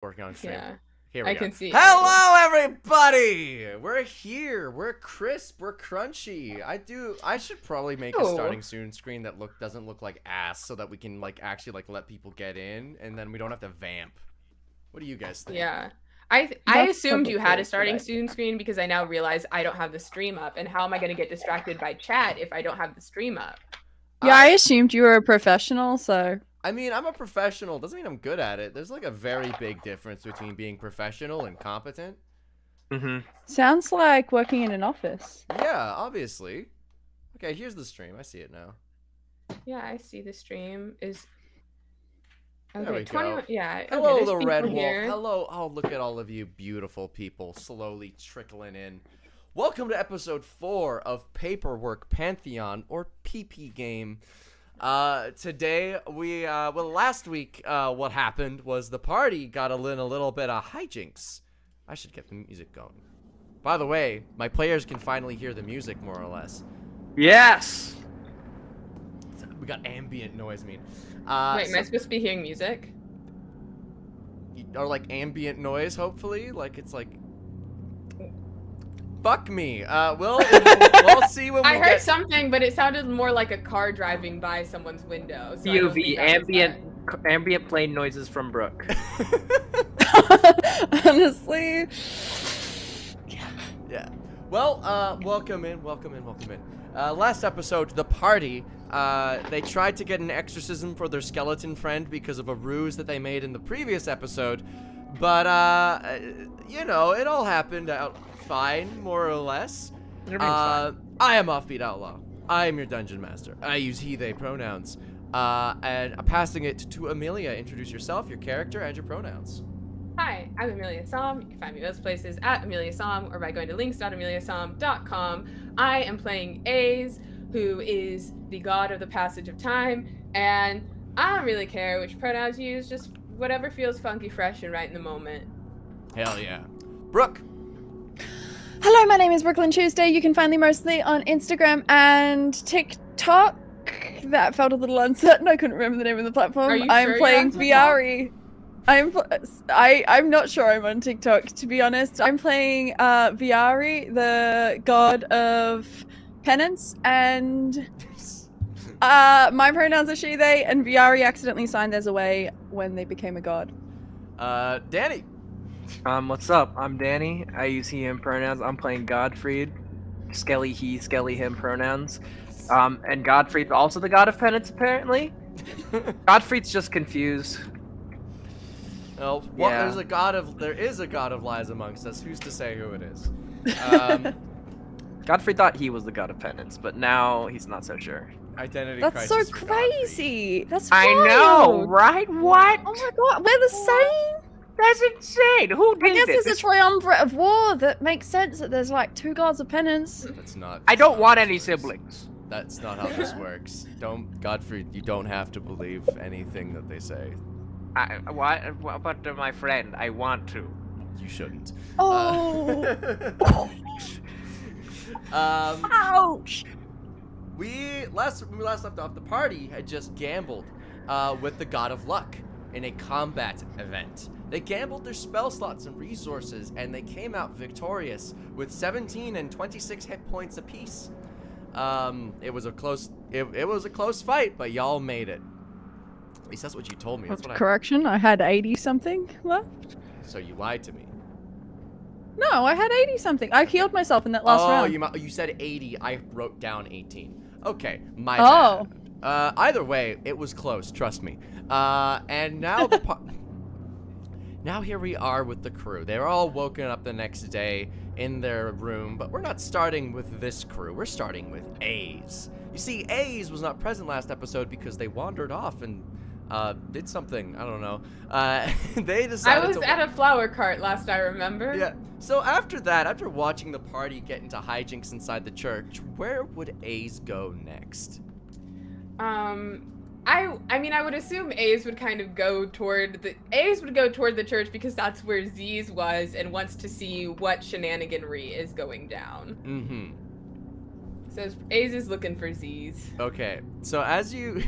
working on stream. Yeah. Here we I go. can see. Hello, everybody! We're here. We're crisp. We're crunchy. I should probably make a starting soon screen that doesn't look like ass, so that we can actually let people get in, and then we don't have to vamp. What do you guys think? Yeah. I assumed you had a starting soon screen because I now realize I don't have the stream up, and how am I going to get distracted by chat if I don't have the stream up? Yeah, I assumed you were a professional, so. I mean, I'm a professional. Doesn't mean I'm good at it. There's a very big difference between being professional and competent. Sounds like working in an office. Yeah, obviously. Okay, here's the stream. I see it now. Yeah, I see the stream is. Okay, there we go. Yeah. Hello, okay, the Red Wolf. here. Hello. Oh, look at all of you beautiful people slowly trickling in. Welcome to episode 4 of Paperwork Pantheon, or PP Game. Today last week, what happened was the party got in a little bit of hijinks. I should get the music going. By the way, my players can finally hear the music more or less. Yes! We got ambient noise, Wait, am I supposed to be hearing music? Or ambient noise, hopefully? It's fuck me. We'll see when we I heard something, but it sounded more like a car driving by someone's window. So POV, ambient plane noises from Brooke. Honestly. Yeah. Well, welcome in. Last episode, the party, they tried to get an exorcism for their skeleton friend because of a ruse that they made in the previous episode. But, it all happened out fine, more or less. I am Offbeat Outlaw. I am your dungeon master. I use he, they pronouns. And I'm passing it to Amelia. Introduce yourself, your character, and your pronouns. Hi, I'm Amelia Som. You can find me most places at Amelia Som or by going to links.ameliasom.com. I am playing aaaaa, who is the god of the passage of time, and I don't really care which pronouns you use, just whatever feels funky, fresh, and right in the moment. Hell yeah. Brooke. Hello, my name is Brooklyn Tuesday. You can find me mostly on Instagram and TikTok. That felt a little uncertain. I couldn't remember the name of the platform. Are you I'm sure playing you're on VRE. I'm not sure I'm on TikTok, to be honest. I'm playing VRE, the god of penance, and my pronouns are she, they, and VRE accidentally signed theirs away when they became a god. Danny. What's up? I'm Danny. I use he, him pronouns. I'm playing Godfried. Skelly, he, Skelly, him pronouns. And Godfried's also the god of penance, apparently. Godfried's just confused. Well, Yeah. there is a god of lies amongst us. Who's to say who it is? Godfried thought he was the god of penance, but now he's not so sure. Identity That's so crisis for Godfrey. crazy. That's I know, wild. right? What? Oh my god, we're the same. That's insane. Who did I guess this? it's a triumvirate of war that makes sense that there's two gods of penance. That's not. I don't want any siblings. That's not how this works. Godfrey, you don't have to believe anything that they say. What about my friend? I want to. You shouldn't. Oh. Ouch. When we last left off, the party had just gambled with the God of Luck in a combat event. They gambled their spell slots and resources, and they came out victorious with 17 and 26 hit points apiece. It was a close fight, but y'all made it. At least that's what you told me. That's what Correction, I had 80 something left. So you lied to me. No, I had 80 something. I healed myself in that last round. You said 80. I wrote down 18. Okay, my Oh. bad. Either way, it was close. Trust me. And now now here we are with the crew. They're all woken up the next day in their room, but we're not starting with this crew. We're starting with aaaaa. You see, aaaaa was not present last episode because they wandered off and did something. I don't know. They decided I was at a flower cart last I remember. Yeah. So after that, after watching the party get into hijinks inside the church, where would aaaaa go next? I mean, I would assume aaaaa would kind of go toward the church because that's where Zzzz was and wants to see what shenaniganry is going down. Mm-hmm. So aaaaa is looking for Zzzz. Okay. So as you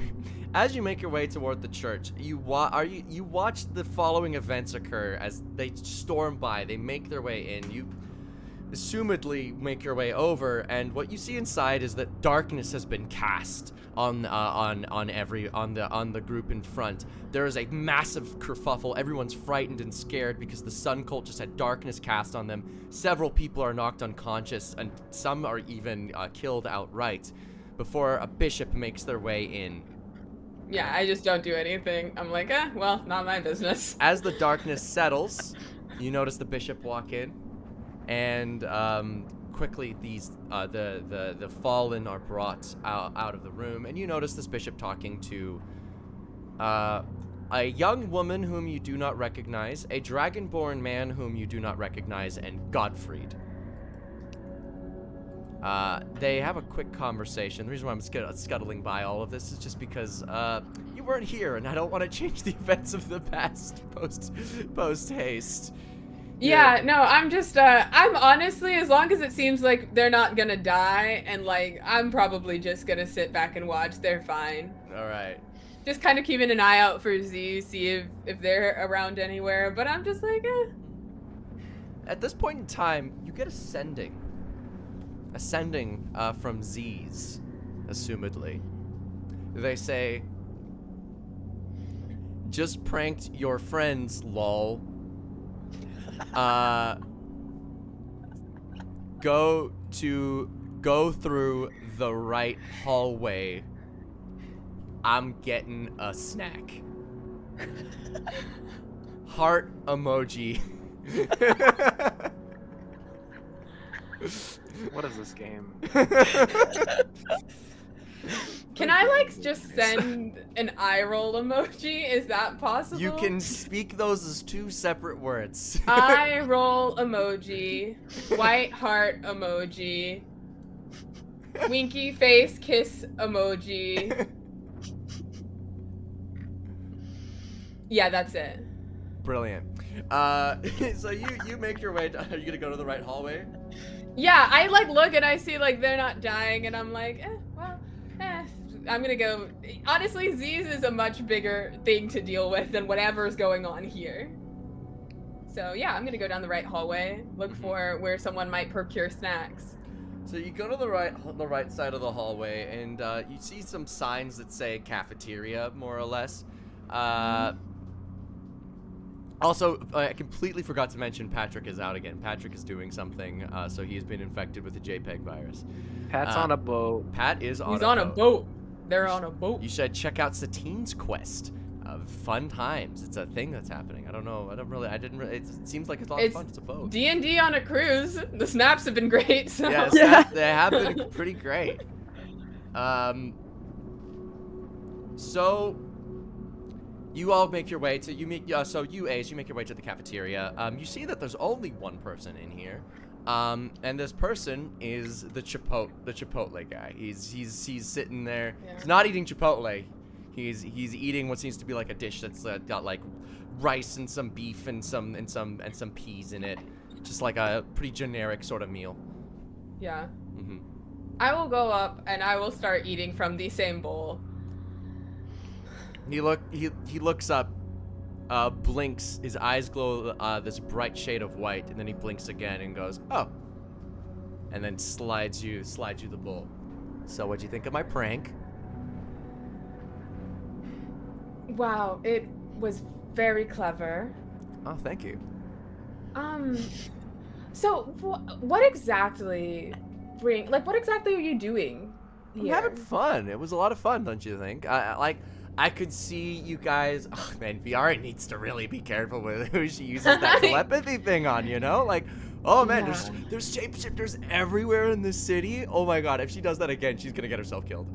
As you make your way toward the church, you watch the following events occur as they storm by. They make their way in. You assumedly make your way over, and what you see inside is that darkness has been cast on the group in front. There is a massive kerfuffle. Everyone's frightened and scared because the sun cult just had darkness cast on them. Several people are knocked unconscious, and some are even killed outright before a bishop makes their way in. Yeah, I just don't do anything. I'm like, well, not my business. As the darkness settles, you notice the bishop walk in, and quickly these the fallen are brought out of the room, and you notice this bishop talking to a young woman whom you do not recognize, a dragonborn man whom you do not recognize, and Gottfried. They have a quick conversation. The reason why I'm scuttling by all of this is just because you weren't here, and I don't want to change the events of the past post haste. Yeah, no, I'm just, I'm honestly, as long as it seems like they're not gonna die, and like, I'm probably just gonna sit back and watch, they're fine. Alright. Just kind of keeping an eye out for Z, see if they're around anywhere, but I'm just like, At this point in time, you get ascending from Z's, assumedly. They say, just pranked your friends, lol. Go through the right hallway. I'm getting a snack. Heart emoji. What is this game? can I like just send an eye roll emoji? Is that possible? You can speak those as two separate words. Eye roll emoji, white heart emoji, winky face kiss emoji. Yeah, that's it. Brilliant. So you make your way. Are you gonna go to the right hallway? Yeah, I like look and I see like they're not dying, and I'm like, I'm gonna go. Honestly, Z's is a much bigger thing to deal with than whatever's going on here. So yeah, I'm gonna go down the right hallway, look for where someone might procure snacks. So you go to the right side of the hallway, and you see some signs that say cafeteria, more or less. Also, I completely forgot to mention Patrick is out again. Patrick is doing something, so he has been infected with the JPEG virus. Pat's on a boat. Pat is on He's a on boat. a boat. They're on a boat. You should check out Satine's Quest. Fun times. It's a thing that's happening. I don't know. It seems like it's a lot of fun. It's a boat. D&D on a cruise. The snaps have been great. So. Yes, they have been pretty great. So you all make your way to you make your way to the cafeteria. You see that there's only one person in here. And this person is the Chipotle guy. He's sitting there. Yeah. He's not eating Chipotle. He's eating what seems to be like a dish that's got like rice and some beef and some peas in it. Just like a pretty generic sort of meal. Yeah. Mm-hmm. I will go up and I will start eating from the same bowl. He looks up, blinks, his eyes glow this bright shade of white, and then he blinks again and goes, "Oh," and then slides you the bowl. So what'd you think of my prank? Wow, it was very clever. Oh, thank you. So what exactly are you doing I'm here? having fun. It was a lot of fun, don't you think? I could see you guys. Oh man, Viara needs to really be careful with who she uses that telepathy thing on. You know, like, oh man, Yeah. there's shapeshifters everywhere in this city. Oh my god, if she does that again, she's gonna get herself killed.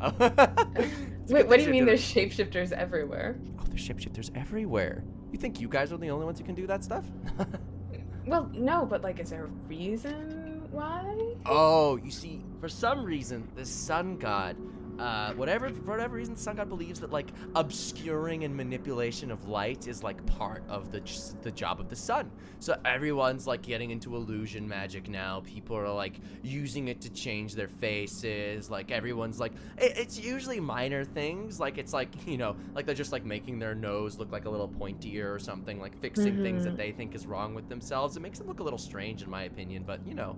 Wait, what do you mean there's shapeshifters everywhere? Oh, there's shapeshifters everywhere. You think you guys are the only ones who can do that stuff? Well, no, but like, is there a reason why? Oh, you see, for some reason, the sun god for whatever reason, the sun god believes that like obscuring and manipulation of light is like part of the job of the sun. So everyone's like getting into illusion magic now. People are like using it to change their faces. Like everyone's like, it's usually minor things. Like it's like, you know, like they're just like making their nose look like a little pointier or something, like fixing things that they think is wrong with themselves. It makes them look a little strange in my opinion, but you know,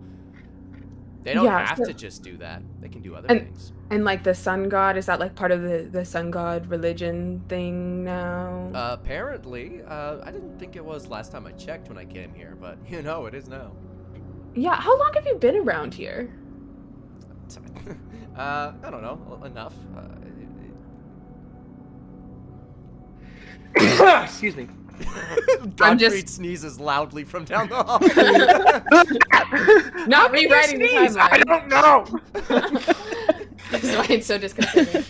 they don't have to just do that. They can do other things. And like the sun god, is that like part of the sun god religion thing now? Apparently, I didn't think it was last time I checked when I came here, but you know, it is now. Yeah, how long have you been around here? I don't know, enough. Excuse me. Gottfried sneezes loudly from down the hall. Not rewriting the timeline. I don't know. This is why it's so disconcerting.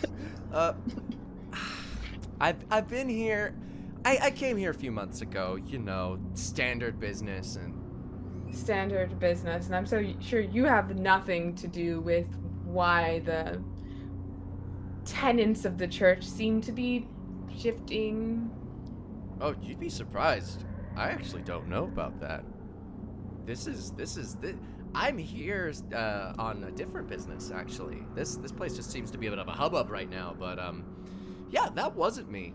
I've been here. I came here a few months ago. You know, standard business and Standard business, and I'm so sure you have nothing to do with why the tenets of the church seem to be shifting. Oh, you'd be surprised. I actually don't know about that. I'm here on a different business, actually. This place just seems to be a bit of a hubbub right now, but yeah, that wasn't me.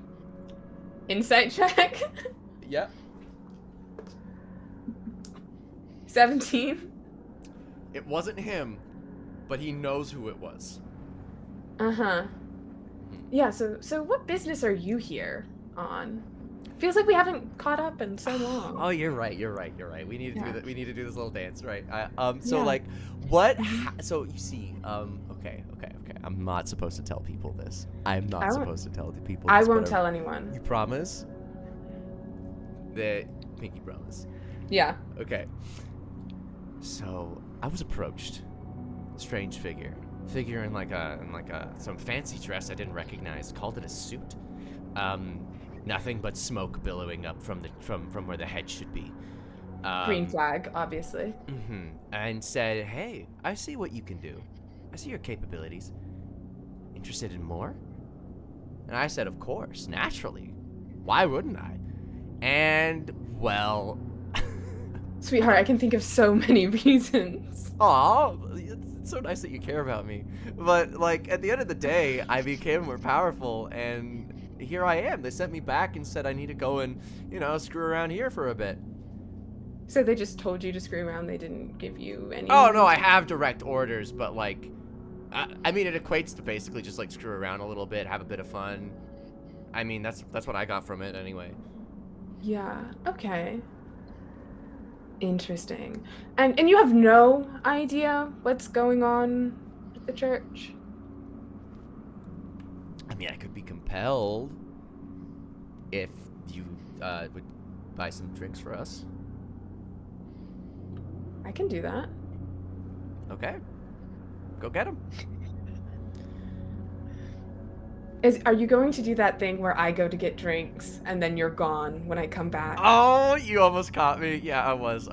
Insight check. Yeah. 17. It wasn't him, but he knows who it was. Uh-huh. Yeah, so what business are you here on? Feels like we haven't caught up in so long. Oh, you're right. We need to do that. We need to do this little dance, right? So Yeah. like, what? So you see, okay. I'm not supposed to tell people this. I'm not supposed to tell the people. I this, won't but tell anyone. You promise? The pinky promise. Yeah. Okay. So I was approached. Strange figure in like some fancy dress I didn't recognize. Called it a suit. Nothing but smoke billowing up from where the head should be. Green flag, obviously. And said, "Hey, I see what you can do. I see your capabilities. Interested in more?" And I said, "Of course, naturally. Why wouldn't I?" And well, Sweetheart, I can think of so many reasons. aw, it's so nice that you care about me. But like at the end of the day, I became more powerful, and here I am. They sent me back and said I need to go and, you know, screw around here for a bit. So they just told you to screw around, they didn't give you any... Oh, no, I have direct orders, but, like, I mean, it equates to basically just, like, screw around a little bit, have a bit of fun. I mean, that's what I got from it anyway. Yeah, okay. Interesting. And you have no idea what's going on with the church? I mean, I could be compelled if you would buy some drinks for us. I can do that. Okay. Go get them. Are you going to do that thing where I go to get drinks and then you're gone when I come back? Oh, you almost caught me. Yeah, I was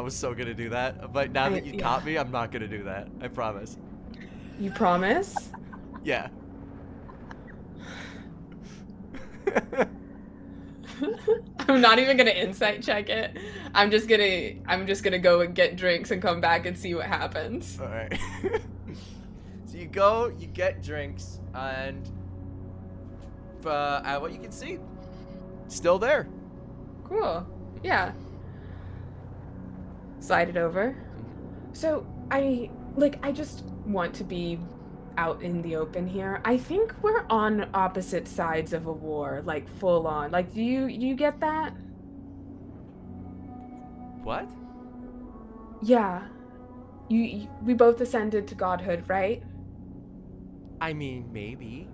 so gonna do that. But now that you caught me, I'm not gonna do that. I promise. You promise? Yeah. I'm not even gonna insight check it. I'm just gonna go and get drinks and come back and see what happens. All right. So you go, you get drinks, and what you can see, still there. Cool. Yeah. Slide it over. So I just want to be out in the open here. I think we're on opposite sides of a war, like full on. Like, do you get that? What? Yeah. We both ascended to godhood, right? I mean, maybe.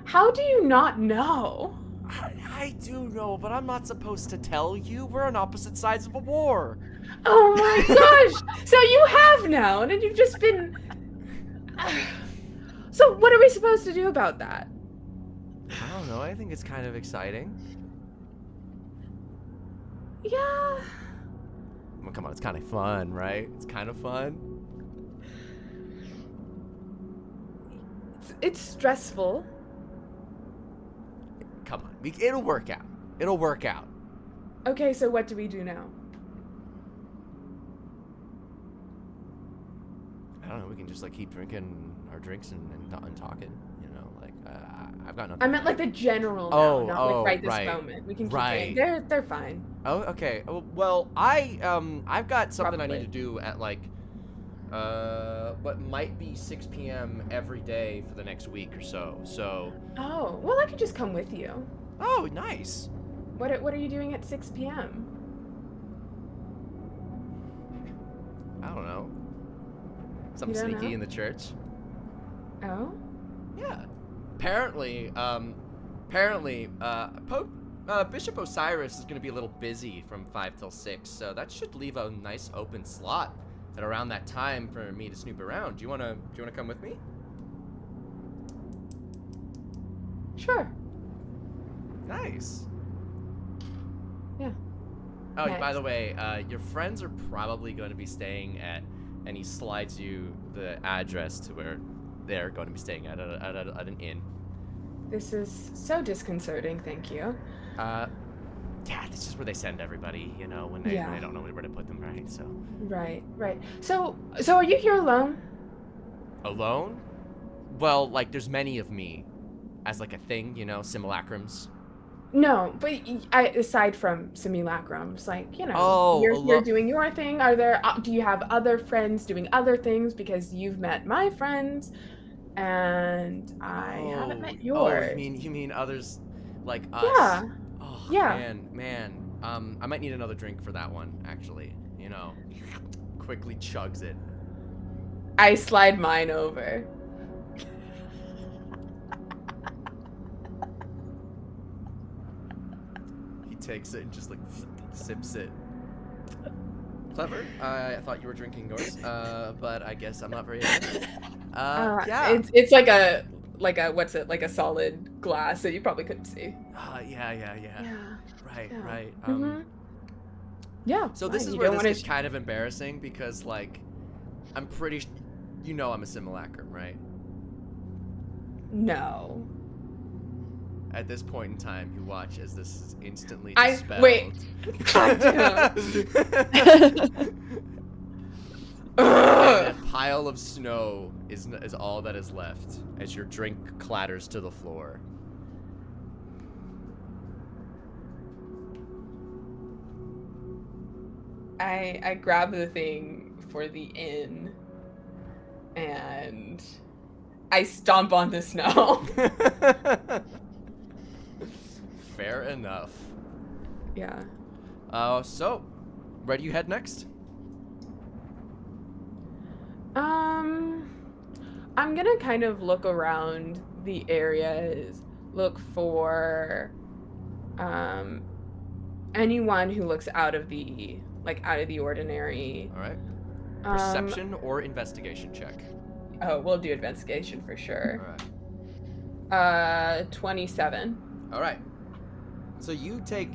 How do you not know? I do know, but I'm not supposed to tell you. We're on opposite sides of a war. Oh my gosh! So you have now, and you've just been... So what are we supposed to do about that? I don't know. I think it's kind of exciting. Yeah. Well, come on. It's kind of fun, right? It's kind of fun. it's stressful. Come on, it'll work out. It'll work out. Okay, so what do we do now? I don't know. We can just like keep drinking our drinks and talking. You know, like I've got nothing. I meant like the general now, Oh, not oh, like right this right. moment. We can keep Right. going. They're fine. Oh, okay. Oh, well, I've got something I Probably. need to do at like what might be 6 p.m. every day for the next week or so. So. Oh, well, I could just come with you. Oh, nice. What are you doing at 6 p.m.? I don't know. Something You don't sneaky know? in the church. Oh? Yeah. Apparently, Bishop Osiris is going to be a little busy from 5 till 6, so that should leave a nice open slot at around that time for me to snoop around. Do you wanna come with me? Sure. Nice. Yeah. Oh, by Nice. the way, your friends are probably going to be staying at, and he slides you the address to where they're going to be staying at an inn. This is so disconcerting, thank you. Yeah, this is where they send everybody, you know, when they don't know where to put them, right? So. Right. So are you here alone? Alone? Well, like, there's many of me as, like, a thing, you know, simulacrums. No, but aside from simulacrums, like, you know, Oh, you're doing your thing. Do you have other friends doing other things? Because you've met my friends, and I haven't met yours. Oh, you mean others like us? Yeah. Oh, Yeah. man. I might need another drink for that one, actually. You know, quickly chugs it. I slide mine over. He takes it and just like sips it. Clever. I thought you were drinking yours, but I guess I'm not very. Yeah. It's like a what's it, like a solid glass that you probably couldn't see. Yeah. Right. Yeah. So this fine. is You where don't this wanna gets kind of embarrassing because, like, I'm pretty, you know, I'm a simulacrum, right? No. At this point in time, you watch as this is instantly I- dispelled. wait. God And a pile of snow is all that is left as your drink clatters to the floor. I grab the thing for the inn and I stomp on the snow. Fair enough. Yeah. So, where do you head next? I'm gonna kind of look around the areas, look for anyone who looks out of the ordinary. All right. Perception or investigation check. Oh, we'll do investigation for sure. All right. 27. All right. So you take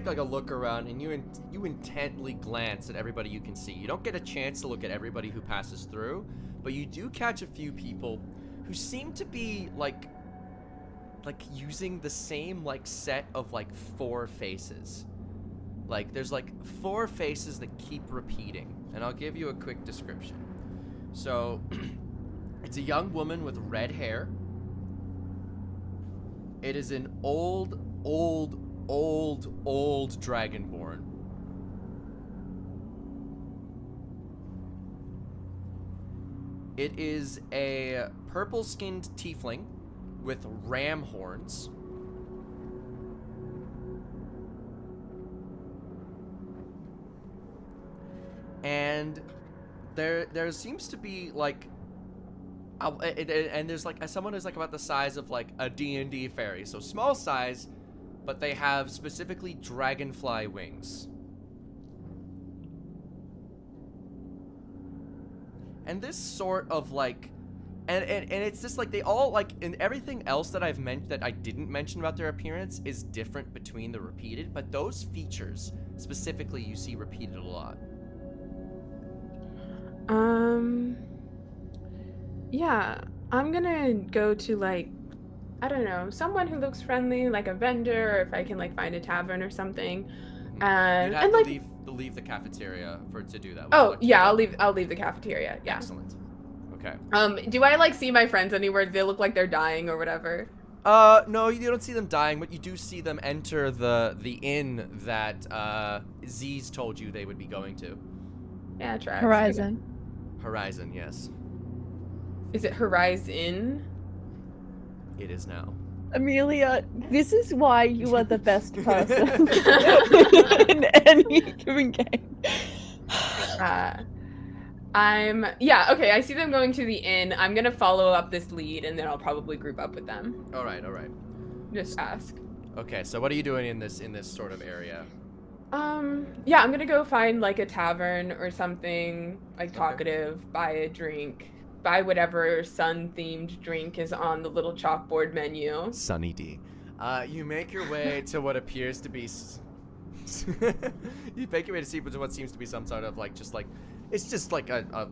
like a look around and you intently glance at everybody you can see. You don't get a chance to look at everybody who passes through, but you do catch a few people who seem to be like using the same like set of like 4 faces. Like there's like 4 faces that keep repeating, and I'll give you a quick description. So it's a young woman with red hair. It is an old dragonborn. It is a purple-skinned tiefling with ram horns. And there seems to be like and there's like someone who's like about the size of like a D&D fairy, so small size, but they have specifically dragonfly wings. And this sort of like and it's just like they all like, and everything else that I've meant that I didn't mention about their appearance is different between the repeated, but those features specifically you see repeated a lot. Yeah. I'm gonna go to like, I don't know, someone who looks friendly, like a vendor, or if I can like find a tavern or something. You'd And have like, to leave the cafeteria to do that. Would you oh like to do yeah, that? I'll leave the cafeteria. Yeah. Excellent. Okay. Do I like see my friends anywhere? Do they look like they're dying or whatever? No, you don't see them dying, but you do see them enter the inn that Z's told you they would be going to. Yeah, tracks. Horizon. Horizon, yes. Is it Horizon? It is now. Amelia, this is why you are the best person in any given game. Okay, I see them going to the inn. I'm gonna follow up this lead and then I'll probably group up with them. All right. Just ask. Okay, so what are you doing in this sort of area? Yeah, I'm gonna go find like a tavern or something, like Okay. talkative, buy a drink, buy whatever sun-themed drink is on the little chalkboard menu. Sunny D. You make your way to what appears to be you make your way to see what seems to be some sort of it's just like a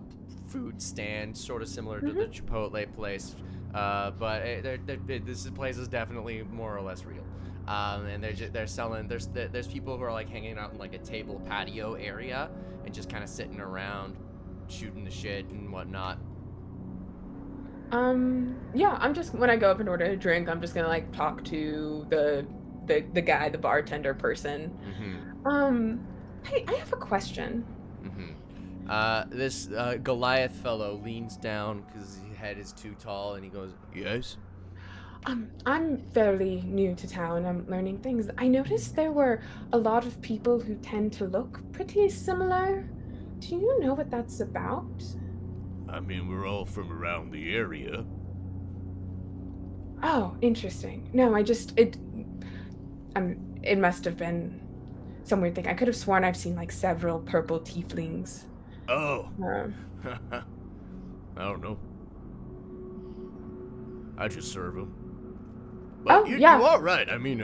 food stand, sort of similar to the Chipotle place, but this place is definitely more or less real. And they're selling. There's people who are like hanging out in like a table patio area and just kind of sitting around, shooting the shit and whatnot. Yeah, I'm just when I go up and order a drink, I'm just gonna like talk to the guy, the bartender person. Hey, I have a question. This Goliath fellow leans down because his head is too tall, and he goes, "Yes." I'm fairly new to town. I'm learning things. I noticed there were a lot of people who tend to look pretty similar. Do you know what that's about? I mean, we're all from around the area. Oh, interesting. No, it must have been some weird thing. I could have sworn I've seen like several purple tieflings. Oh. Um, I don't know. I just serve them. Oh, you, yeah. You are right. I mean,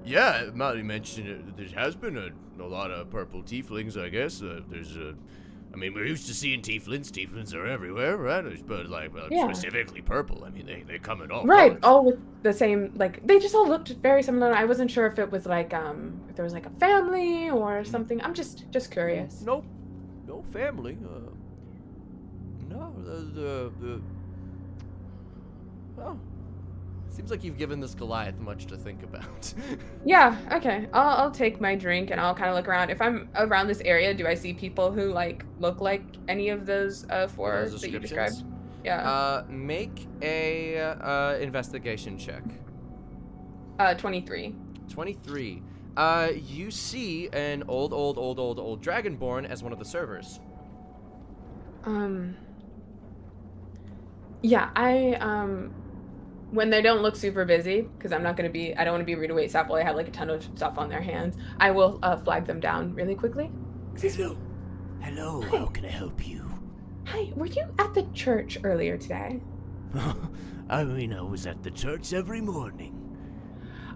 yeah, Molly mentioned it. There has been a lot of purple tieflings, I guess. I mean, we're used to seeing tieflings. Tieflings are everywhere, right? But Yeah. specifically purple. I mean, they come in all right, colors. all with the same, like, they just all looked very similar. I wasn't sure if it was like, if there was like a family or something. I'm just curious. Nope. No family. No. Oh. Seems like you've given this Goliath much to think about. Yeah, okay. I'll take my drink and I'll kind of look around. If I'm around this area, do I see people who like look like any of those four Those that you descriptions? described? Yeah. Make a investigation check. 23. 23. You see an old dragonborn as one of the servers. Yeah, when they don't look super busy, because I don't want to be rude to wait staff while they have like a ton of stuff on their hands, I will flag them down really quickly. Hello, how can I help you? Hi, were you at the church earlier today? I mean, I was at the church every morning.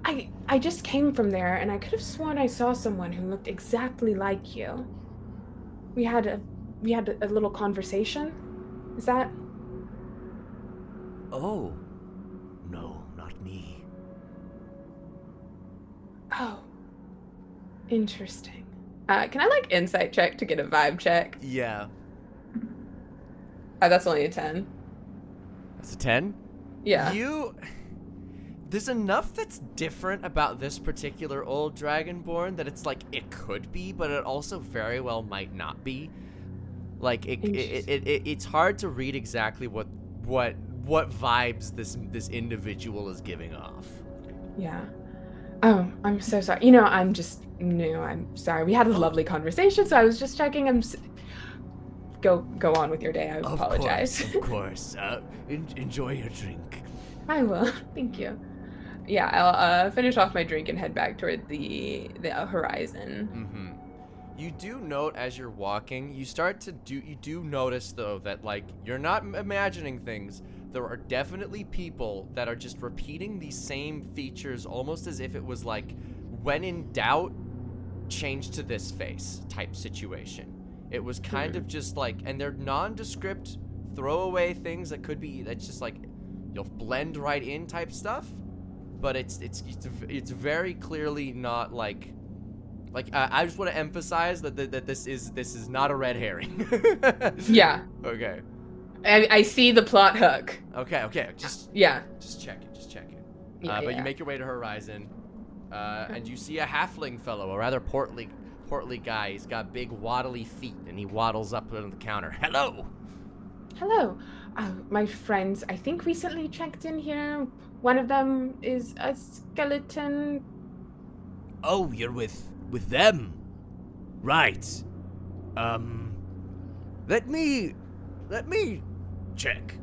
I just came from there and I could have sworn I saw someone who looked exactly like you. We had a little conversation. Is that? Oh. No, not me. Oh. Interesting. Can I like insight check to get a vibe check? Yeah. That's only a 10. That's a 10? Yeah. There's enough that's different about this particular old dragonborn that it's like it could be, but it also very well might not be. Like it's hard to read exactly what vibes this individual is giving off. Yeah. Oh, I'm so sorry. You know, I'm just new. I'm sorry. We had a lovely conversation, so I was just checking. Go on with your day. I apologize. Of course. Enjoy your drink. I will. Thank you. Yeah, I'll finish off my drink and head back toward the horizon. Mm-hmm. You do note as you're walking, you do notice though that like you're not imagining things. There are definitely people that are just repeating these same features almost as if it was like when in doubt, change to this face type situation. It was kind of just like, and they're nondescript throwaway things that could be, that's just like, you'll blend right in type stuff, but it's very clearly not like I just want to emphasize that this is not a red herring. Yeah. Okay. I see the plot hook. Okay. Just checking. Yeah, But yeah. you make your way to Horizon, and you see a halfling fellow, a rather portly guy. He's got big waddly feet, and he waddles up on the counter. Hello. Hello. My friends, I think recently checked in here. One of them is a skeleton. Oh, you're with them. Right. Let me check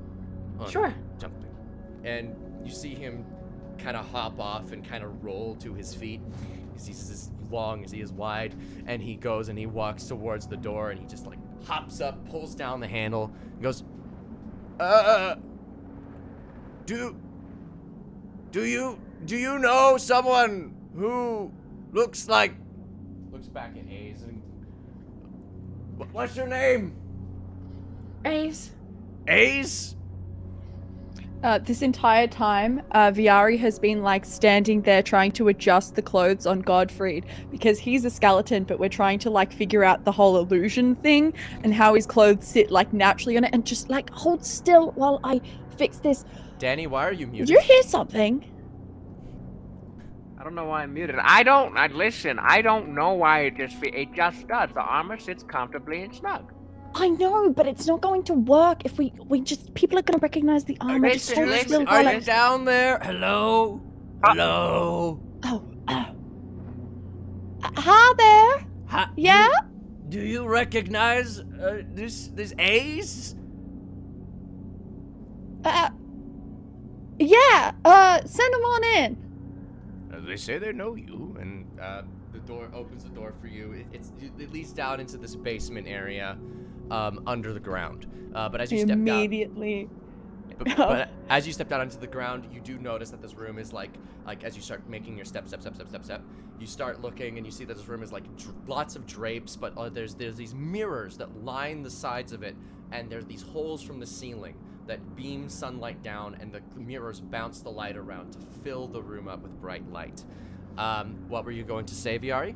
on Sure. something. And you see him kind of hop off and kind of roll to his feet. He's as long as he is wide, and he goes and he walks towards the door, and he just like hops up, pulls down the handle, and goes, do you know someone who looks back at A's and what's your name? Ace. Ace? This entire time, Viari has been like standing there trying to adjust the clothes on Godfried because he's a skeleton, but we're trying to like figure out the whole illusion thing and how his clothes sit like naturally on it, and just like hold still while I fix this. Danny, why are you muted? Did you hear something? I don't know why I'm muted. Listen, I don't know why it just does. The armor sits comfortably and snug. I know, but it's not going to work if we just, people are going to recognize the armor. Just hold still Are while you I- down there? Hello? Hello? Oh, hi there. Ha- Yeah? Do you recognize this Ace? Yeah. Send them on in. They say they know you. And the door opens the door for you. It leads down into this basement area under the ground. But as you step down, Immediately. but as you step down into the ground, you do notice that this room is like as you start making your step, you start looking and you see that this room is like lots of drapes, but there's these mirrors that line the sides of it, and there's these holes from the ceiling that beam sunlight down, and the mirrors bounce the light around to fill the room up with bright light. What were you going to say, Viari?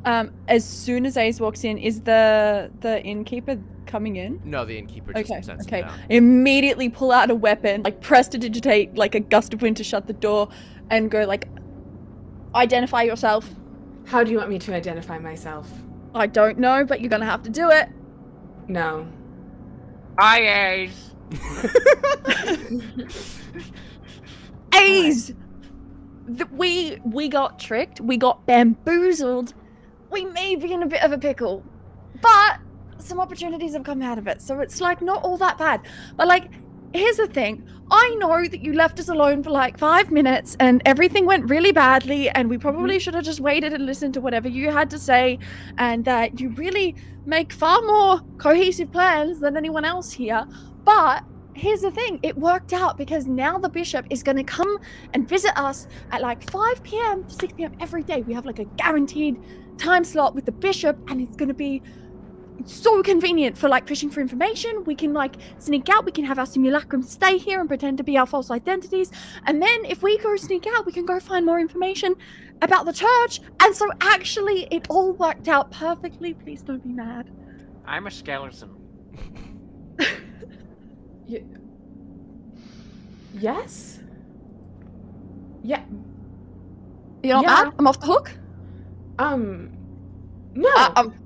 As soon as Ace walks in, is the innkeeper coming in? No, the innkeeper just sends him Okay. down. Immediately pull out a weapon, like prestidigitate like a gust of wind to shut the door, and go like, identify yourself. How do you want me to identify myself? I don't know, but you're gonna have to do it. No. Aye, Ace! We got tricked. We got bamboozled. We may be in a bit of a pickle, but some opportunities have come out of it, so it's like not all that bad. But like, here's the thing. I know that you left us alone for like 5 minutes and everything went really badly, and we probably should have just waited and listened to whatever you had to say, and that you really make far more cohesive plans than anyone else here. But here's the thing, it worked out because now the bishop is going to come and visit us at like 5 p.m. to 6 p.m. every day. We have like a guaranteed time slot with the bishop, and it's going to be so convenient for like fishing for information. We can like sneak out, we can have our simulacrum stay here and pretend to be our false identities, and then if we go sneak out, we can go find more information about the church. And so actually it all worked out perfectly. Please don't be mad. I'm a skeleton. Yes? Yeah. You're not Yeah. mad? I'm off the hook? No.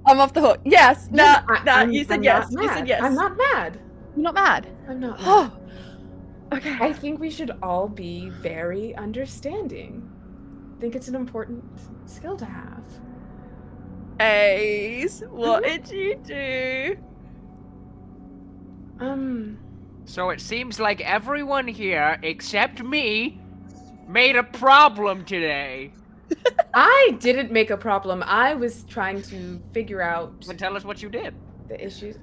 I'm off the hook. Yes. Nah, I'm you said not yes. You mad. said yes. I'm not mad. You're not mad? I'm not mad. Oh. Okay. I think we should all be very understanding. I think it's an important skill to have. Ace, what did you do? So it seems like everyone here, except me, made a problem today. I didn't make a problem. I was trying to figure out Then tell us what you did. the issues.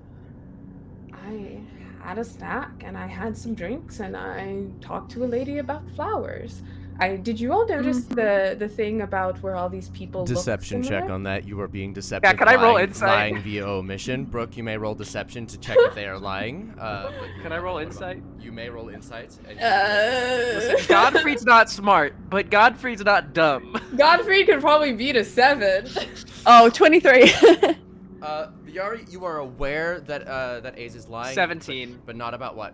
I had a snack and I had some drinks and I talked to a lady about flowers. Did you all notice the thing about where all these people Deception look check similar? on that. You are being deceptive. Yeah, can I roll lying- insight? Lying via omission. Brooke, you may roll deception to check if they are lying. Can I roll insight? You may roll insight. And Listen, Godfrey's not smart, but Godfrey's not dumb. Godfrey could probably beat a 7. Oh, 23. Viari, you are aware that that Ace is lying. 17. But not about what?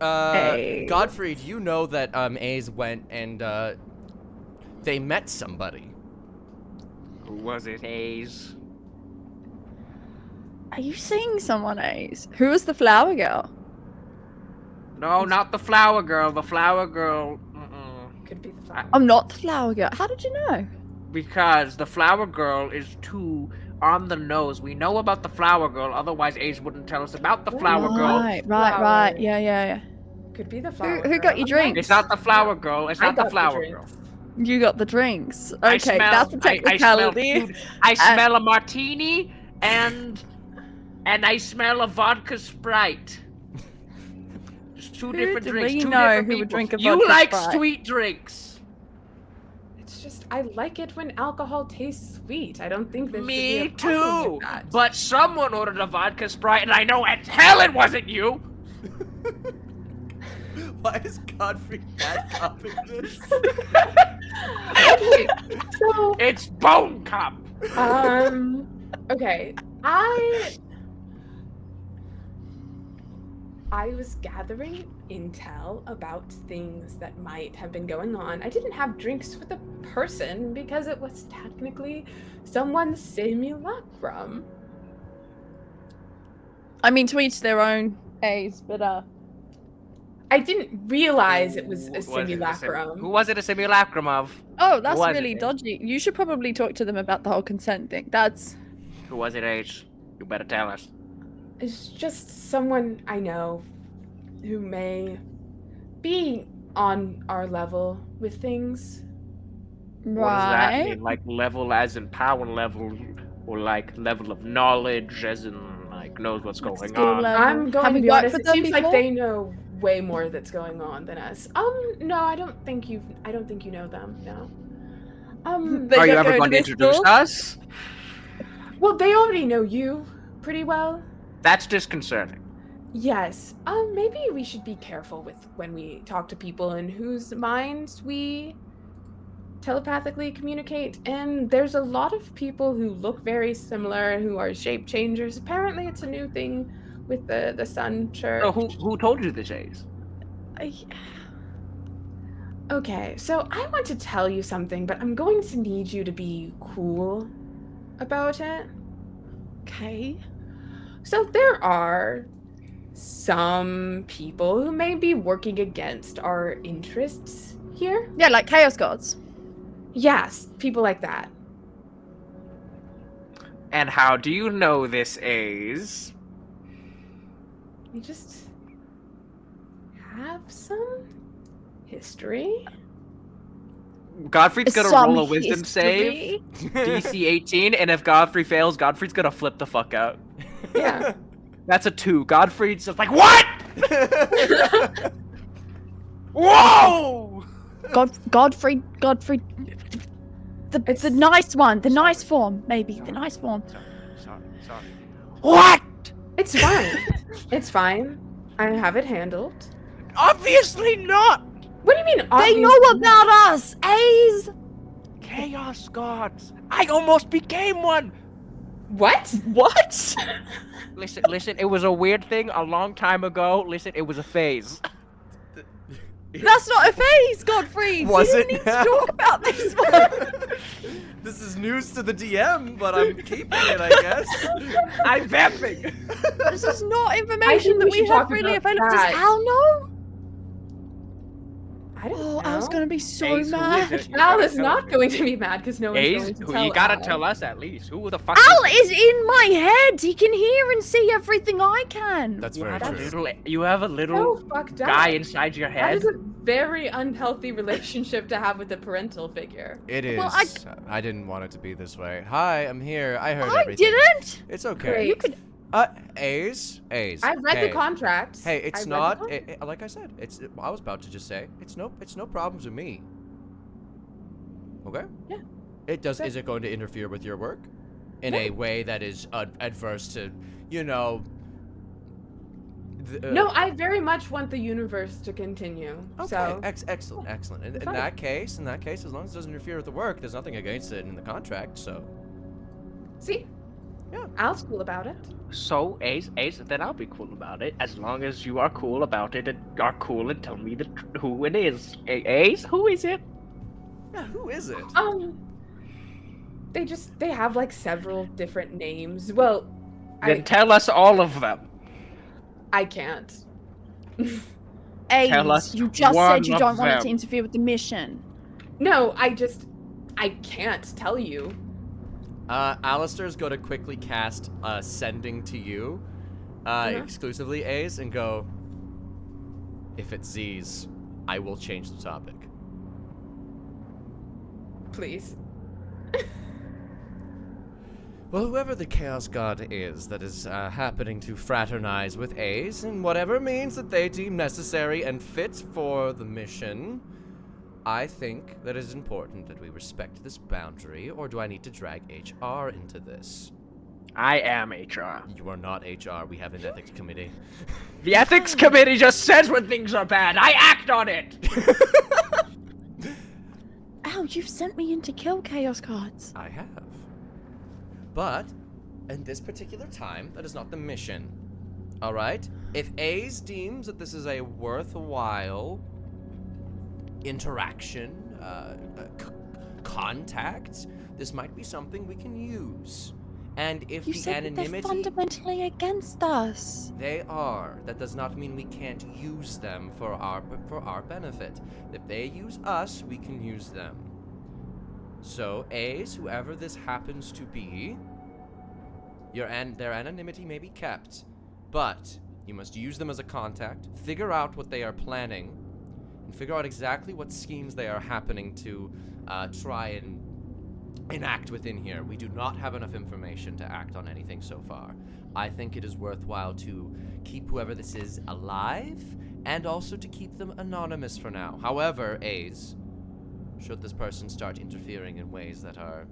Hey. Godfrey, you know that Ace went and they met somebody. Who was it, Ace? Are you seeing someone, Ace? Who was the flower girl? No, not the flower girl. The flower girl. Could be the flower. I'm not the flower girl. How did you know? Because the flower girl is too on the nose. We know about the flower girl, otherwise Ace wouldn't tell us about the flower girl. Right. Flower. Yeah. Could be the flower. Who got girl. you drinks? It's not the flower girl. It's I not the got flower girl. drinks. You got the drinks. I Okay, smell- that's a technicality. I smell a martini and I smell a vodka Sprite. Just two Who different do drinks. we Two know different who would people. drink a You vodka like Sprite? sweet drinks. It's just I like it when alcohol tastes sweet. I don't think there should be Me a problem too. with that. But someone ordered a vodka Sprite, and I know as hell it wasn't you. Why is Godfrey bad copping this? Okay, so It's Bone Cop. okay, I was gathering intel about things that might have been going on. I didn't have drinks with the person because it was technically someone's simulacrum. I mean, to each their own, Ace, but I didn't realize it was Who a was it Who simulacrum. was it a simulacrum of? oh, that's was really it? dodgy. You should probably talk to them about the whole consent thing. That's Who was it, Ace? You better tell us. It's just someone I know who may be on our level with things. What does that right. mean? Like level as in power level, or like level of knowledge as in like knows what's going skill on? level. I'm going Have to you be worked honest. with It them seems like before? they know way more that's going on than us. No, I don't think you know them. No. They Are you don't ever go going to this introduce school? us? Well, they already know you pretty well. That's disconcerting. Yes. Maybe we should be careful with when we talk to people in whose minds we telepathically communicate. And there's a lot of people who look very similar, who are shape changers. Apparently, it's a new thing with the Sun Church. So who told you this, Ace? Okay, so I want to tell you something, but I'm going to need you to be cool about it. Okay. So there are some people who may be working against our interests here. Yeah, like Chaos Gods. Yes, people like that. And how do you know this, Ace? We just have some history. Godfrey's gonna Some roll a wisdom save, history. DC 18, and if Godfrey fails, Godfrey's gonna flip the fuck out. Yeah. That's a 2. Godfrey's just like, what? Whoa! Godfrey. It's- The nice one. The nice form, maybe. The nice form. Sorry. What? It's fine. It's fine. I have it handled. Obviously not! What do you mean? They obviously know not? about us, A's. Chaos gods. I almost became one! What? What? Listen, it was a weird thing a long time ago. Listen, it was a phase. That's not a phase, Godfrey. Was you it need now? to talk about this one. This is news to the DM, but I'm keeping it, I guess. I'm vamping! This is not information that we we should have talk really about available. Does that. Al know? I don't know. Oh, Al's gonna be so Ace, who mad. is it? You Al gotta is tell not me. going to be mad because no one's Ace, going to who tell you gotta Al. tell us at least. Who the fuck Al is is in my head. He can hear and see everything I can. That's you very have, true. you have a So little fucked up. guy inside your That head. is a very unhealthy relationship to have with a parental figure. It is. Well, I didn't want it to be this way. Hi, I'm here. I heard I everything. didn't. It's okay. Great. You could. Ace. I read hey. the contract. Hey, it's I read not. the contract. Like I said, it's. I was about to just say, it's no problems with me. Okay. Yeah. It does. Sure. Is it going to interfere with your work in No. a way that is adverse to, you know? No, I very much want the universe to continue. Okay. So Excellent. Excellent. In Fine. that case, as long as it doesn't interfere with the work, there's nothing against it in the contract. So. see, Yeah. Al's cool about it. So, Ace, then I'll be cool about it, as long as you are cool about it and are cool and tell me who it is. Ace, who is it? Yeah. Who is it? They have like several different names. Well, Then tell us all of them. I can't. Tell us Ace, you just one said you of don't want it to them. interfere with the mission. No, I can't tell you. Alistair's going to quickly cast sending to you, exclusively A's, and go, if it's Z's, I will change the topic. Please. Well, whoever the Chaos God is that is happening to fraternize with A's in whatever means that they deem necessary and fit for the mission, I think that it is important that we respect this boundary, or do I need to drag HR into this? I am HR. You are not HR. We have an ethics committee. The ethics committee just says when things are bad. I act on it. Ow, you've sent me in to kill Chaos Cards. I have. But, in this particular time, that is not the mission. Alright? If A's deems that this is a worthwhile interaction, contact, this might be something we can use. And if You the said that they're anonymity... fundamentally against us. They are. That does not mean we can't use them for our benefit. If they use us, we can use them. So, A's, whoever this happens to be, their anonymity may be kept, but you must use them as a contact, figure out what they are planning, and figure out exactly what schemes they are happening to try and enact within here. We do not have enough information to act on anything so far. I think it is worthwhile to keep whoever this is alive, and also to keep them anonymous for now. However, A's, should this person start interfering in ways that are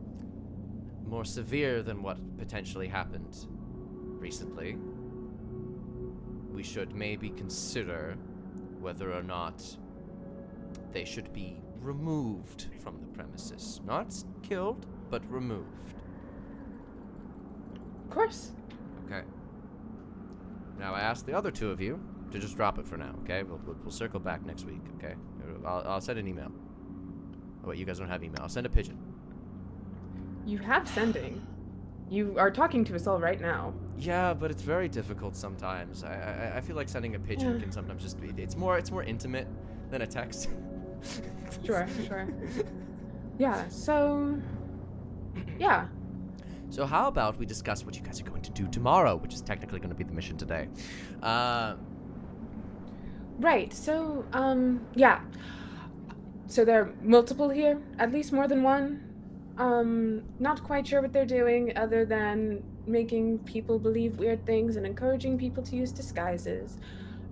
more severe than what potentially happened recently, we should maybe consider whether or not they should be removed from the premises. Not killed, but removed. Of course. Okay. Now I ask the other two of you to just drop it for now, okay? We'll circle back next week, okay? I'll send an email. Oh wait, you guys don't have email. I'll send a pigeon. You have sending. You are talking to us all right now. Yeah, but it's very difficult sometimes. I feel like sending a pigeon Yeah. can sometimes just be, it's more intimate than a text. Sure. Yeah, so... Yeah. So how about we discuss what you guys are going to do tomorrow, which is technically going to be the mission today. Right, so, yeah. So there are multiple here, at least more than one. Not quite sure what they're doing other than making people believe weird things and encouraging people to use disguises.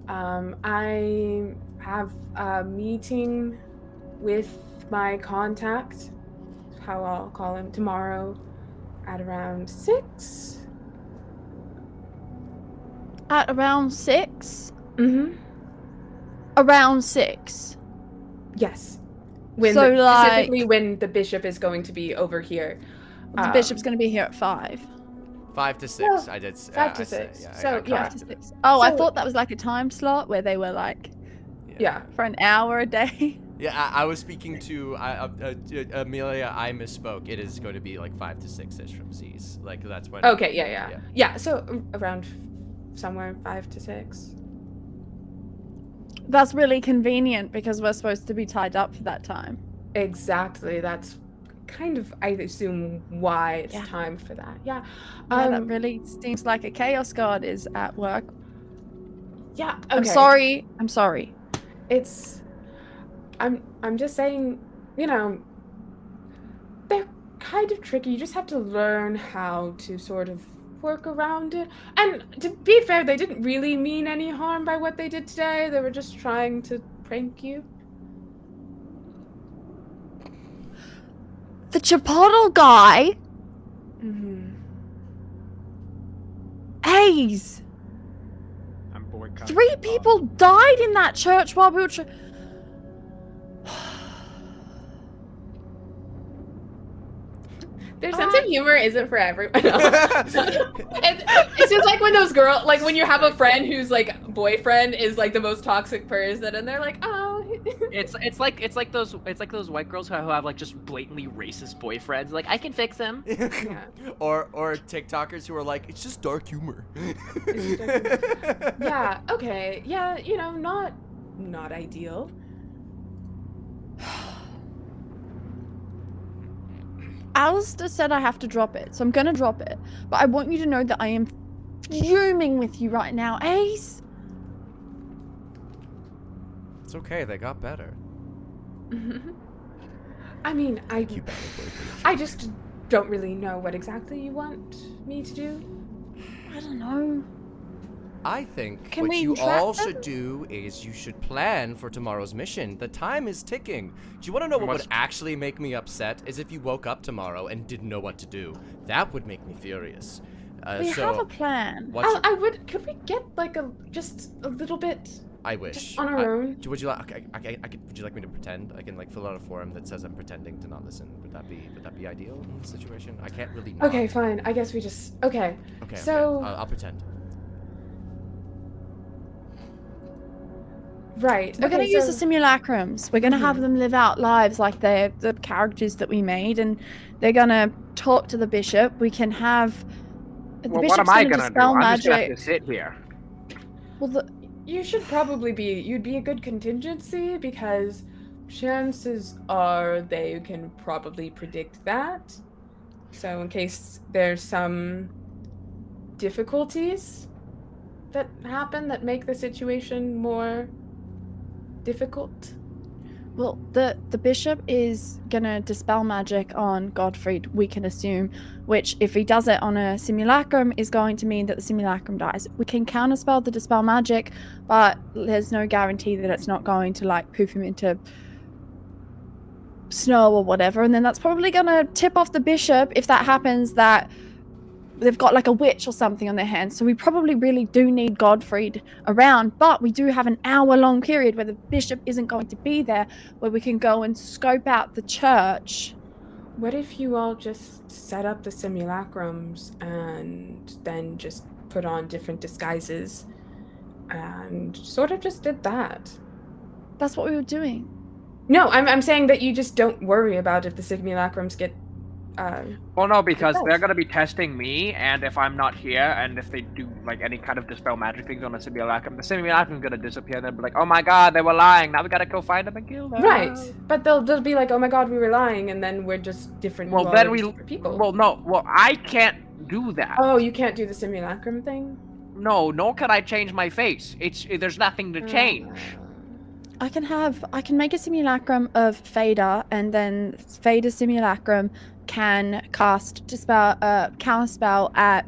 I have a meeting with my contact, how I'll call him, tomorrow at around 6. At around 6? Mm-hmm. Around 6. Yes. When So, like- specifically when the bishop is going to be over here. The bishop's going to be here at 5. 5 to 6. Well, I did. 5 to 6. So, yeah. 5 to 6. Oh, I So- thought that was like a time slot where they were like Yeah. for an hour a day. Yeah, I was speaking to Amelia. I misspoke. It is going to be like 5 to 6ish from Z's. Like that's when. Okay, yeah. So around somewhere 5 to 6. That's really convenient because we're supposed to be tied up for that time. Exactly. That's kind of, I assume, why it's Yeah. time for that. Yeah. Yeah, that really seems like a chaos guard is at work. Yeah. I'm okay. sorry. I'm sorry. It's. I'm just saying. They're kind of tricky. You just have to learn how to sort of work around it. And to be fair, they didn't really mean any harm by what they did today. They were just trying to prank you. the Chipotle guy. Mm-hmm. A's. I'm boycotting. 3 people died in that church while we were Their sense of humor isn't for everyone. It's just like when those girls, like when you have a friend whose like boyfriend is like the most toxic person, and they're like, oh. It's like those white girls who have like just blatantly racist boyfriends. Like, I can fix them. Yeah. or TikTokers who are like, it's just dark humor. Yeah. Okay. Yeah. You know, not ideal. Alistair said I have to drop it, so I'm gonna drop it. But I want you to know that I am fuming with you right now, Ace. It's okay, they got better. I mean, I You better wait for the I just don't really know what exactly you want me to do. I don't know. I think Can what we you entrap all them? should do is you should plan for tomorrow's mission. The time is ticking. Do you want to know what What's- would actually make me upset? Is if you woke up tomorrow and didn't know what to do. That would make me furious. We so have a plan. what's your- I would. Could we get like just a little bit I wish. just on our own? Would you like? Would you like me to pretend? I can like fill out a form that says I'm pretending to not listen. Would that be ideal in this situation? I can't really. Not. Okay, fine. I guess we just. Okay. Okay. So- I'll pretend. Right. We're gonna okay, use so- the simulacrums. We're gonna have them live out lives like they're the characters that we made, and they're gonna talk to the bishop. We can have the Well, what bishop's am I gonna gonna do? dispel I'm just gonna have magic. to sit here. Well, You should probably be. You'd be a good contingency because chances are they can probably predict that. So in case there's some difficulties that happen that make the situation more difficult. well, the bishop is gonna dispel magic on Godfrey. We can assume, which if he does it on a simulacrum, is going to mean that the simulacrum dies. We can counterspell the dispel magic, but there's no guarantee that it's not going to like poof him into snow or whatever. And then that's probably gonna tip off the bishop if that happens. That they've got like a witch or something on their hands. So we probably really do need Godfried around, but we do have an hour-long period where the bishop isn't going to be there, where we can go and scope out the church. What if you all just set up the simulacrums and then just put on different disguises and sort of just did that? That's what we were doing. No, I'm saying that you just don't worry about if the simulacrums get Well, no, because does. they're gonna be testing me, and if I'm not here, and if they do like any kind of dispel magic things on the simulacrum's gonna disappear, and they'll be like, "Oh my God, they were lying. Now we gotta go find them and kill them." right. But they'll be like, "Oh my God, we were lying," and then we're just different. Well, you all then are we. different people. Well, no. Well, I can't do that. Oh, you can't do the simulacrum thing. No, nor can I change my face. There's nothing to change. I can make a simulacrum of Fader, and then Fader's simulacrum can cast counterspell at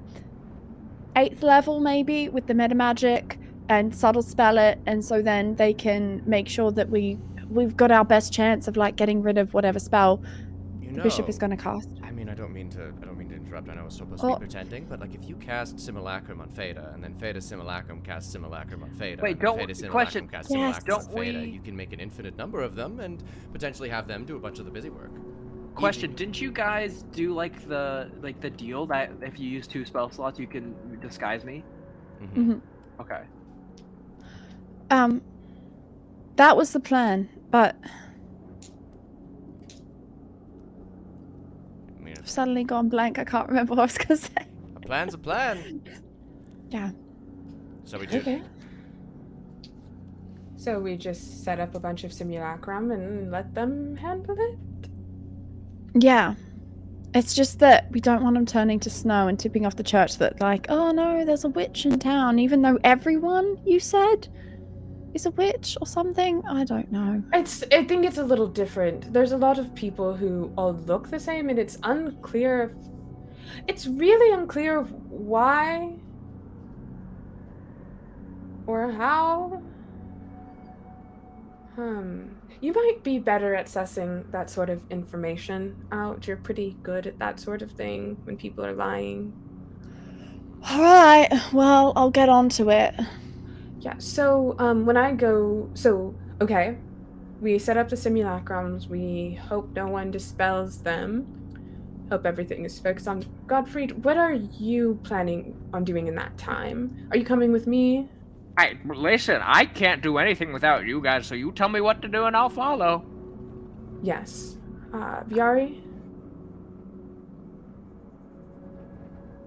8th level maybe with the meta magic and subtle spell it, and so then they can make sure that we've got our best chance of like getting rid of whatever spell the bishop is going to cast. I mean, I don't mean to interrupt. I know I was supposed to Well- be pretending, but like if you cast Simulacrum on Fada, and then Fada Simulacrum casts Simulacrum on Fada, Wait, and don't- Fada Simulacrum question, casts yes, Simulacrum on don't Fada, we- you can make an infinite number of them and potentially have them do a bunch of the busy work. Question: didn't you guys do like the deal that if you use 2 spell slots you can disguise me? Mm-hmm. Okay. That was the plan, but I mean, I've suddenly gone blank. I can't remember what I was going to say. a plan's a plan. Yeah. So we do. Okay. So we just set up a bunch of simulacrum and let them handle it? Yeah. It's just that we don't want them turning to snow and tipping off the church that like, oh no, there's a witch in town, even though everyone, you said, is a witch or something? I don't know. I think it's a little different. There's a lot of people who all look the same, and it's unclear. It's really unclear why or how. You might be better at sussing that sort of information out. You're pretty good at that sort of thing when people are lying. All right. Well, I'll get on to it. Yeah, so when I go, okay, we set up the simulacrums. We hope no one dispels them. Hope everything is fixed on. Gottfried, what are you planning on doing in that time? Are you coming with me? Listen, I can't do anything without you guys, so you tell me what to do and I'll follow. Yes. Viari?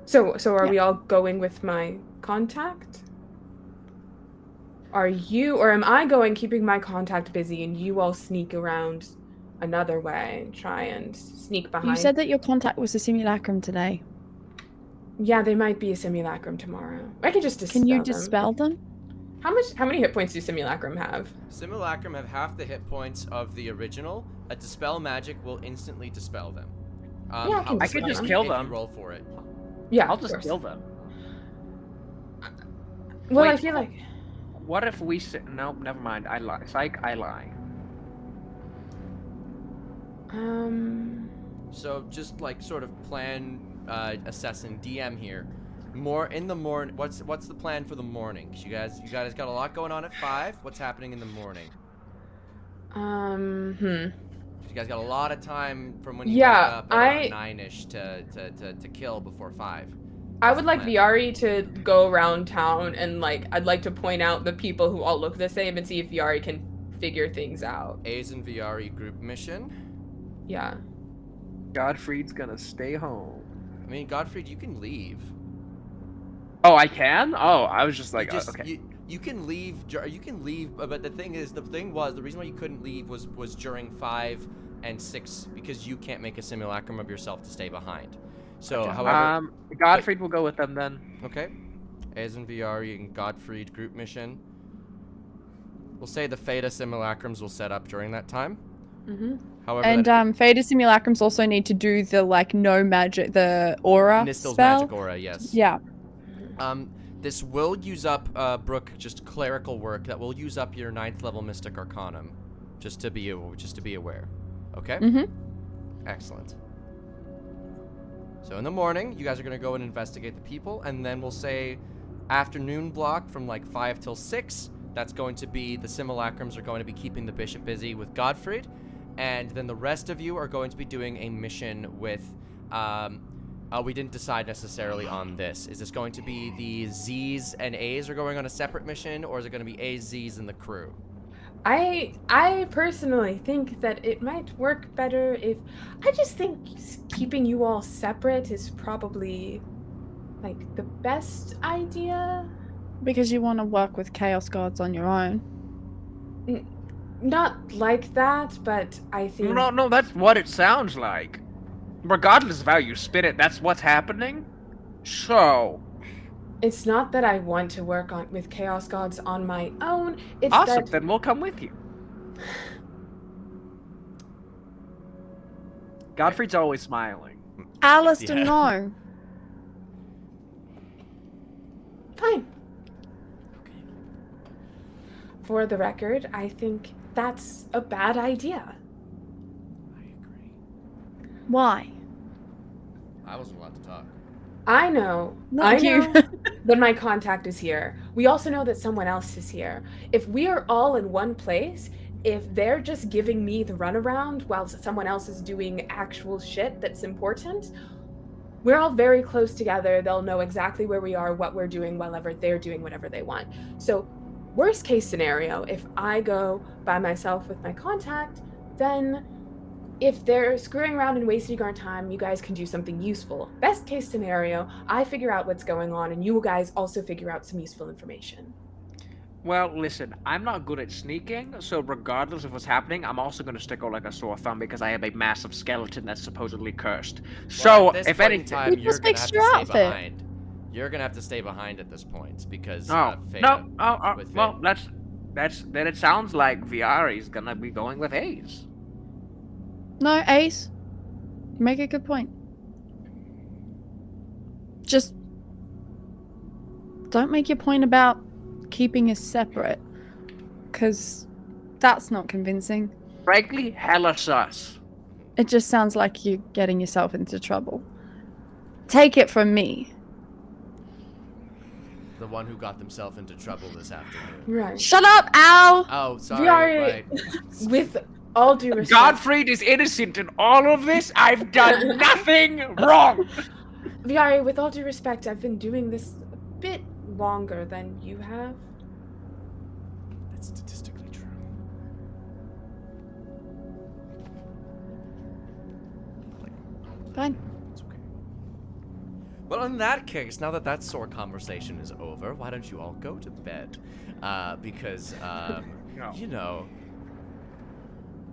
So are we all going with my contact? Are you, or am I going keeping my contact busy and you all sneak around another way, try and sneak behind? You said that your contact was a simulacrum today. Yeah, they might be a simulacrum tomorrow. I can just dispel Can you them. dispel them? How many hit points do simulacrum have? Simulacrum have half the hit points of the original. A dispel magic will instantly dispel them. Yeah, I can I could dispel just them. kill if you them. roll for it. Yeah, I'll of just course. kill them. Well, I Wait. feel like What if we sit? Nope, never mind. I lie. Psych, I lie. So just like sort of plan, assessing DM here. More in the morning. What's the plan for the morning? 'Cause you guys got a lot going on at 5. What's happening in the morning? You guys got a lot of time from when you Yeah, wake up at I- about 9ish to kill before 5. I would like plan? Viari to go around town and like I'd like to point out the people who all look the same and see if Viari can figure things out. A's and VRE group mission. Yeah. Godfried's gonna stay home. I mean, Gottfried, you can leave. Oh, I can? Oh, I was just like, okay. You can leave. You can leave, but the thing was the reason why you couldn't leave was during 5 and 6 because you can't make a simulacrum of yourself to stay behind. So, however, Godfried will go with them then. okay, A's and VRE and Gottfried group mission. We'll say the Feta simulacrums will set up during that time. Mm-hmm. However, And Faded simulacrums also need to do the like no magic, the aura Nistel's spell. magic aura, yes. Yeah. This will use up, Brooke, just clerical work that will use up your 9th level Mystic Arcanum, just to be aware. Okay. Mhm. Excellent. So in the morning, you guys are gonna go and investigate the people, and then we'll say afternoon block from like 5 till 6. That's going to be the simulacrums are going to be keeping the bishop busy with Gottfried, and then the rest of you are going to be doing a mission with. We didn't decide necessarily on this. Is this going to be the Z's and A's are going on a separate mission, or is it going to be A's, Z's, and the crew? I personally think that it might work better if I just think keeping you all separate is probably like the best idea. Because you want to work with chaos gods on your own. Not like that, but I think No, that's what it sounds like. Regardless of how you spin it, that's what's happening. So, it's not that I want to work with chaos gods on my own. It's awesome, that then we'll come with you. Godfried's always smiling. Alistair, Yeah. no. fine. For the record, I think that's a bad idea. I agree. Why? I wasn't allowed to talk. I know. Not I you. know that my contact is here. We also know that someone else is here. If we are all in one place, if they're just giving me the runaround while someone else is doing actual shit that's important, we're all very close together. They'll know exactly where we are, what we're doing, whenever they're doing whatever they want. So, worst case scenario, if I go by myself with my contact, then if they're screwing around and wasting our time, you guys can do something useful. Best case scenario, I figure out what's going on and you guys also figure out some useful information. Well, listen, I'm not good at sneaking, so regardless of what's happening, I'm also going to stick out like a sore thumb because I have a massive skeleton that's supposedly cursed. So, Well, at this if point in anything... time, You you're just gonna have fixed to your stay outfit. behind. You're gonna have to stay behind at this point because Oh, Feta no, with well, Fate. then it sounds like Viari's going to be going with A's. No, Ace. You make a good point. Just don't make your point about keeping us separate. Because That's not convincing. Frankly, hella sus. It just sounds like you're getting yourself into trouble. Take it from me. The one who got themselves into trouble this afternoon. Right. Shut up, Al! Oh, sorry. Viari, Right. with all due respect. Godfried is innocent in all of this. I've done nothing wrong. Viari, with all due respect, I've been doing this a bit longer than you have. That's statistically true. Fine. It's okay. Well, in that case, now that that sore conversation is over, why don't you all go to bed? Because, you know,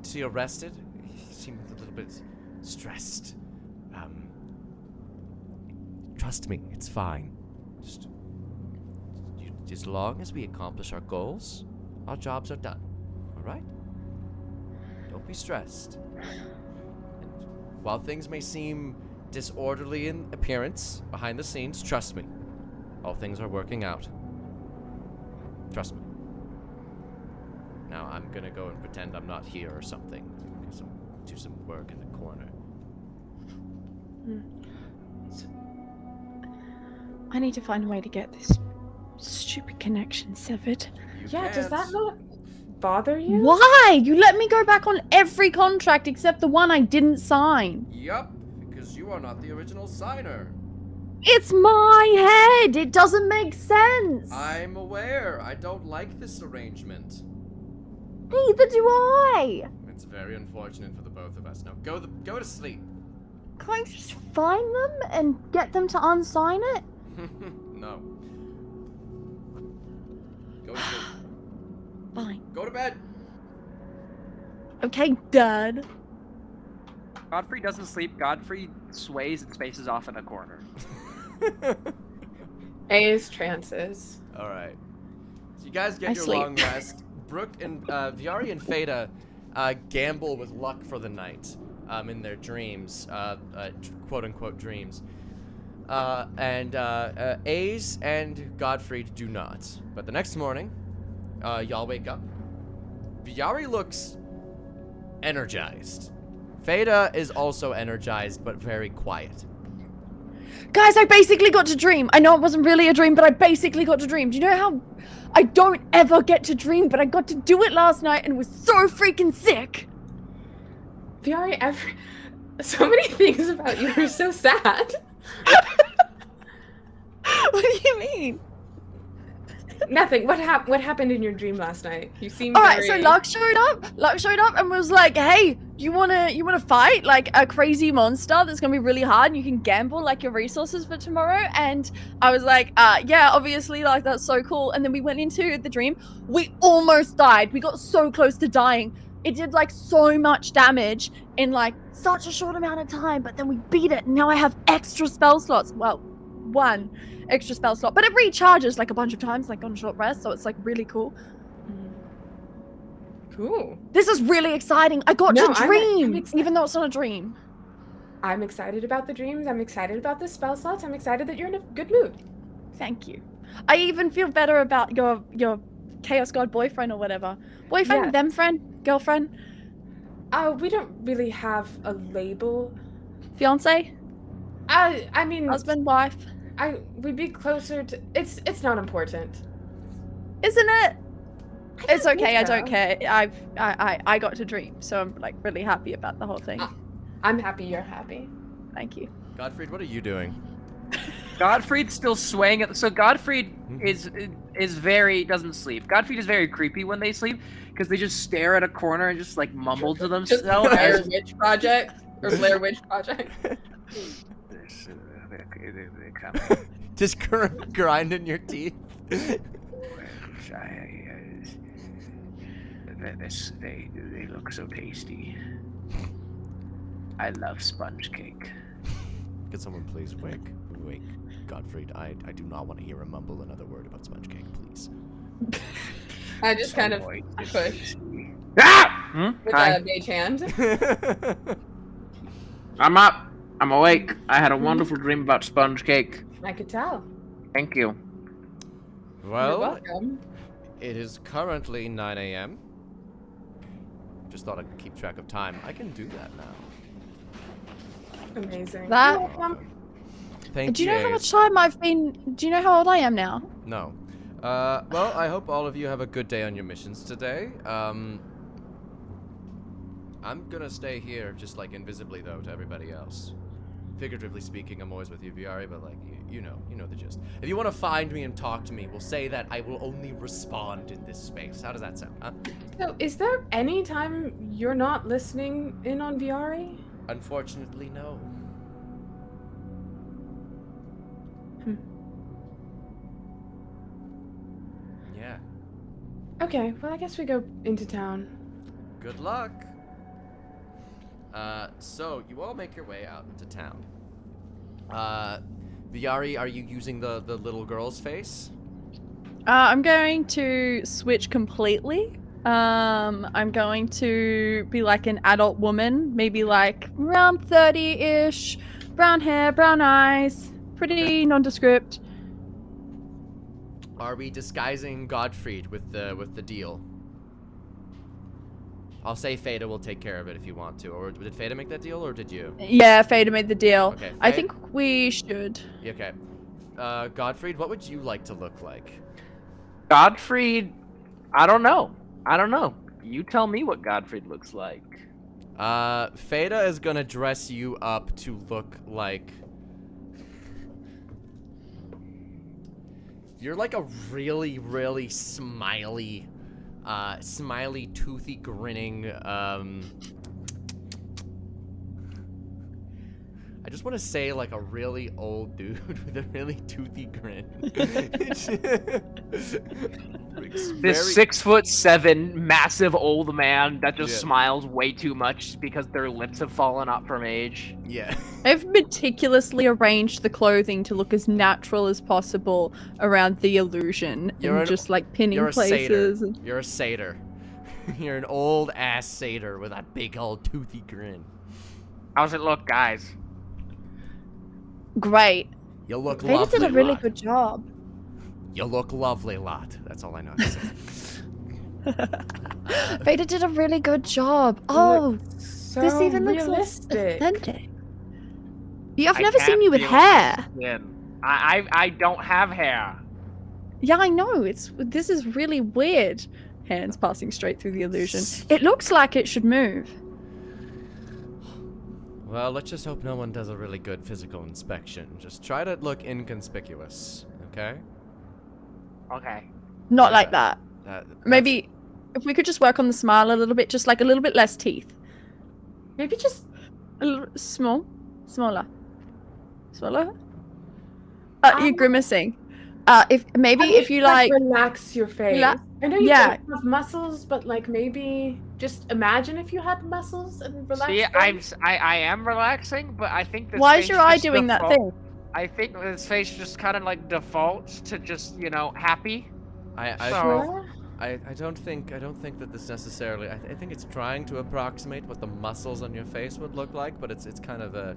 so you're rested? You seem a little bit stressed. Trust me, it's fine. Just, as long as we accomplish our goals, our jobs are done. All right? Don't be stressed. And while things may seem disorderly in appearance behind the scenes, trust me, all things are working out. Trust me. Now I'm gonna go and pretend I'm not here or something. Because I'll do some work in the corner. I need to find a way to get this stupid connection severed. You Yeah, does that can't. not bother you? Why? You let me go back on every contract except the one I didn't sign. Yup, because you are not the original signer. It's my head. It doesn't make sense. I'm aware. I don't like this arrangement. Neither do I. It's very unfortunate for the both of us. Now go to sleep. Can I just find them and get them to unsign it? No. Go to sleep. Fine. Go to bed. Okay, Dad. Godfrey doesn't sleep. Godfrey sways and spaces off in a corner. A's trances. All right. So you guys get I your sleep. long rest. Brooke and Viari and Feda gamble with luck for the night in their dreams, quote unquote dreams. And A's and Godfried do not. But the next morning, y'all wake up. Viari looks energized. Feda is also energized, but very quiet. Guys, I basically got to dream. I know it wasn't really a dream, but I basically got to dream. Do you know how I don't ever get to dream, but I got to do it last night and was so freaking sick? Viari, so many things about you are so sad. What do you mean? Nothing. What happened in your dream last night? You seem All right, very... so Luck showed up and was like, "Hey, you wanna fight like a crazy monster that's gonna be really hard, and you can gamble like your resources for tomorrow?" And I was like, "Yeah, obviously, like that's so cool." And then we went into the dream. We almost died. We got so close to dying. It did like so much damage in like such a short amount of time, but then we beat it. And now I have extra spell slots. Well, one extra spell slot, but it recharges like a bunch of times, like on short rest, so it's like really cool. Cool. This is really exciting. I got No, to I'm dream, excited. even though it's not a dream. I'm excited about the dreams. I'm excited about the spell slots. I'm excited that you're in a good mood. Thank you. I even feel better about your Chaos God boyfriend or whatever. Boyfriend, Yeah. them friend, girlfriend, We don't really have a label. fiance, I mean, husband, wife. we'd be closer to. It's not important. Isn't it? It's don't okay. I think don't so. care. I got to dream, so I'm like really happy about the whole thing. I'm happy you're happy. Thank you. Godfried, what are you doing? Godfried's still swaying. So Godfried is very doesn't sleep. Godfried is very creepy when they sleep because they just stare at a corner and just like mumble to Just themselves. Blair Witch Project or Blair Witch Project. Just grinding your teeth. They look so tasty. I love sponge cake. Could someone please wake Godfried? I do not want to hear him mumble another word about sponge cake, please. I just kind of push Ah! with Hi. a mage hand. I'm up. I'm awake. I had a wonderful dream about sponge cake. I could tell. Thank you. You're Well, welcome. it is currently 9 a.m. just thought I'd keep track of time. I can do that now. Amazing. That- You're welcome. Thank Do you know how Ace. much time I've been? Do you know how old I am now? No. Well, I hope all of you have a good day on your missions today. I'm gonna stay here, just like invisibly though, to everybody else. Figuratively speaking, I'm always with you, Viari, but like, you know the gist. If you want to find me and talk to me, we'll say that I will only respond in this space. How does that sound, huh? So, is there any time you're not listening in on Viari? Unfortunately, no. Yeah. Okay, well, I guess we go into town. Good luck. So you all make your way out into town. Viari, are you using the little girl's face? I'm going to switch completely. I'm going to be like an adult woman, maybe like around 30-ish, brown hair, brown eyes, pretty nondescript. Are we disguising Godfried with the deal? I'll say Fada will take care of it if you want to. Or did Fada make that deal, or did you? Yeah, Fada made the deal. Okay, I Fada- think we should. Okay. Godfried, what would you like to look like? Godfried, I don't know. You tell me what Godfried looks like. Fada is gonna dress you up to look like... You're like a really, really smiley, toothy, grinning, I just want to say like a really old dude with a really toothy grin. This 6'7" massive old man that just Yeah. smiles way too much because their lips have fallen out from age. Yeah. I've meticulously arranged the clothing to look as natural as possible around the illusion, You're and an- just like pinning You're a places. satyr. You're a satyr. You're an old ass satyr with a big old toothy grin. How's it look, guys? Great. You look Fada lovely, did a really lot. good job. You look lovely, lot. That's all I know how to say. Fada did a really good job. Oh, So this even looks less realistic. authentic. Yeah, I've I never seen can't you with feel hair. my skin. I don't have hair. Yeah, I know. This is really weird. Hands passing straight through the illusion. It looks like it should move. Well, let's just hope no one does a really good physical inspection. Just try to look inconspicuous, okay? Okay. Not Yeah. like that. That's- Maybe if we could just work on the smile a little bit, just like a little bit less teeth. Maybe just A little smaller. Smaller. You're grimacing. If you like, relax your face. I know you yeah. don't have muscles, but like maybe just imagine if you had muscles and relax. See, them. I am relaxing, but I think this why is face your eye just doing that default- thing? I think this face just kind of like defaults to just, happy. I So- don't think that this necessarily. I think it's trying to approximate what the muscles on your face would look like, but it's kind of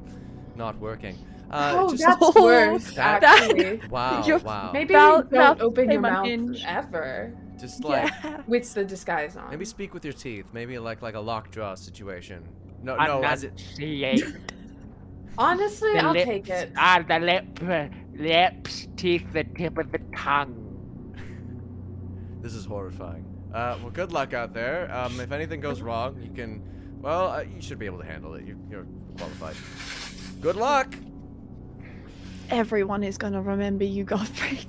not working. Oh, just- that's worse. That- Actually, wow, Your- wow. maybe Mouth- you don't mouth open your came mouth unhinged. ever Just like Yeah. with the disguise on. maybe speak with your teeth. Maybe like a lockjaw situation. No, I'm no, not as it. seeing. Honestly, The I'll lips take it. are the lips, teeth, the tip of the tongue. This is horrifying. Well, good luck out there. If anything goes wrong, you can. Well, you should be able to handle it. You're qualified. Good luck. Everyone is gonna remember you, Godfrey.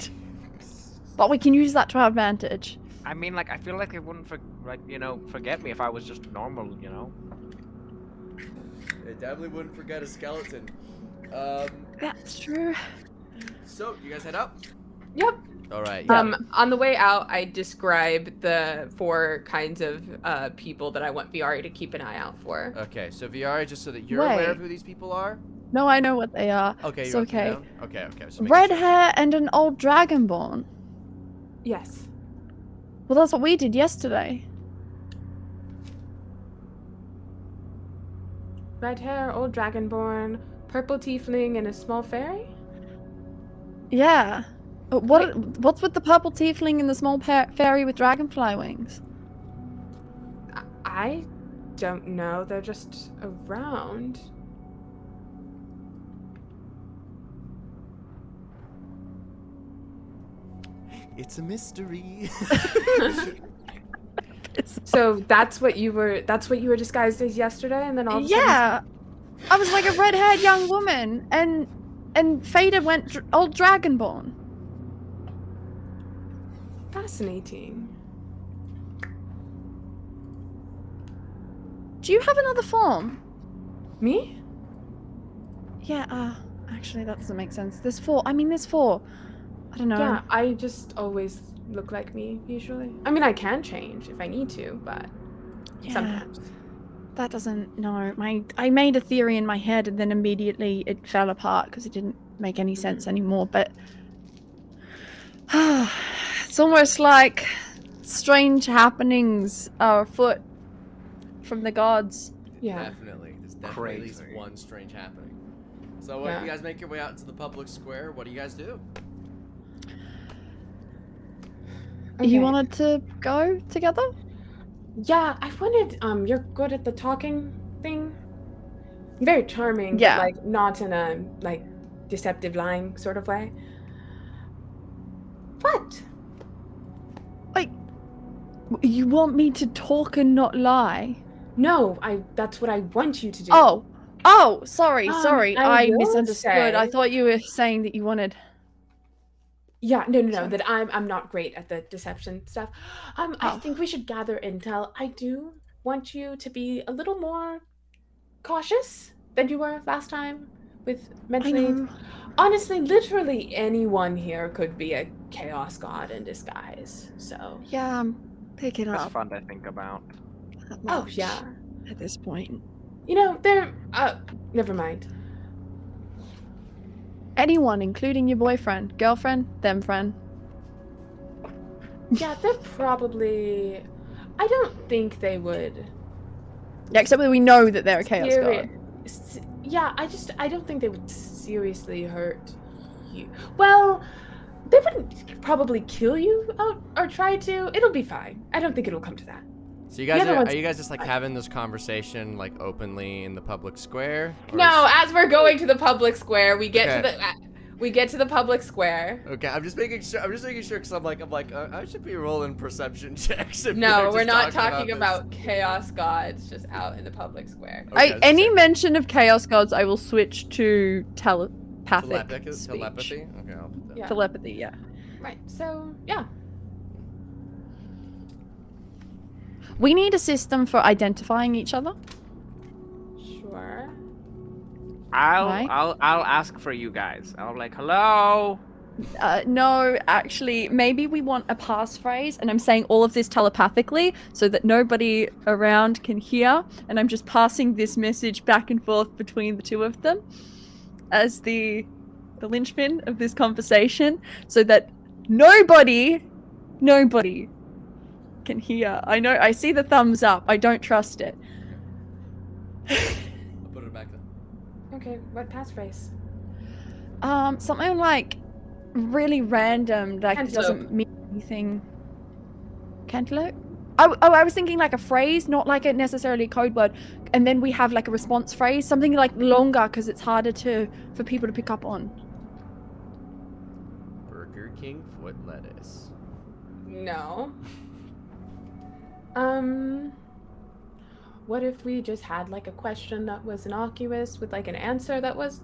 But we can use that to our advantage. I mean, like, I feel like they wouldn't, forget me if I was just normal, They definitely wouldn't forget a skeleton. That's true. So you guys head up. Yep. All right. On the way out, I describe the 4 kinds of people that I want Viari to keep an eye out for. Okay. So Viari, just so that you're aware of Wait. who these people are. No, I know what they are. Okay. It's You wrote them okay. down? Okay. Okay. So Red hair and an old dragonborn. Yes. Well, that's what we did yesterday. Red hair, old dragonborn, purple tiefling, and a small fairy? Yeah. What's with the purple tiefling and the small fairy with dragonfly wings? I don't know. They're just around. It's a mystery. So that's what you were disguised as yesterday, and then all of a sudden... Yeah, I was like a red-haired young woman, and Fader went old Dragonborn. Fascinating. Do you have another form? Me? Yeah. Actually, that doesn't make sense. There's 4. I mean, there's 4. I don't know. Yeah, I just always look like me usually. I mean, I can change if I need to, but Yeah. sometimes. That doesn't. No, I made a theory in my head, and then immediately it fell apart because it didn't make any sense anymore. But it's almost like strange happenings are afoot from the gods. Yeah. Definitely. There's definitely at least Crazy. one strange happening. So what, you guys make your way out into the public square. What do you guys do? You Okay. wanted to go together? Yeah, I wanted. You're good at the talking thing. Very charming, Yeah. but like not in a like deceptive, lying sort of way. What? Like, you want me to talk and not lie? No, that's what I want you to do. Oh, sorry. I I will misunderstood. I say- thought you were saying that you wanted. Yeah, no. Sorry. That I'm not great at the deception stuff. I Oh. think we should gather intel. I do want you to be a little more cautious than you were last time with I mentioning. know. Honestly, literally anyone here could be a chaos god in disguise. So. Yeah, pick it That's up. fun to think about. that Oh much yeah. At this point, You know, they're. Never mind. anyone, including your boyfriend, girlfriend, them friend. Yeah, they're probably. I don't think they would. Yeah, except that we know that they're a chaos god. Yeah, I don't think they would seriously hurt you. Well, they wouldn't probably kill you or try to. It'll be fine. I don't think it'll come to that. So you guys other are one's- you guys just like having this conversation like openly in the public square? Or No, is- as we're going to the public square, we get Okay. to the we get to the public square. Okay, I'm just making sure because I'm like I should be rolling perception checks. If No, they're we're just not talking this. about chaos gods just out in the public square. Okay, Any so- mention of chaos gods, I will switch to telepathic speech. Telepathy? Okay, I'll put that. Yeah. Telepathy, yeah. Right. So yeah. We need a system for identifying each other. Sure. Right. I'll ask for you guys. I'll like, hello. No, actually, maybe we want a passphrase, and I'm saying all of this telepathically so that nobody around can hear, and I'm just passing this message back and forth between the two of them as the linchpin of this conversation, so that nobody can hear. I know, I see the thumbs up. I don't trust it. I'll put it back then. Okay. What passphrase? Something like really random, like it Cantaloupe. doesn't mean anything. Cantaloupe? I was thinking like a phrase, not like a necessarily code word, and then we have like a response phrase, something like longer because it's harder for people to pick up on. Burger King foot lettuce. No. What if we just had like a question that was innocuous with like an answer that was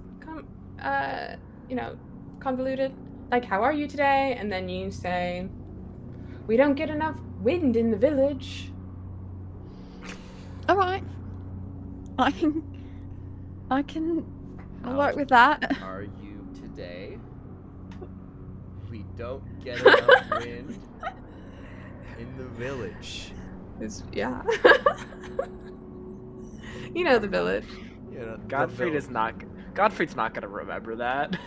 convoluted? Like, how are you today? And then you say, we don't get enough wind in the village. All right, I can I'll work with that. Are you today? We don't get enough wind in the village. Yeah. You know the village. You know, the Godfried's village. not gonna remember that.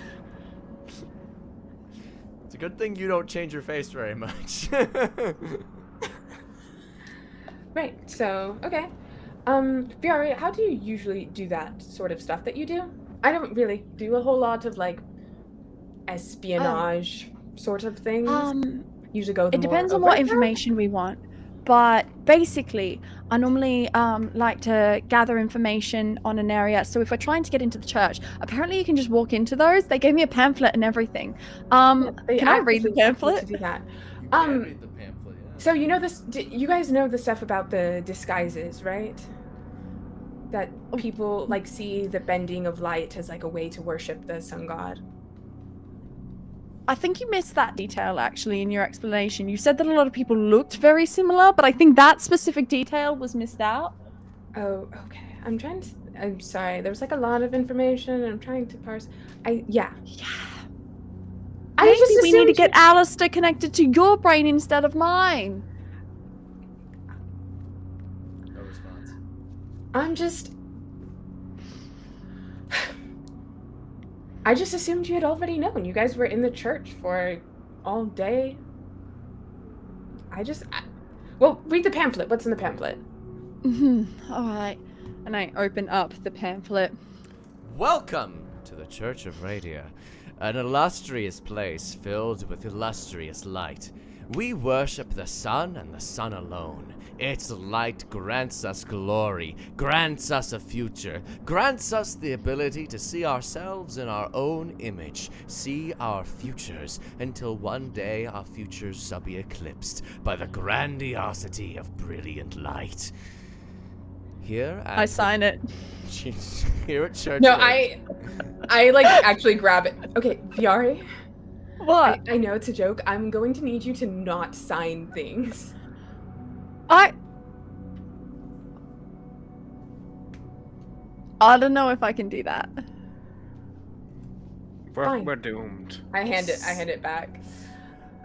It's a good thing you don't change your face very much. Right, so, okay. Viari, how do you usually do that sort of stuff that you do? I don't really do a whole lot of, like, espionage sort of things. Usually go the It more depends on what overt route. information we want. But basically, I normally like to gather information on an area. So if we're trying to get into the church, apparently you can just walk into those. They gave me a pamphlet and everything. They Can I read the actively want you pamphlet? to do that. You can read the pamphlet, yeah. So you know this. You guys know the stuff about the disguises, right? That people like see the bending of light as like a way to worship the sun god. I think you missed that detail actually in your explanation. You said that a lot of people looked very similar, but I think that specific detail was missed out. Oh, okay. I'm sorry. There was like a lot of information, and I'm trying to parse. Yeah. I Maybe just we need to assumed get Alistair connected to your brain instead of mine. No response. I just assumed you had already known. You guys were in the church for all day. Well, read the pamphlet. What's in the pamphlet? All right. And I open up the pamphlet. Welcome to the Church of Radia, an illustrious place filled with illustrious light. We worship the sun and the sun alone. Its light grants us glory, grants us a future, grants us the ability to see ourselves in our own image, see our futures, until one day our futures shall be eclipsed by the grandiosity of brilliant light. Here at I sign it. Here at Church. No, of Radia- I like actually grab it. Okay, Viari. What? I know it's a joke. I'm going to need you to not sign things. I don't know if I can do that. Fine. We're doomed. I hand it back.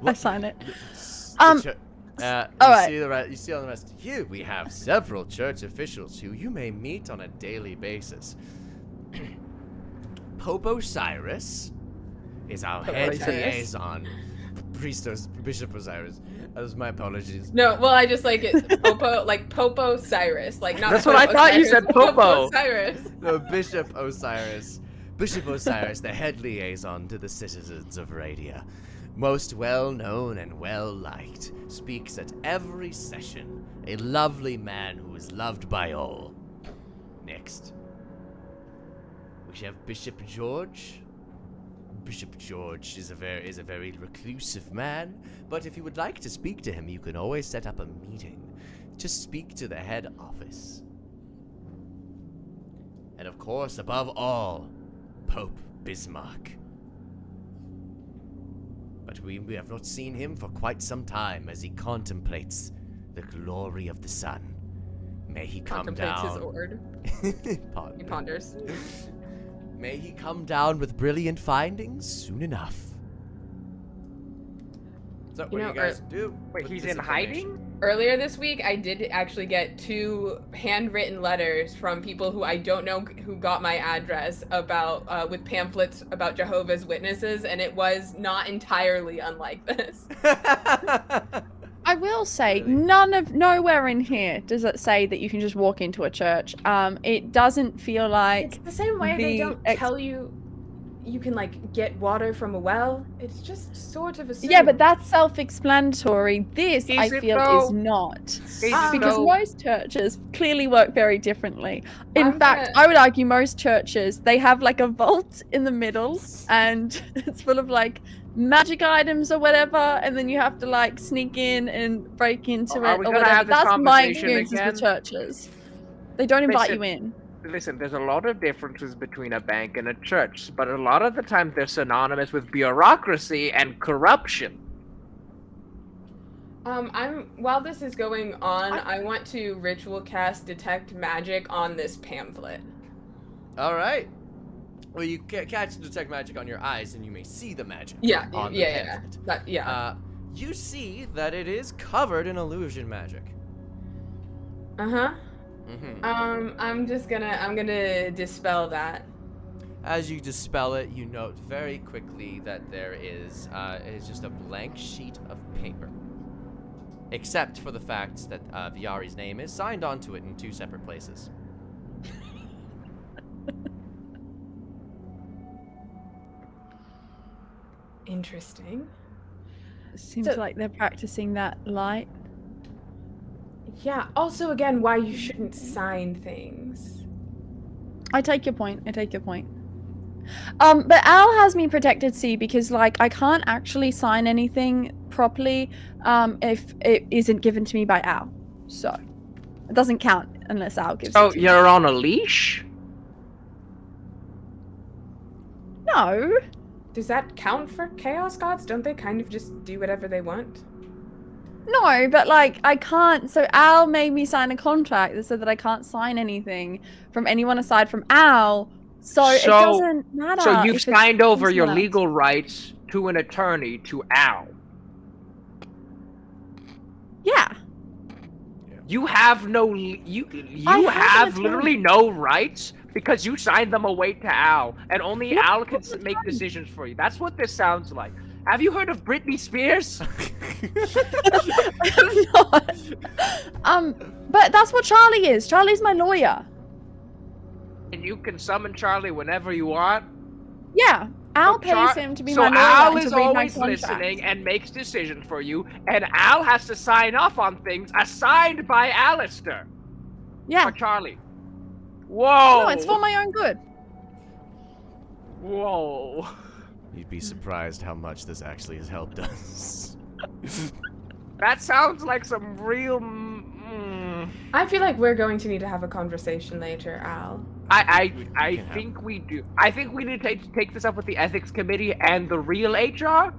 I sign it. You alright. see the rest. You see on the rest. Here we have several church officials who you may meet on a daily basis. Pope Osiris is our head Osiris? liaison. Bishop Osiris. That was my apologies. No, well, I just like it. Popo Cyrus, like not. That's what I Pope thought you Osiris, said, Popo. Cyrus. No, Bishop Osiris. Bishop Osiris, the head liaison to the citizens of Radia. Most well-known and well-liked, speaks at every session. A lovely man who is loved by all. Next, we have Bishop George. Bishop George is a very reclusive man, but if you would like to speak to him, you can always set up a meeting. Just speak to the head office. And of course, above all, Pope Bismarck. But we have not seen him for quite some time as he contemplates the glory of the sun. May he come Contemplates down. his ord. Pardon. He ponders. May he come down with brilliant findings soon enough. So, what do you guys do? Wait, with he's this in information? hiding? Earlier this week, I did actually get 2 handwritten letters from people who I don't know who got my address about with pamphlets about Jehovah's Witnesses, and it was not entirely unlike this. I will say, Really? nowhere in here does it say that you can just walk into a church. It doesn't feel like It's the same way they the don't tell you you can like get water from a well. It's just sort of assumed. yeah, but that's self-explanatory. This, Is I it feel, though? is not. Is Because though? most churches clearly work very differently. In I'm fact, gonna- I would argue most churches, they have like a vault in the middle and it's full of like magic items or whatever, and then you have to like sneak in and break into Are it we or gonna whatever. have this That's my conversation experiences again? with churches. They don't invite Listen. you in. Listen, there's a lot of differences between a bank and a church, but a lot of the time they're synonymous with bureaucracy and corruption. While this is going on, I want to ritual cast detect magic on this pamphlet. All right. Well, you catch detect magic on your eyes, and you may see the magic. Yeah, on the yeah. pamphlet. That, yeah. You see that it is covered in illusion magic. Uh-huh. Mm-hmm. I'm gonna dispel that. As you dispel it, you note very quickly that there is it's just a blank sheet of paper. Except for the fact that Viari's name is signed onto it in 2 separate places. Interesting. Seems So- like they're practicing that light. Yeah, also again, why you shouldn't sign things. I take your point. But Al has me protected, C, because like I can't actually sign anything properly if it isn't given to me by Al. So it doesn't count unless Al gives it So to me. you're on a leash? No. Does that count for Chaos Gods? Don't they kind of just do whatever they want? No, but like I can't. So Al made me sign a contract that said that I can't sign anything from anyone aside from Al. So it doesn't matter. So you've if it's signed over your someone else. legal rights to an attorney to Al. Yeah. You have no you I have have an literally no rights because you signed them away to Al, and only Yeah, Al can make decisions for you. That's what this sounds like. Have you heard of Britney Spears? I'm not. But that's what Charlie is. Charlie's my lawyer. And you can summon Charlie whenever you want. Yeah. Al So pays him to be so my lawyer Al and is to read my always contract. listening and makes decisions for you, and Al has to sign off on things assigned by Alistair Yeah. or Charlie. Whoa! No, it's for my own good. Whoa! You'd be surprised how much this actually has helped us. That sounds like some real. I feel like we're going to need to have a conversation later, Al. I can have- think we do. I think we need to take this up with the ethics committee and the real HR.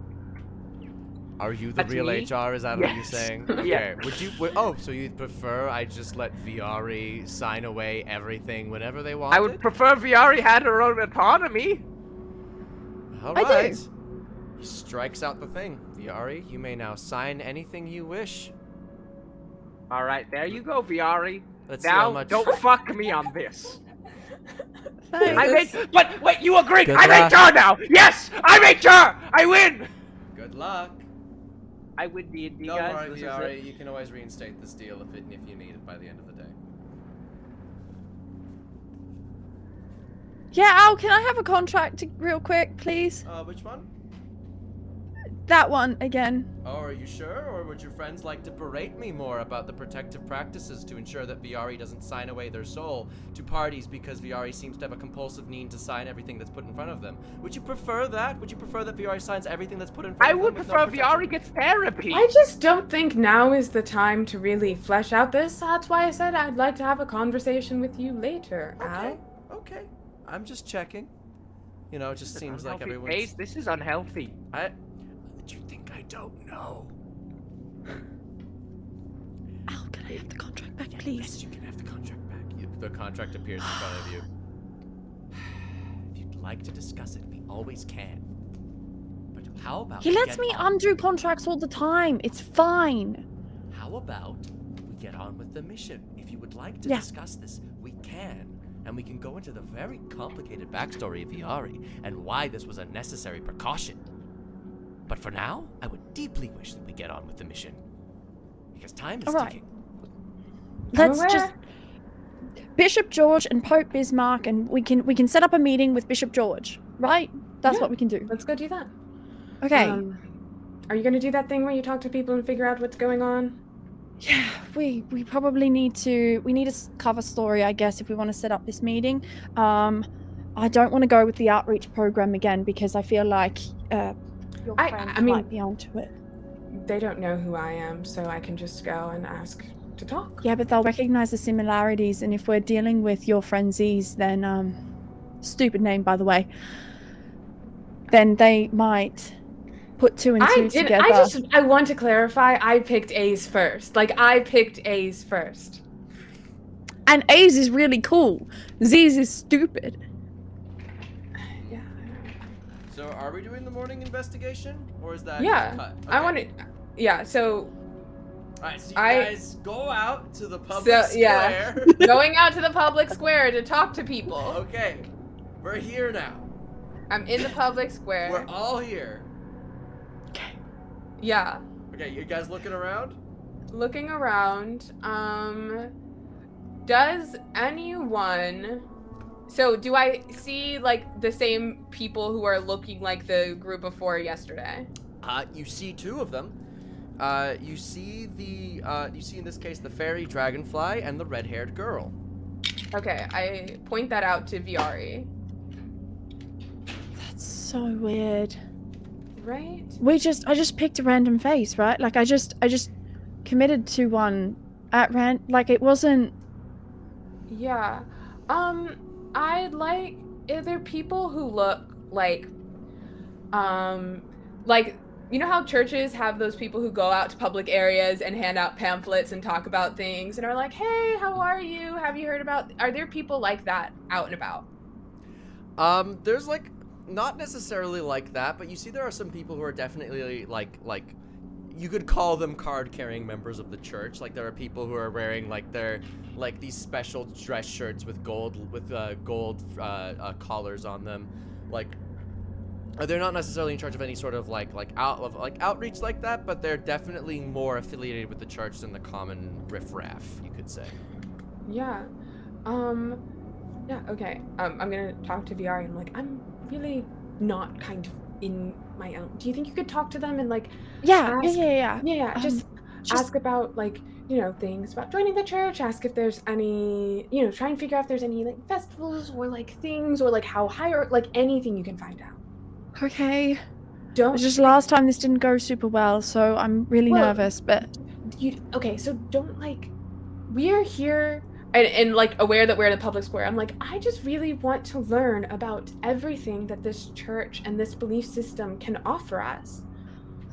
Are you the That's real me? HR? Is that what you're Yes. saying? Yeah. Okay. Oh, so you'd prefer I just let Viari sign away everything whenever they want? I would prefer Viari had her own autonomy. All I do. right. He strikes out the thing. Viari, you may now sign anything you wish. All right, there you go, Viari. Let's see how Now, much. don't fuck me on this. Thanks. I made, but wait, you agreed. Good I'm luck. HR now. Yes, I'm HR. I win. Good luck. I win D&D, Don't guys. worry, This is Viari. it. You can always reinstate this deal if you need it by the end of the day. Yeah, Al, can I have a contract real quick, please? Which one? That one again. Oh, are you sure? Or would your friends like to berate me more about the protective practices to ensure that Viari doesn't sign away their soul to parties because Viari seems to have a compulsive need to sign everything that's put in front of them? Would you prefer that? Would you prefer that Viari signs everything that's put in front I of would them? prefer Viari gets therapy. I just don't think now is the time to really flesh out this. That's why I said I'd like to have a conversation with you later, Al. Okay. I'm just checking. You know, it just seems like Unhealthy everyone's... pace. This is unhealthy. Do you think I don't know? Al, can I have the contract back, Yes, please? you can have the contract back. The contract appears in front of you. If you'd like to discuss it, we always can. But how about He we lets get me on- undo contracts all the time. It's fine. How about we get on with the mission? If you would like to Yeah. discuss this, we can. And we can go into the very complicated backstory of Viari and why this was a necessary precaution. But for now, I would deeply wish that we get on with the mission. Because time is All right. ticking. Let's aware. just Bishop George and Pope Bismarck, and we can set up a meeting with Bishop George, right? That's Yeah. what we can do. Let's go do that. Okay. Are you gonna do that thing where you talk to people and figure out what's going on? Yeah, we probably need to cover story, I guess, if we want to set up this meeting. I don't want to go with the outreach program again because I feel like your I friends mean- might be onto it. They don't know who I am, so I can just go and ask to talk. Yeah, but they'll recognize the similarities, and if we're dealing with your friendsies, then stupid name by the way, then they might put two and two together. I want to clarify, I picked A's first. Like, I picked A's first. And A's is really cool. Z's is stupid. Yeah. So are we doing the morning investigation? Or is that Yeah. cut? I Okay. want to. Yeah, so Alright, so you I- guys go out to the public So, yeah. square. going out to the public square to talk to people. Okay. We're here now. I'm in the public square. We're all here. Yeah. Okay, you guys looking around? Looking around, does anyone, so do I see like the same people who are looking like the group before yesterday? You see two of them. You see in this case the fairy dragonfly and the red-haired girl. Okay, I point that out to Viari. That's so weird. Right? I just picked a random face, right? Like I just committed to one at like it wasn't. Yeah. I'd like, are there people who look like, you know how churches have those people who go out to public areas and hand out pamphlets and talk about things and are like, hey, how are you? Have you heard about, are there people like that out and about? There's like, not necessarily like that, but you see there are some people who are definitely like you could call them card-carrying members of the church. Like there are people who are wearing like these special dress shirts with gold collars on them. Like they're not necessarily in charge of any sort of outreach like that, but they're definitely more affiliated with the church than the common riffraff, you could say. Yeah. Yeah, okay. I'm gonna talk to VR and like, I'm really not kind of in my own. Do you think you could talk to them and like Yeah, ask, yeah. just ask about like, you know, things about joining the church, ask if there's any, you know, try and figure out if there's any like festivals or like things or like how high or like anything you can find out. Okay. Don't Just last time this didn't go super well, so I'm really Well, nervous. But okay, so don't like, we're here and like aware that we're in a public square. I'm like, I just really want to learn about everything that this church and this belief system can offer us.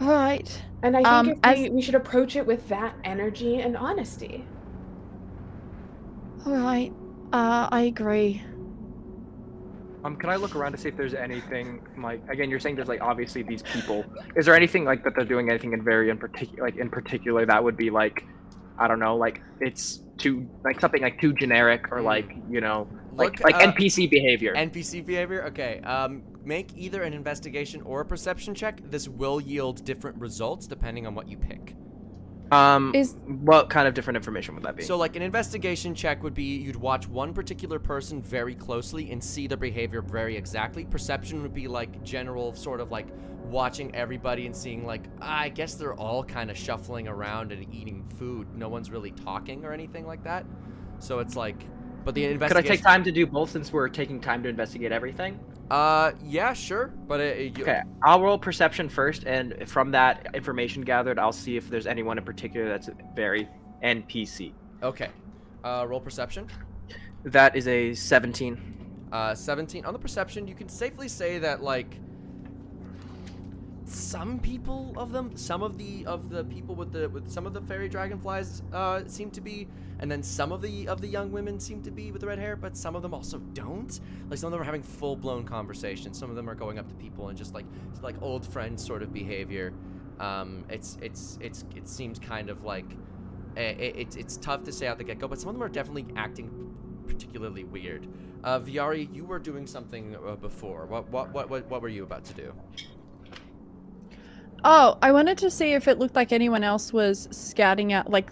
all right. And I think as- we should approach it with that energy and honesty. All right. I agree. Can I look around to see if there's anything like, again, you're saying there's like obviously these people. Is there anything like that they're doing anything in particular that would be like, I don't know, like it's too like something like too generic or like, you know, like NPC behavior. NPC behavior? Okay. Make either an investigation or a perception check. This will yield different results depending on what you pick. What kind of different information would that be? So like an investigation check would be you'd watch one particular person very closely and see their behavior very exactly. Perception would be like general sort of like watching everybody and seeing like, I guess they're all kind of shuffling around and eating food. No one's really talking or anything like that. So it's like, but the investigation... Could I take time to do both since we're taking time to investigate everything? Yeah, sure. But okay, I'll roll perception first, and from that information gathered, I'll see if there's anyone in particular that's very NPC. Okay. Roll perception. That is a 17. 17. On the perception, you can safely say that like some people of them, some of the people with some of the fairy dragonflies seem to be, and then some of the young women seem to be with the red hair, but some of them also don't. Like some of them are having full-blown conversations. Some of them are going up to people and just like old friend sort of behavior. It seems kind of like it's tough to say out the get-go, but some of them are definitely acting particularly weird. Viari, you were doing something before. What were you about to do? Oh, I wanted to see if it looked like anyone else was scouting out, like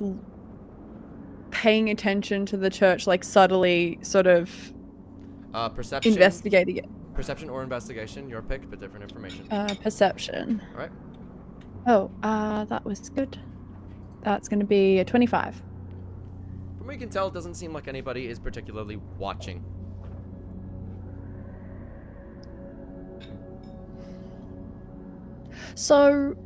paying attention to the church, like subtly sort of perception, investigating it. Perception or investigation, your pick, but different information. Perception. All right. Oh, that was good. That's going to be a 25. From what you can tell, it doesn't seem like anybody is particularly watching. So,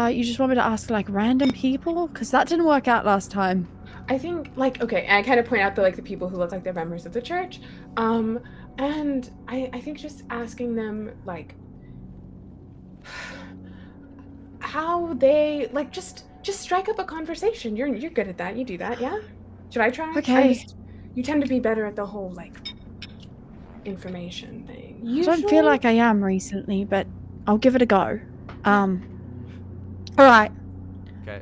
you just want me to ask like random people? Because that didn't work out last time. I think like, okay, and I kind of point out the people who look like they're members of the church. And I think just asking them like how they like just strike up a conversation. You're good at that. You do that, yeah? Should I try? Okay. You tend to be better at the whole like information thing. I don't feel like I am recently, but I'll give it a go. All right. Okay.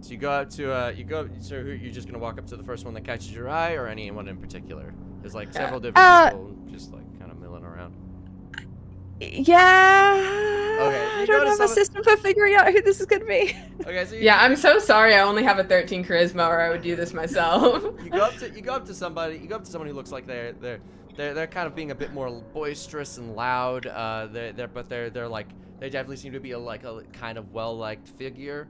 So you go up to so who you're just gonna walk up to the first one that catches your eye, or anyone in particular? There's like several different people just like kind of milling around. Yeah. Okay. So I don't have a system for figuring out who this is gonna be. Okay. So Yeah, I'm so sorry. I only have a 13 charisma, or I would do this myself. you go up to somebody. You go up to someone who looks like they're kind of being a bit more boisterous and loud. They're like they definitely seem to be a kind of well-liked figure.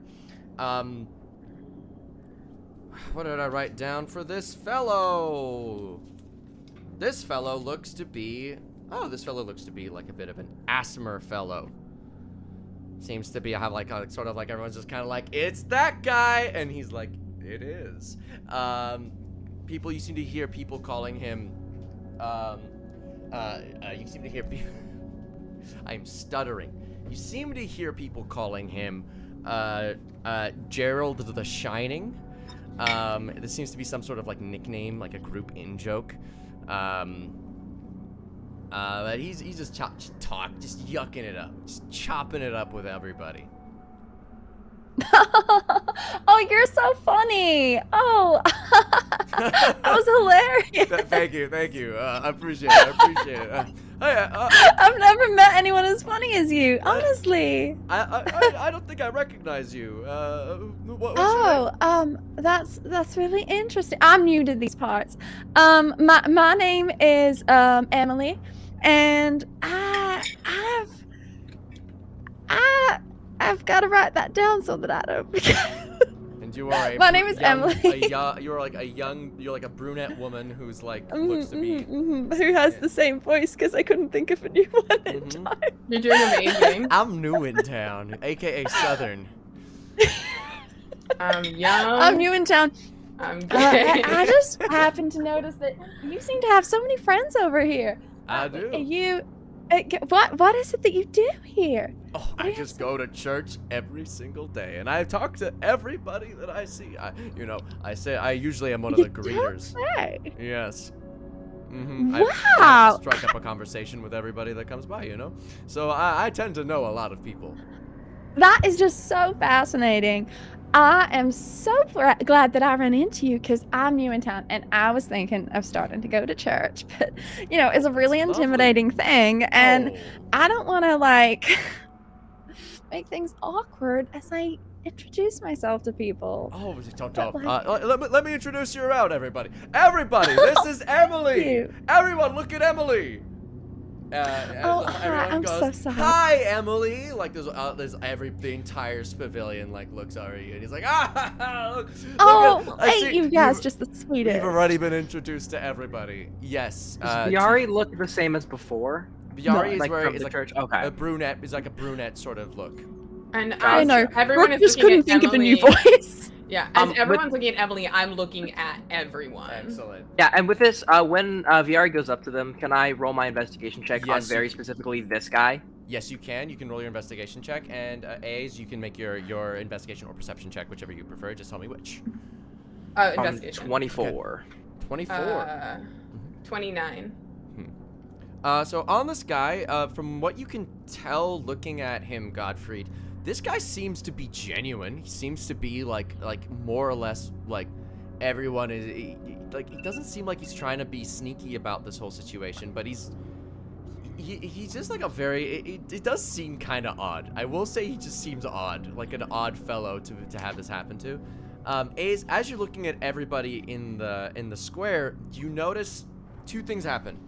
What did I write down for this fellow? This fellow looks to be... Oh, this fellow looks to be like a bit of an asthma fellow. Seems to be have like a, sort of like everyone's just kind of like, it's that guy, and he's like, it is. People, you seem to hear people calling him. You seem to hear people. I'm stuttering. You seem to hear people calling him Gerald the Shining. This seems to be some sort of like nickname, like a group in joke. But he's just just yucking it up, just chopping it up with everybody. Oh, you're so funny. Oh, that was hilarious. Thank you. I appreciate it. I've never met anyone as funny as you, honestly. I don't think I recognize you. What's your name? That's really interesting. I'm new to these parts. My name is Emily, and I've got to write that down so that I don't forget. And you are My name is Emily. You're like a brunette woman who's like looks to be who has the same voice, because I couldn't think of a new one in time. You're doing amazing. I'm new in town, aka Southern. I'm young. I'm new in town. I'm gay. I just happened to notice that you seem to have so many friends over here. I do. What is it that you do here? Oh, I just go to church every single day, and I talk to everybody that I see. I usually am one of the greeters. Yes. Wow. I strike up a conversation with everybody that comes by, So I tend to know a lot of people. That is just so fascinating. I am so glad that I ran into you, because I'm new in town and I was thinking of starting to go to church, but it's a really intimidating thing, and I don't want to make things awkward as I introduce myself to people. Oh, don't. Let me introduce you around, everybody. Everybody, this is Emily. Everyone, look at Emily. Hi, I'm so sorry. Hi, Emily. Like there's the entire pavilion like looks at you, and he's like, look. You guys, just the sweetest. We've already been introduced to everybody. Yes. Does Viari look the same as before? Viari is like wearing from the like church. Okay. a brunette. Is like a brunette sort of look. And I know. everyone Brooke is just looking couldn't at think of a new Emily. voice. Yeah, as everyone's looking at Emily, I'm looking at everyone. Excellent. Yeah, and with this, when Viari goes up to them, can I roll my investigation check on very specifically this guy? Yes, you can. You can roll your investigation check, and A's, you can make your investigation or perception check, whichever you prefer. Just tell me which. Investigation. 24. Okay. 24. 29. So on this guy, from what you can tell looking at him, Gottfried, this guy seems to be genuine. He seems to be like more or less like everyone is it doesn't seem like he's trying to be sneaky about this whole situation, but he's just like a very it does seem kind of odd. I will say he just seems odd, like an odd fellow to have this happen to. As you're looking at everybody in the square, you notice two things happen.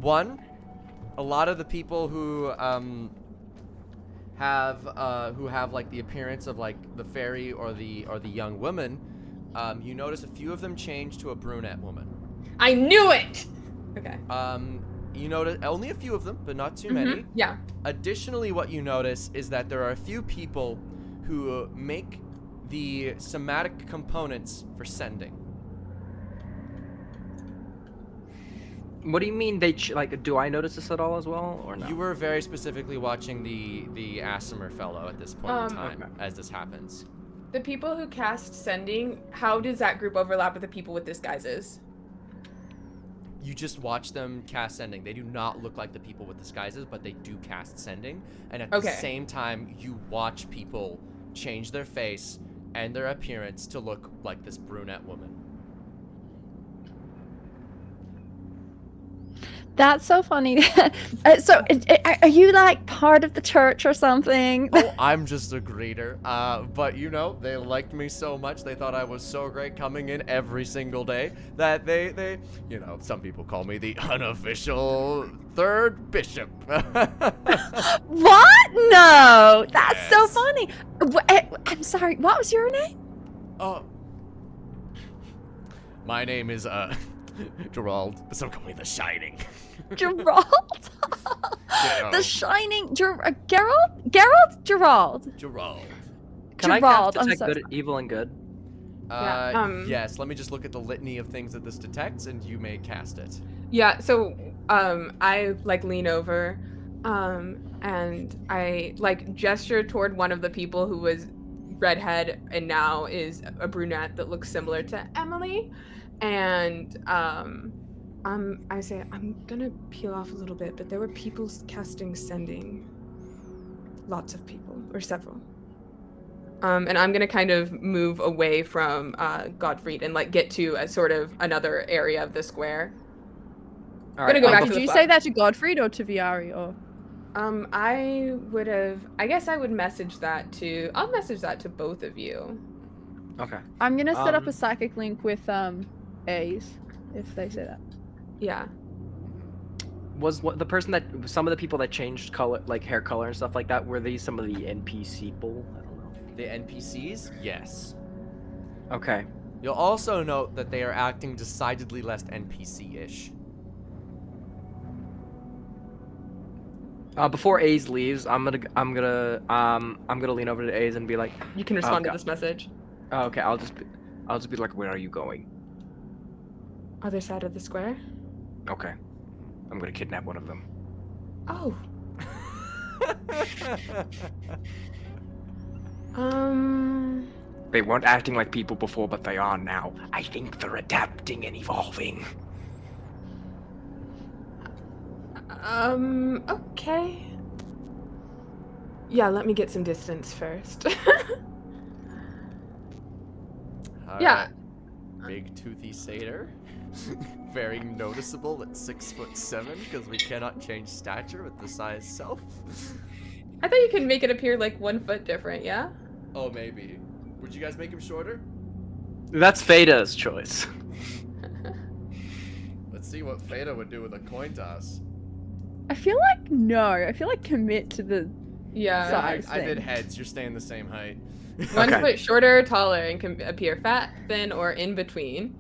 One, a lot of the people who have like the appearance of like the fairy or the young woman, you notice a few of them change to a brunette woman. I knew it. Okay. You notice only a few of them, but not too many. Yeah. Additionally, what you notice is that there are a few people who make the somatic components for sending. What do you mean they do I notice this at all as well, or no? You were very specifically watching the Asthma fellow at this point in time as this happens. The people who cast sending, how does that group overlap with the people with disguises? You just watch them cast sending. They do not look like the people with disguises, but they do cast sending. And at the same time, you watch people change their face and their appearance to look like this brunette woman. That's so funny. So, are you like part of the church or something? Oh, I'm just a greeter. But they liked me so much. They thought I was so great coming in every single day that they some people call me the unofficial third bishop. What? No, that's so Yes. funny. I'm sorry. What was your name? Oh. My name is, Gerald, but some call me The Shining. Gerald. Gerald. The Shining. Gerald. Gerald. Gerald. Can I Gerald, cast I'm detect so good, evil, and good? Yes, let me just look at the litany of things that this detects, and you may cast it. Yeah, so I like lean over and I like gesture toward one of the people who was redhead and now is a brunette that looks similar to Emily. And I say, I'm gonna peel off a little bit, but there were people casting sending. Lots of people, or several. And I'm gonna kind of move away from Godfried and like get to a sort of another area of the square. All Gonna go back to Did the you flag. say that to Godfried or to Viari or? I guess I would message that to, I'll message that to both of you. Okay. I'm gonna set up Um, a psychic link with A's if they say that. Yeah. Was what the person that some of the people that changed color, like hair color and stuff like that, were these some of the NPC people? I don't know. The NPCs? Yes. Okay. You'll also note that they are acting decidedly less NPC-ish. Before A's leaves, I'm gonna lean over to A's and be like, You can respond to God. this message. oh, okay, I'll just be like, where are you going? Other side of the square? Okay. I'm gonna kidnap one of them. Oh. They weren't acting like people before, but they are now. I think they're adapting and evolving. Okay. Yeah, let me get some distance first. Yeah. Alright. Big toothy satyr. Very noticeable at 6'7" because we cannot change stature with the size self. I thought you could make it appear like 1 foot different, yeah? Oh, maybe. Would you guys make him shorter? That's Feda's choice. Let's see what Feda would do with a coin toss. I feel like no. I feel like commit to the. Yeah. Size I did thing. heads. You're staying the same height. 1 Okay. foot shorter or taller and can appear fat, thin, or in between.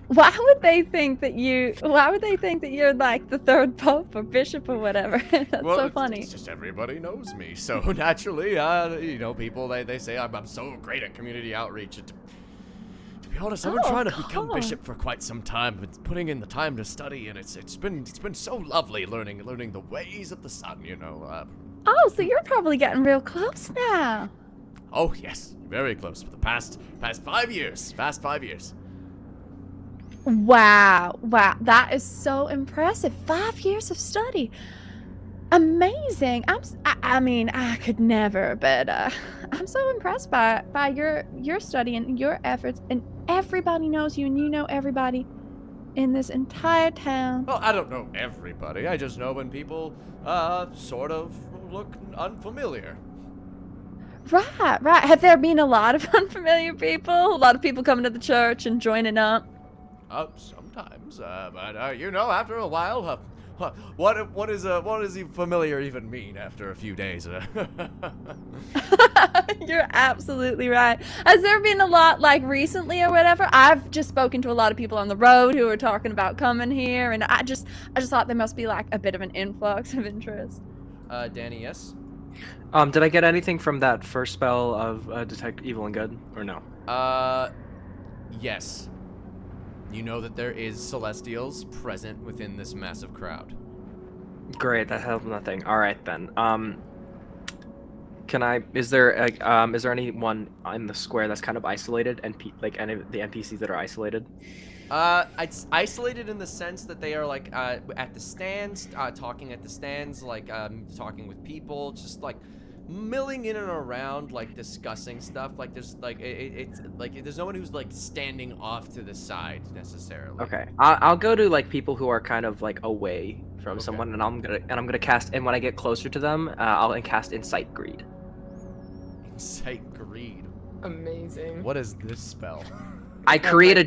Why would they think that you? Why would they think that you're like the third pope or bishop or whatever? That's Well, so it's- funny. It's just everybody knows me, so naturally, people they say I'm so great at community outreach. And to be honest, I've been Oh, trying to become God. bishop for quite some time, but putting in the time to study, and it's been so lovely learning the ways of the sun. Oh, so you're probably getting real close now. Oh yes, very close for the past 5 years. Past 5 years. Wow, that is so impressive. 5 years of study, amazing. I mean, I could never, but I'm so impressed by your study and your efforts. And everybody knows you, and you know everybody in this entire town. Well, I don't know everybody. I just know when people sort of look unfamiliar. Right. Have there been a lot of unfamiliar people? A lot of people coming to the church and joining up? Sometimes, but after a while, what does familiar even mean after a few days? You're absolutely right. Has there been a lot like recently or whatever? I've just spoken to a lot of people on the road who are talking about coming here, and I just thought there must be like a bit of an influx of interest. Danny, yes. Did I get anything from that first spell of detect evil and good, or no? Yes. You know that there is Celestials present within this massive crowd. Great, that helped nothing. All right then. Is there anyone in the square that's kind of isolated, and like any of the NPCs that are isolated? It's isolated in the sense that they are like at the stands, talking at the stands, like talking with people, just like milling in and around, like discussing stuff. Like there's like it's like there's no one who's like standing off to the side necessarily. Okay, I'll go to like people who are kind of like away from Okay. someone, and I'm gonna cast. And when I get closer to them, I'll cast Insight Greed. Insight greed. Amazing. What is this spell? I create a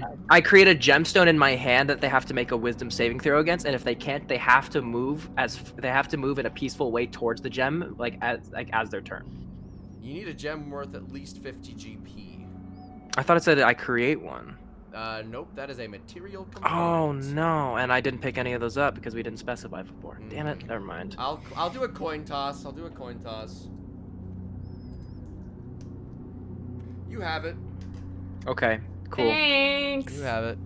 gemstone in my hand that they have to make a wisdom saving throw against, and if they can't, they have to move in a peaceful way towards the gem, as their turn. You need a gem worth at least 50 GP. I thought it said I create one. Nope, that is a material component. Oh no, and I didn't pick any of those up because we didn't specify before. Damn it, never mind. I'll do a coin toss. You have it. Okay, cool. Thanks. You have it.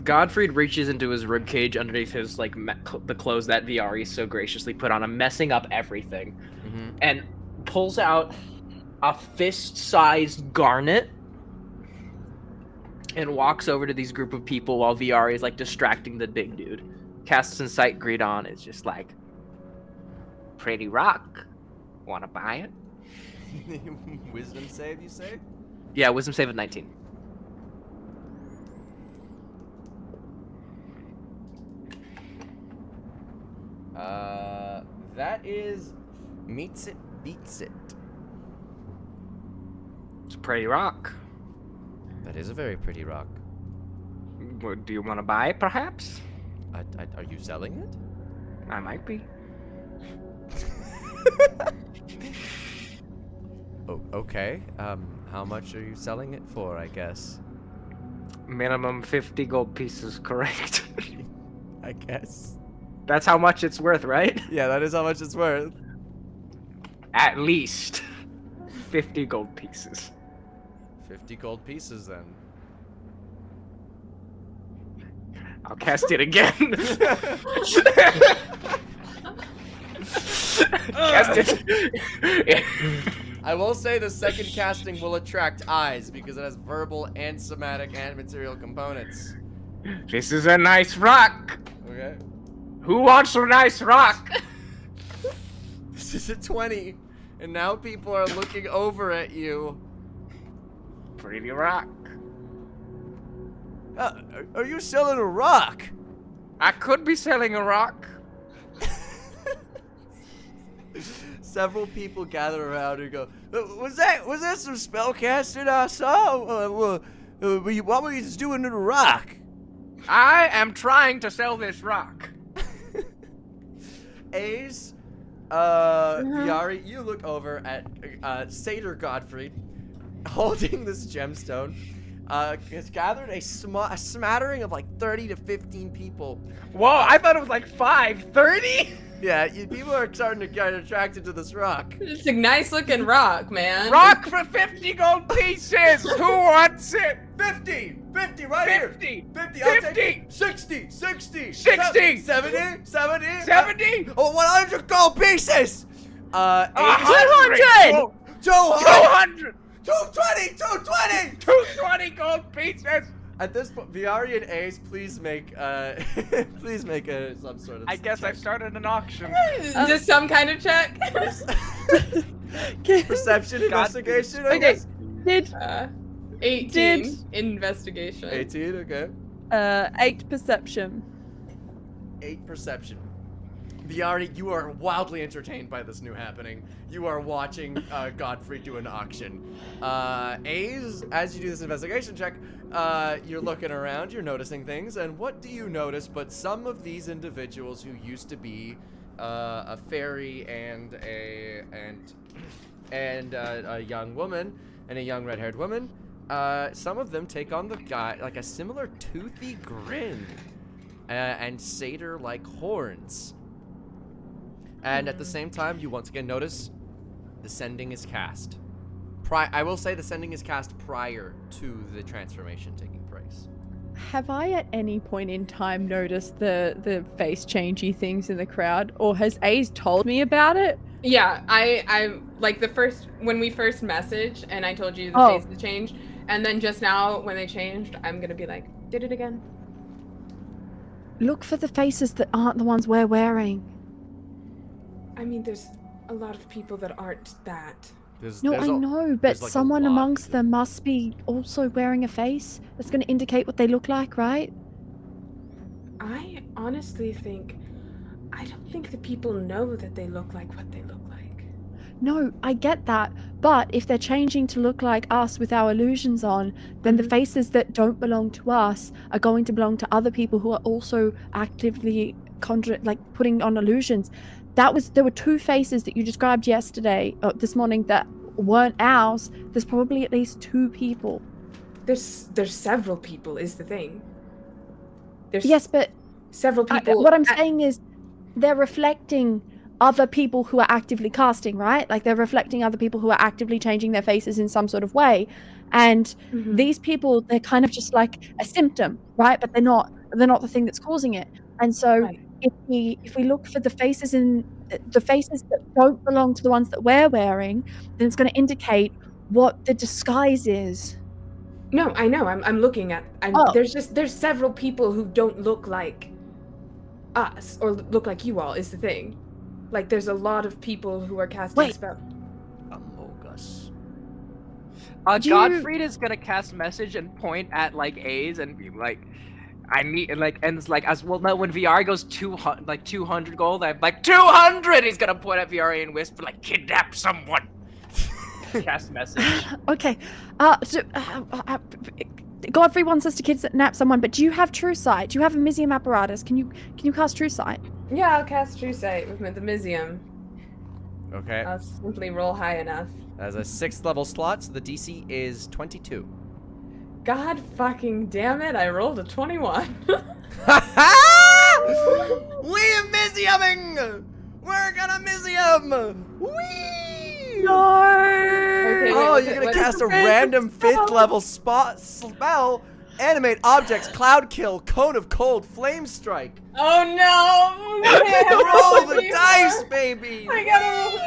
Godfried reaches into his ribcage underneath his the clothes that Viari so graciously put on him, messing up everything, and pulls out a fist-sized garnet and walks over to these group of people while Viari is distracting the big dude. Casts Insight Greed on. It's just like, pretty rock. Wanna buy it? Wisdom save, you say? Yeah, wisdom save of 19. That is meets it, beats it. It's a pretty rock. That is a very pretty rock. Do you want to buy it, perhaps? Are you selling it? I might be. Oh, okay. How much are you selling it for, I guess? Minimum 50 gold pieces, correct? I guess. That's how much it's worth, right? Yeah, that is how much it's worth. At least 50 gold pieces. 50 gold pieces, then. I'll cast it again. Cast it. I will say the second casting will attract eyes because it has verbal and somatic and material components. This is a nice rock. Okay. Who wants a nice rock? This is a 20, and now people are looking over at you. Pretty rock. Are you selling a rock? I could be selling a rock. Several people gather around and go, was that some spellcasting I saw? What were you just doing to the rock? I am trying to sell this rock. Ace, Viari, you look over at Satyr Godfrey, holding this gemstone, has gathered a smattering of 30 to 15 people. Whoa, I thought it was 30? Yeah, people are starting to get attracted to this rock. It's a nice looking rock, man. Rock for 50 gold pieces! Who wants it? 50 right here. 50! 50, I'll take 50! it. 60! 60! 70! 70! Oh, 100 gold pieces! 200! 200! 220! 220 gold pieces! At this point, Viari and Ace, please make some sort of. I guess I've started an auction. Just some kind of check. Perception investigation. I Okay. guess. Did 18 investigation. 18. Okay. 8 perception. 8 perception. Viari, you are wildly entertained by this new happening. You are watching Godfrey do an auction. Ace, as you do this investigation check, you're looking around, you're noticing things, and what do you notice but some of these individuals who used to be a fairy and a young woman and a young red-haired woman, some of them take on the guy a similar toothy grin and satyr-like horns. And at the same time, you once again notice the sending is cast. I will say the sending is cast prior to the transformation taking place. Have I at any point in time noticed the face changey things in the crowd, or has Ace told me about it? Yeah, I when we first messaged and I told you the Oh. faces changed, and then just now when they changed, I'm gonna be like, did it again? Look for the faces that aren't the ones we're wearing. I mean, there's a lot of people that aren't that. No, I know, but there's, a someone lot. amongst them must be also wearing a face that's going to indicate what they look like, right? I honestly think, I don't think the people know that they look like what they look like. No, I get that. But if they're changing to look like us with our illusions on, then the faces that don't belong to us are going to belong to other people who are also actively putting on illusions. There were 2 faces that you described this morning that weren't ours. There's probably at least 2 people. There's several people is the thing. There's Yes, but several people. what I'm saying is they're reflecting other people who are actively casting, right? Like they're reflecting other people who are actively changing their faces in some sort of way. And these people, they're kind of just like a symptom, right? But they're not the thing that's causing it. And so Right. if we look for the faces that don't belong to the ones that we're wearing, then it's going to indicate what the disguise is. No, I know. I'm looking at. There's several people who don't look like us or look like you all. Is the thing. Like there's a lot of people who are casting spell. Among Us. Godfried is gonna cast message and point at like A's and be like, I need like, and it's like as well. No, when VR goes 200 gold, I'm like 200. He's gonna point at VR and whisper like, kidnap someone. Cast message. Okay. Godfrey wants us to kidnap someone, but do you have True Sight? Do you have a Mizium apparatus? Can you cast True Sight? Yeah, I'll cast True Sight with the Mizium. Okay. I'll simply roll high enough. As a 6th level slot, so the DC is 22. God fucking damn it! I rolled a 21. We're Miziuming! We're gonna Mizium! Whee! No! Okay, Oh, wait, you're gonna what- cast a random 5th level spell. Animate objects, cloud kill, cone of cold, flame strike. Oh no! Roll the dice, baby! I gotta roll.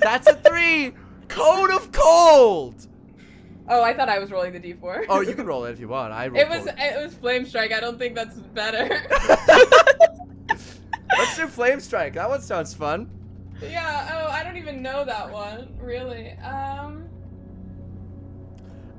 That's a 3. Cone of cold. Oh, I thought I was rolling the d4. Oh, you can roll it if you want. I roll. It was flame strike. I don't think that's better. Let's do flame strike. That one sounds fun. Yeah. Oh, I don't even know that one. Really.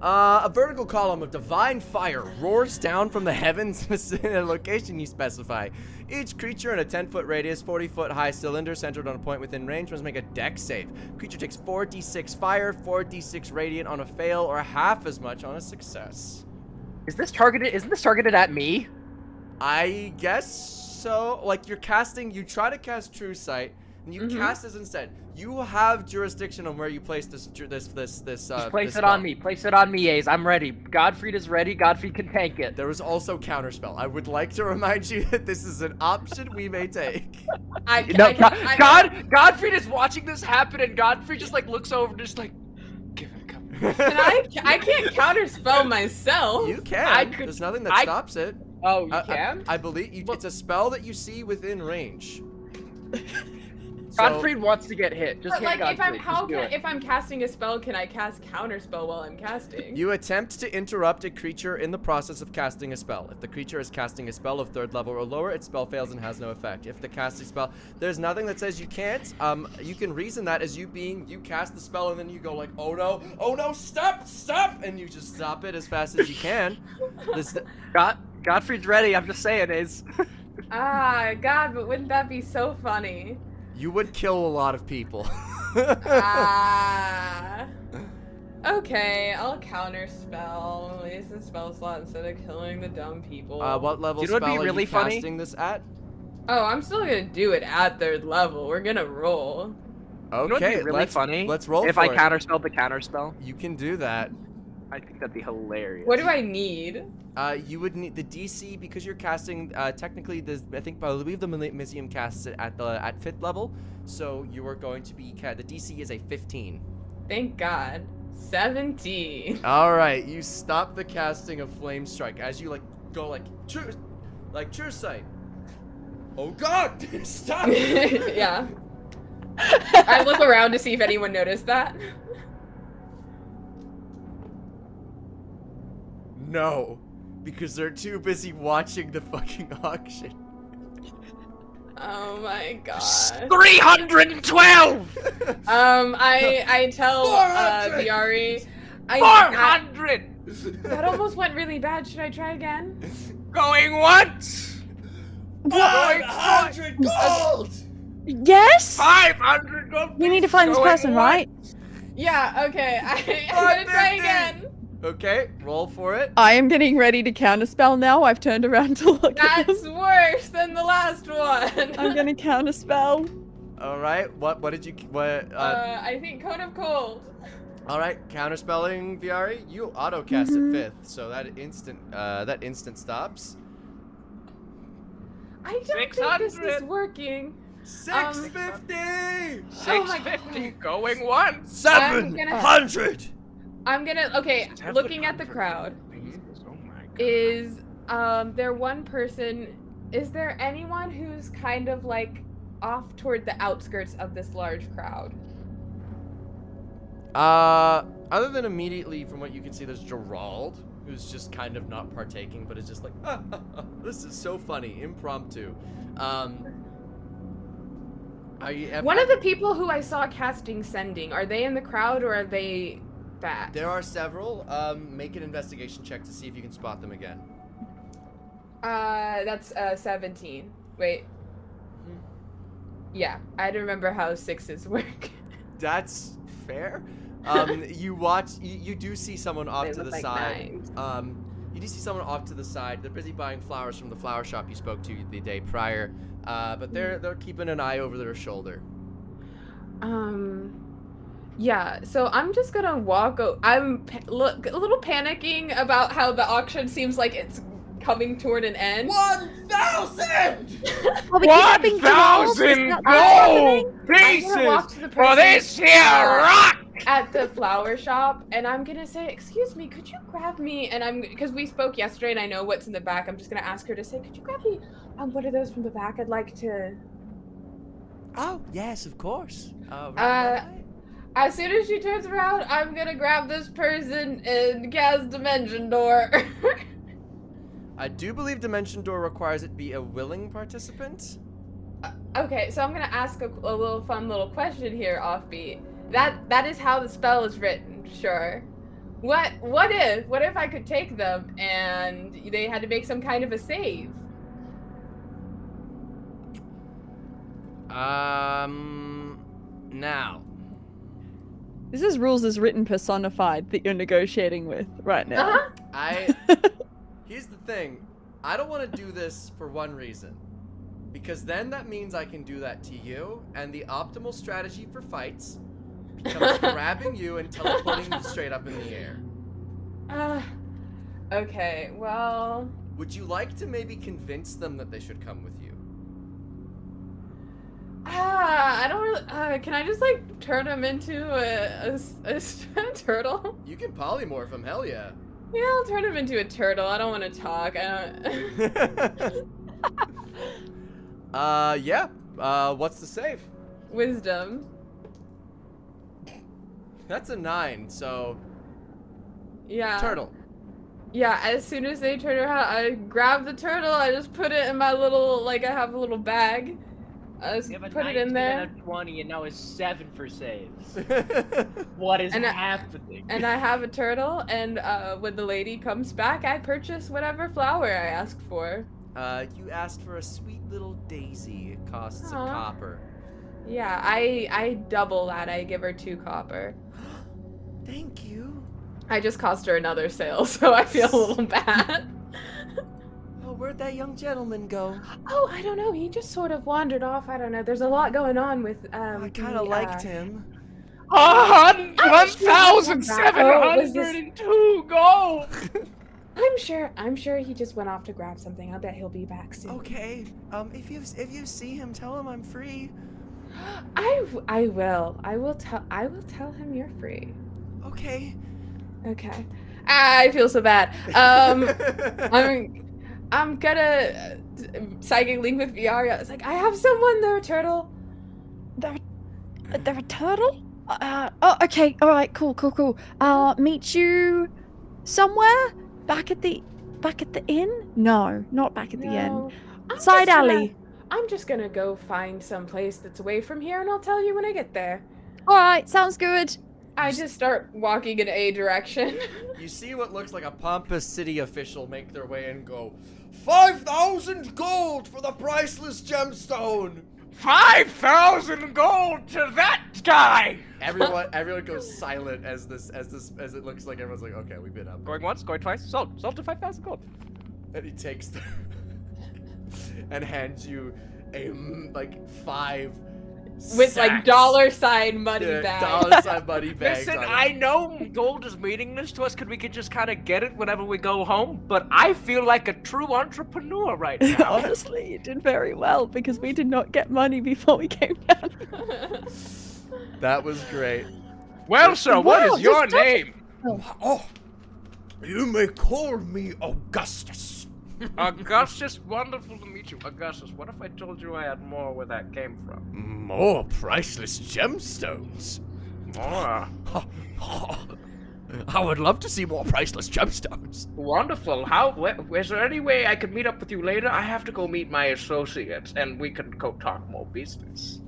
A vertical column of divine fire roars down from the heavens in a location you specify. Each creature in a 10-foot radius, 40-foot high cylinder centered on a point within range must make a dex save. Creature takes 4d6 fire, 4d6 radiant on a fail, or half as much on a success. Isn't this targeted at me? I guess so. Like you try to cast True Sight, and you cast this instead. You have jurisdiction on where you place this. Just place this it on me. Place it on me, A's. I'm ready. Godfried is ready. Godfried can tank it. There was also counterspell. I would like to remind you that this is an option we may take. Godfried is watching this happen, and Godfried just like looks over, and just like, give it a couple. I can't counterspell myself. You can. could- There's nothing that stops it. Oh, you can? I believe it's a spell that you see within range. So, Godfried wants to get hit. Just But hit like, Godfried. if I'm casting a spell, can I cast counterspell while I'm casting? you attempt to interrupt a creature in the process of casting a spell. If the creature is casting a spell of 3rd level or lower, its spell fails and has no effect. If the casting spell, there's nothing that says you can't. You can reason that as you cast the spell and then you go like, oh no, stop, and you just stop it as fast as you can. Godfried's ready. I'm just saying, A's. Ah, God, but wouldn't that be so funny? You would kill a lot of people. Ah. Okay, I'll counterspell. Use the spell slot instead of killing the dumb people. What level You know what'd spell be are really you funny? casting this at? Oh, I'm still gonna do it at 3rd level. We're gonna roll. Okay, You know what'd be really funny? Let's roll if for I it. counterspelled the counterspell. You can do that. I think that'd be hilarious. What do I need? You would need the DC because you're casting. Technically, I believe the Mizium casts it at 5th level, so you are going to be. The DC is a 15. Thank God. 17. All right, you stop the casting of Flame Strike as you go True Sight. Oh God! Stop! Yeah. I look around to see if anyone noticed that. No, because they're too busy watching the fucking auction. Oh my God. 312. I tell 400! Viari. 400. That almost went really bad. Should I try again? Going once. 500 gold! Yes? 500 gold We need to find this going person, right? Yeah, okay. I'm gonna try again. Okay, roll for it. I am getting ready to counterspell now. I've turned around to look at That's them. worse than the last one. I'm gonna counterspell. All right. What did you what I think Cone of Cold. all right, counterspelling Viari. You auto cast Mhm. it 5th, so that instant stops. I don't think this is 600. working. 650. Oh my 650 going once. I'm gonna- 700. I'm gonna, okay, looking at the crowd, Oh my god. is there one person, is there anyone who's kind of like off toward the outskirts of this large crowd? Other than immediately from what you can see, there's Gerald, who's just kind of not partaking, but is just like, this is so funny, impromptu. Are you? One of the people who I saw casting Sending, are they in the crowd or are they back? There are several. Make an investigation check to see if you can spot them again. That's 17. Wait. Yeah, I remember how 6s work. That's fair. You watch. You do see someone off They to look the like side. 9s. You do see someone off to the side. They're busy buying flowers from the flower shop you spoke to the day prior. But they're keeping an eye over their shoulder. Yeah, so I'm just gonna walk. I'm a little panicking about how the auction seems like it's coming toward an end. 1,000. Are we kidnapping Gerald? Is 1,000 that what's happening? gold I'm gonna walk pieces to the for person this here rock. at the flower shop, and I'm gonna say, "Excuse me, could you grab me?" And because we spoke yesterday, and I know what's in the back. I'm just gonna ask her to say, "Could you grab me one of those from the back? I'd like to." Oh yes, of course. As soon as she turns around, I'm gonna grab this person and cast Dimension Door. I do believe Dimension Door requires it be a willing participant. Okay, so I'm gonna ask a little fun little question here, offbeat. That is how the spell is written, sure. What if I could take them and they had to make some kind of a save? Now. This is rules as written personified that you're negotiating with right now. Here's the thing. I don't want to do this for one reason. Because then that means I can do that to you, and the optimal strategy for fights becomes grabbing you and teleporting you straight up in the air. Okay, well... Would you like to maybe convince them that they should come with you? I don't really... can I just, like, turn him into a turtle? You can polymorph him, hell yeah. Yeah, I'll turn him into a turtle. I don't want to talk. Yeah. What's the save? Wisdom. That's a 9, so... Yeah. Turtle. Yeah, as soon as they turn around, I grab the turtle, I just put it in my little, like, I have a little bag. I just You have a put it 19 in there. and a 20, and now a 7 for saves. What is And happening? And I have a turtle, and when the lady comes back, I purchase whatever flower I asked for. You asked for a sweet little daisy. It costs a Aw. copper. Yeah, I double that. I give her 2 copper. Thank you. I just cost her another sale, so I feel a little bad. Oh, where'd that young gentleman go? Oh, I don't know. He just sort of wandered off. I don't know. There's a lot going on with I kind of liked him. 1,702 gold. I'm sure he just went off to grab something. I bet he'll be back soon. Okay. If you see him, tell him I'm free. I will. I will tell him you're free. Okay. Okay. I feel so bad. I'm gonna psychic link with Viaria. It's like, I have someone there, turtle. They're a turtle? Oh, okay. All right. Cool. Meet you somewhere? Back at the inn? No, not back at the inn. Side alley. I'm just gonna go find some place that's away from here, and I'll tell you when I get there. All right. Sounds good. I just start walking in a direction. You see what looks like a pompous city official make their way and go, 5,000 gold for the priceless gemstone. 5,000 gold to that guy! Everyone goes silent as it looks like everyone's like, okay, we've been up. Going once, going twice, sold to 5,000 gold. And he takes the and hands you a like 5 With like sacks. dollar sign money bags. Dollar sign money bags. Listen, on it. I know gold is meaningless to us because we can just kind of get it whenever we go home, but I feel like a true entrepreneur right now. Honestly, you did very well because we did not get money before we came down. That was great. Well, sir, what Wow, is your this does- name? Oh, you may call me Augustus. Augustus, wonderful to meet you. Augustus, what if I told you I had more where that came from? More priceless gemstones. More. I would love to see more priceless gemstones. Wonderful. Is there any way I could meet up with you later? I have to go meet my associates, and we can go talk more business.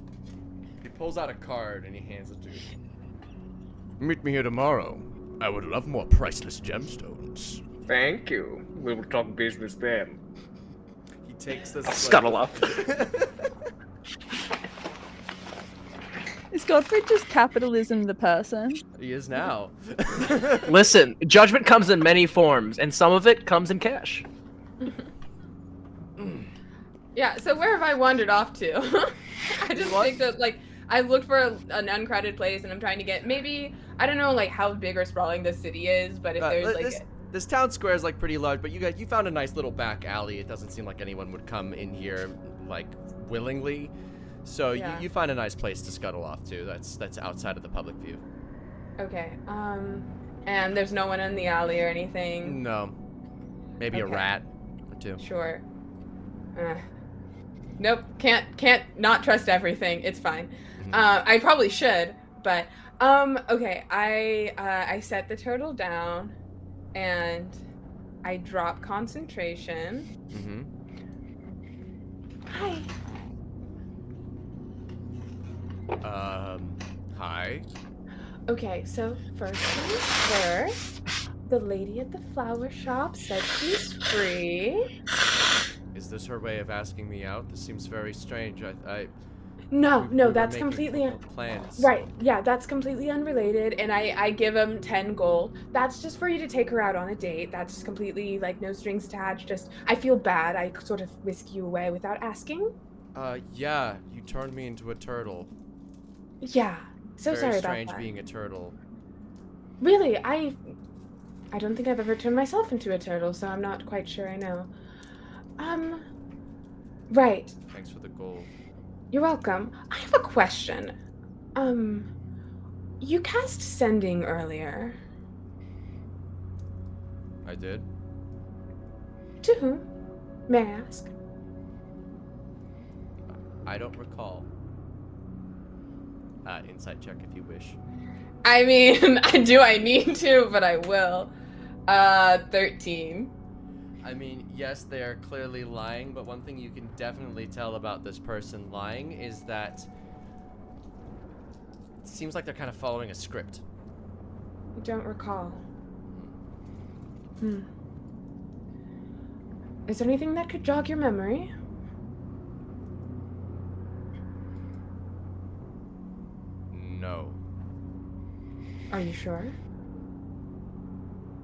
He pulls out a card and he hands it to you. Meet me here tomorrow. I would love more priceless gemstones. Thank you. We will talk business then. He takes this. I'll scuttle up. Is Godfrey just capitalism the person? He is now. Listen, judgment comes in many forms, and some of it comes in cash. Yeah, so where have I wandered off to? I just What? think that, like, I looked for an uncrowded place and I'm trying to get maybe, I don't know, like, how big or sprawling this city is, but if there's, like, This town square is like pretty large, but you found a nice little back alley. It doesn't seem like anyone would come in here like willingly. So Yeah. you find a nice place to scuttle off to. That's outside of the public view. okay, and there's no one in the alley or anything. No. Maybe a Okay. rat or two. Sure. Nope, can't not trust everything. It's fine. I probably should, but okay. I set the turtle down, and I drop concentration. Hi. Hi. Okay, so first, the lady at the flower shop said she's free. Is this her way of asking me out? This seems very strange. No, we no, were that's making completely plans. right. Yeah, that's completely unrelated, and I give him 10 gold. That's just for you to take her out on a date. That's completely like no strings attached. Just I feel bad. I sort of whisk you away without asking. Yeah, you turned me into a turtle. Yeah, so very sorry strange about that. being a turtle. Really, I don't think I've ever turned myself into a turtle, so I'm not quite sure I know. Right. Thanks for the gold. You're welcome. I have a question. You cast sending earlier. I did. To whom? May I ask? I don't recall. Insight check if you wish. I mean, do I need to? But I will. 13. I mean, yes, they are clearly lying, but one thing you can definitely tell about this person lying is that it seems like they're kind of following a script. I don't recall. Is there anything that could jog your memory? No. Are you sure?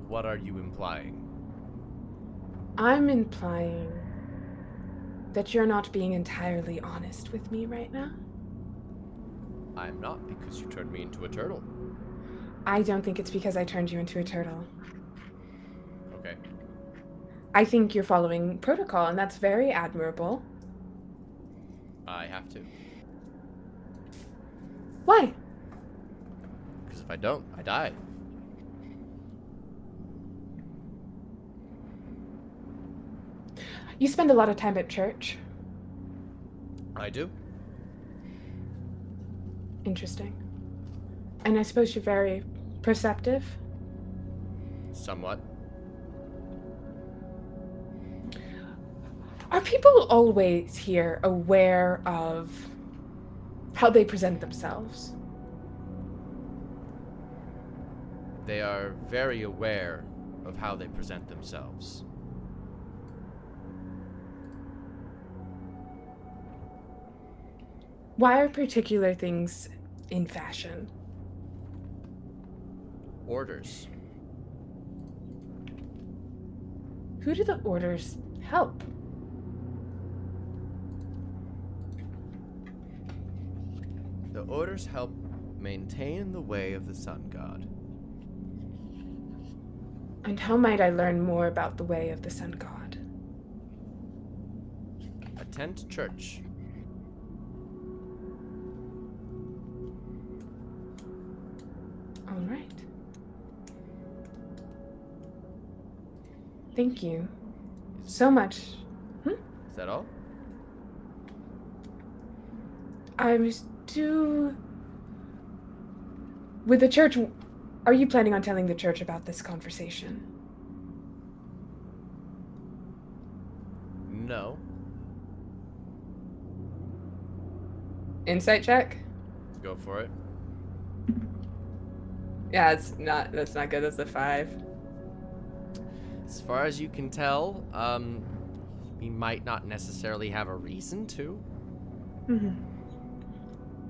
What are you implying? I'm implying that you're not being entirely honest with me right now. I'm not, because you turned me into a turtle. I don't think it's because I turned you into a turtle. Okay. I think you're following protocol, and that's very admirable. I have to. Why? Because if I don't, I die. You spend a lot of time at church. I do. Interesting. And I suppose you're very perceptive. Somewhat. Are people always here aware of how they present themselves? They are very aware of how they present themselves. Why are particular things in fashion? Orders. Who do the orders help? The orders help maintain the way of the sun god. And how might I learn more about the way of the sun god? Attend church. All right. Thank you so much. Is that all? I was with the church. Are you planning on telling the church about this conversation? No. Insight check? Go for it. Yeah, that's not good. That's a 5. As far as you can tell, he might not necessarily have a reason to. Mm-hmm.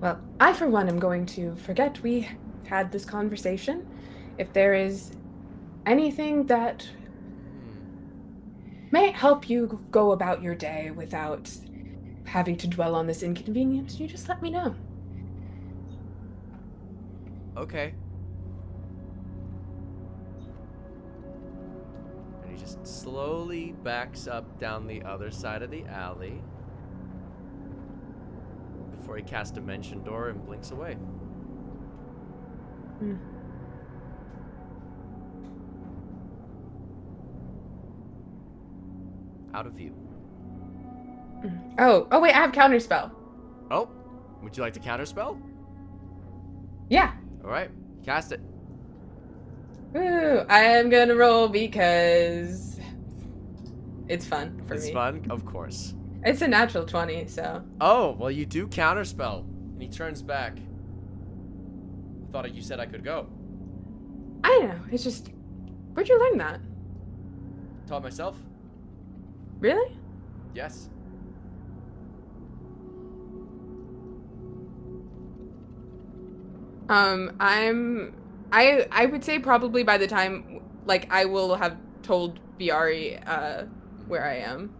Well, I for one am going to forget we had this conversation. If there is anything that may help you go about your day without having to dwell on this inconvenience, you just let me know. Okay. And he just slowly backs up down the other side of the alley before he casts Dimension Door and blinks away. Out of view. Oh wait, I have counterspell. Oh, would you like to counterspell? Yeah. All right, cast it. Ooh, I am gonna roll because it's fun for me. It's fun, of course. It's a natural 20, so. Oh, well, you do counterspell. And he turns back. I thought you said I could go. I don't know. It's just, where'd you learn that? Taught myself? Really? Yes. I would say probably by the time, like, I will have told Viari where I am.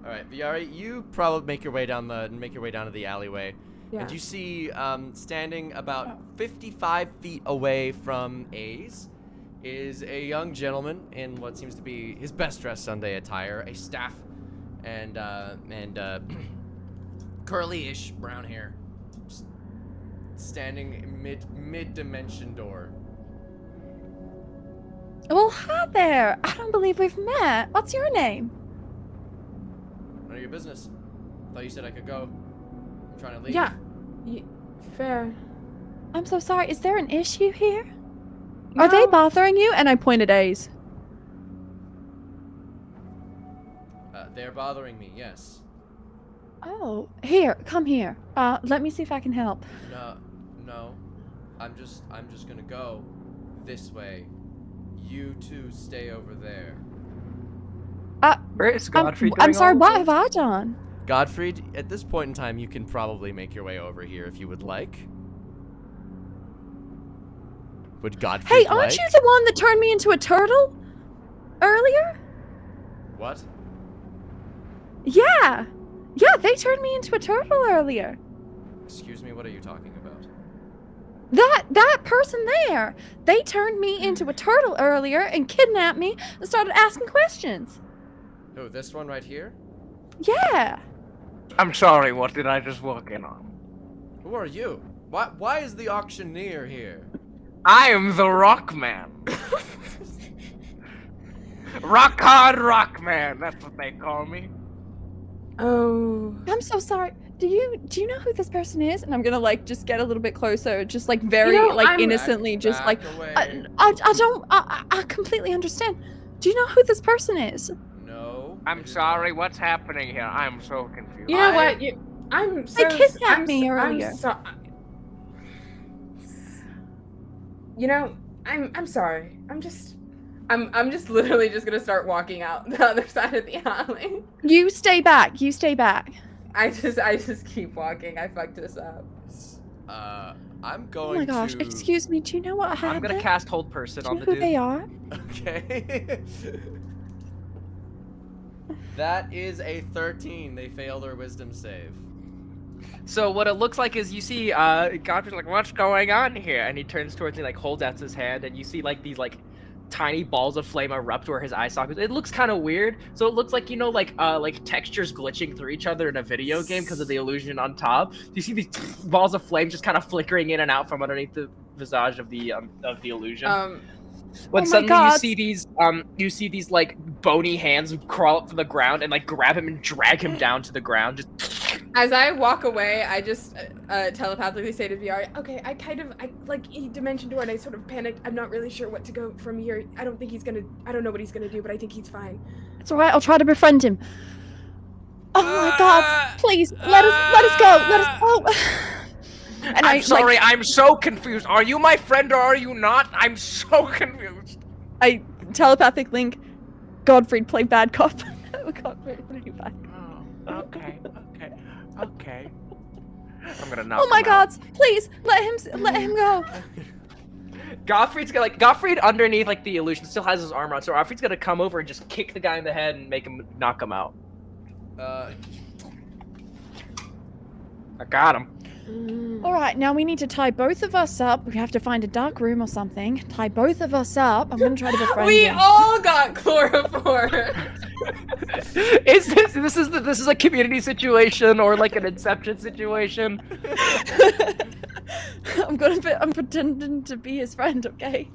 All right, Viari, you probably make your way down to the alleyway, Yeah. and you see standing about 55 feet away from A's is a young gentleman in what seems to be his best dressed Sunday attire, a staff and curly-ish brown hair, just standing mid dimension door. Well, hi there. I don't believe we've met. What's your name? None of your business. Thought you said I could go. I'm trying to leave. Yeah. Fair. I'm so sorry. Is there an issue here? Are they bothering you? And I pointed A's. They're bothering me, yes. Oh, here, come here. Let me see if I can help. No. I'm just gonna go this way. You two stay over there. Where is Godfrey going? I'm sorry, all what the have I done? Godfried, at this point in time, you can probably make your way over here if you would like. Would Godfried Hey, aren't you the one that turned me into a turtle earlier? What? Yeah. Yeah, they turned me into a turtle earlier. Excuse me, what are you talking about? That person there, they turned me into a turtle earlier and kidnapped me and started asking questions. Oh, this one right here? Yeah. I'm sorry, what did I just walk in on? Who are you? Why is the auctioneer here? I am the Rockman. Rock hard Rockman, that's what they call me. Oh. I'm so sorry. Do you know who this person is? And I'm gonna like just get a little bit closer, just like very like innocently, just like I completely understand. Do you know who this person is? No. I'm sorry, what's happening here? I'm so confused. You know what? I'm so. They kidnapped me earlier. You know, I'm sorry. I'm just literally just gonna start walking out the other side of the alley. You stay back. You stay back. I just keep walking. I fucked this up. I'm Oh going my gosh, to... excuse me, do you know what happened? I'm gonna cast Hold Person Do on you the know who dude. they are? Okay. That is a 13. They fail their wisdom save. So what it looks like is you see Godfrey's like, what's going on here? And he turns towards me, like holds out his hand, and you see like these like tiny balls of flame erupt where his eye sockets. It looks kind of weird. So it looks like, you know, like textures glitching through each other in a video game because of the illusion on top. You see these balls of flame just kind of flickering in and out from underneath the visage of the illusion. When Oh my suddenly God. you see these like bony hands crawl up from the ground and like grab him and drag him down to the ground. Just As I walk away, I just telepathically say to VR, okay, I he dimension door and I sort of panicked. I'm not really sure what to go from here. I don't know what he's gonna do, but I think he's fine. It's alright, I'll try to befriend him. Oh my god, please, let us go, let us go. And I'm sorry, I'm so confused. Are you my friend or are you not? I'm so confused. I telepathic link, Godfried, play bad cop. Godfried, play bad cop. Oh, okay. I'm gonna knock Oh my him out. god, please, let him go. Gottfried underneath like the illusion still has his armor on, so Gottfried's gonna come over and just kick the guy in the head and make him knock him out. I got him. Alright, now we need to tie both of us up. We have to find a dark room or something. Tie both of us up. I'm gonna try to befriend We him. all got chloroform. This is a community situation or like an Inception situation? I'm pretending to be his friend, okay?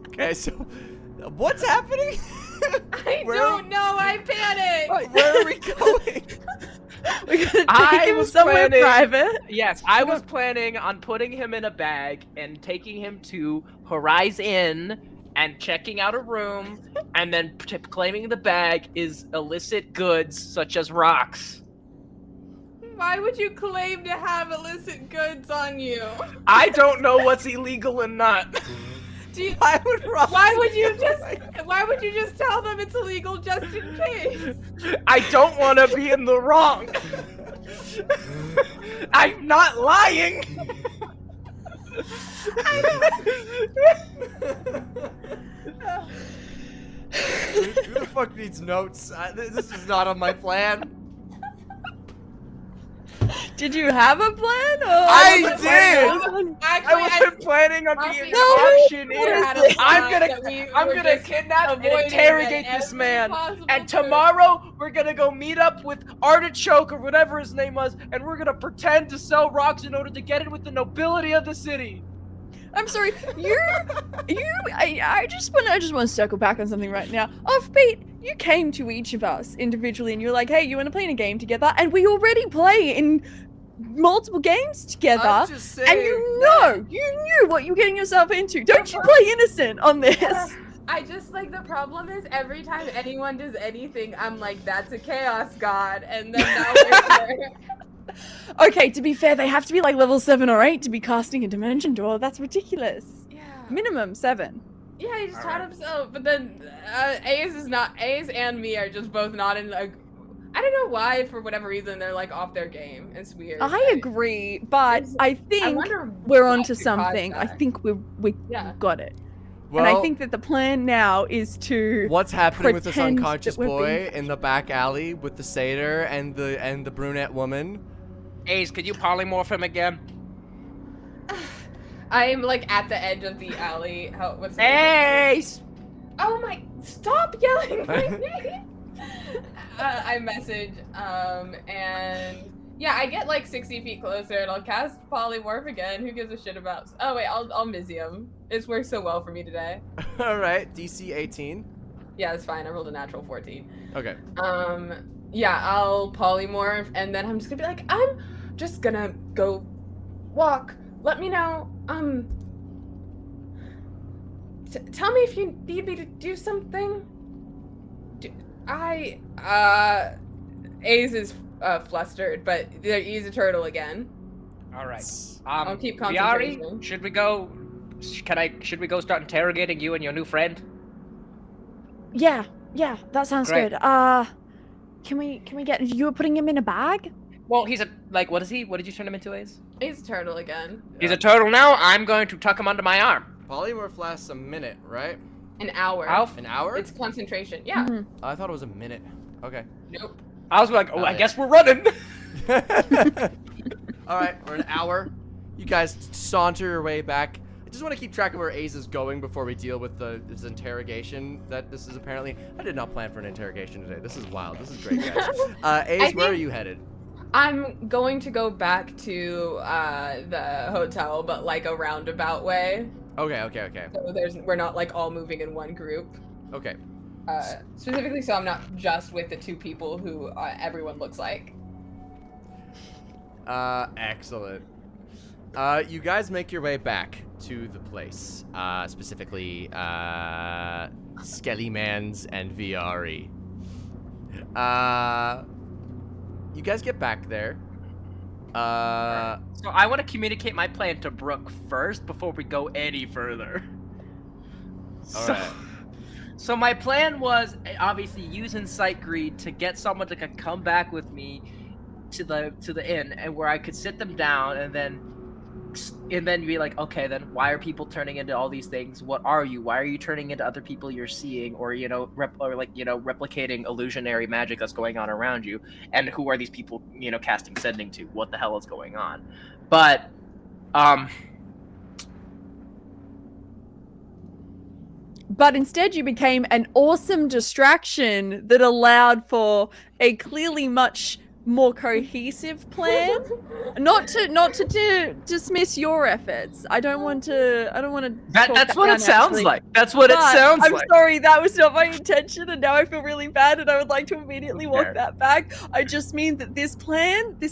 Okay, so what's happening? I don't know. I panicked. Where are we going? We're gonna I take him was somewhere planning- private. Yes, I was planning on putting him in a bag and taking him to Horizon and checking out a room and then claiming the bag is illicit goods such as rocks. Why would you claim to have illicit goods on you? I don't know what's illegal and not. Why would you just tell them it's illegal just in case? I don't want to be in the wrong. I'm not lying. Who the fuck needs notes? This is not on my plan. Did you have a plan? Or I did! Actually, I wasn't planning on being an auctioneer. I'm gonna kidnap and interrogate this man. And tomorrow we're gonna go meet up with Artichoke or whatever his name was, and we're gonna pretend to sell rocks in order to get in with the nobility of the city. I'm sorry, I just want to circle back on something right now. Offbeat, you came to each of us individually and you're like, hey, you want to play in a game together? And we already play in multiple games together. I'm just saying. And you knew what you were getting yourself into. Don't you play innocent on this? I just the problem is every time anyone does anything, I'm like, that's a chaos god, and then now we're here. Okay, to be fair, they have to be like level 7 or 8 to be casting a dimension door. That's ridiculous. Yeah. Minimum 7. Yeah, he just taught himself, but then A's and me are just both not in I don't know why, for whatever reason, they're off their game. It's weird. I agree, but I think wonder we're what onto could cause something. I that. think we Yeah. got it. Well, And I think that the plan now is to what's happening with this pretend unconscious that we're boy being- in the back alley with the satyr and the brunette woman? Ace, could you polymorph him again? I'm at the edge of the alley. What's the Ace! Oh my! Stop yelling my name! I message, and yeah, I get 60 feet closer, and I'll cast polymorph again. Who gives a shit about? Oh wait, I'll Mizium. It's worked so well for me today. All right, DC 18. Yeah, it's fine. I rolled a natural 14. Okay. Yeah, I'll polymorph, and then I'm just gonna be I'm just gonna go walk. Let me know. Tell me if you need me to do something. Ace is flustered, but he's a turtle again. All right. I'll keep Viari, concentration. should we go? Should we go start interrogating you and your new friend? Yeah, that sounds Great. good. Can we get? You were putting him in a bag? Well, he's a like. What is he? What did you turn him into, Ace? He's a turtle again. He's a turtle now. I'm going to tuck him under my arm. Polymorph lasts a minute, right? An hour. An hour? It's concentration. Yeah. Mhm. Oh, I thought it was a minute. Okay. Nope. I was like, oh, Oh, I yeah. guess we're running. All right, we're an hour. You guys saunter your way back. I just want to keep track of where Ace is going before we deal with this interrogation. That this is apparently. I did not plan for an interrogation today. This is wild. This is great, guys. Ace, where are you headed? I'm going to go back to the hotel, but like a roundabout way. Okay. So we're not like all moving in one group. Okay. Specifically, so I'm not just with the two people who everyone looks like. Excellent. You guys make your way back to the place. Specifically, Skellymans and VRE. You guys get back there. So I want to communicate my plan to Brooke first before we go any further. Alright. So my plan was obviously use Insight Greed to get someone to come back with me to the inn, and where I could sit them down and then be like, okay, then why are people turning into all these things? What are you? Why are you turning into other people you're seeing, or replicating illusionary magic that's going on around you? And who are these people, casting sending to? What the hell is going on? But But instead, you became an awesome distraction that allowed for a clearly much more cohesive plan. not to dismiss your efforts. I don't want to. that's what it sounds like. That's what it But sounds I'm like. sorry, that was not my intention, and now I feel really bad, and I would like to immediately walk Fair. that back. I just mean that this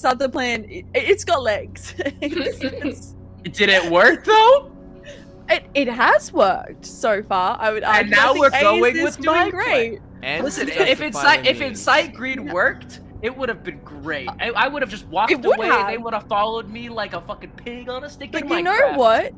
other plan, it's got legs. Did it work though? It has worked so far. I would argue. And now I think we're Ace going is with doing my great. And Listen, to if justify the means. Insight Greed worked, it would have been great. I would have just walked It would away. have. They would have followed me like a fucking pig on a stick But in you know Minecraft. what?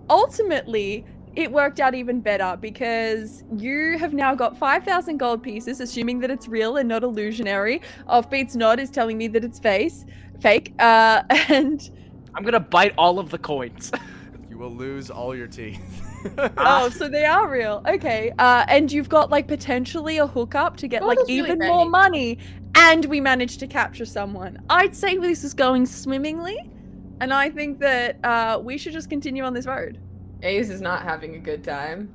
Ultimately, it worked out even better because you have now got 5,000 gold pieces, assuming that it's real and not illusionary. Offbeat's nod is telling me that it's fake. And I'm gonna bite all of the coins. You will lose all your teeth. oh, so they are real. Okay. And you've got like potentially a hookup to get Oh, like that's really even more great. money, and we managed to capture someone. I'd say this is going swimmingly, and I think that we should just continue on this road. Ace is not having a good time.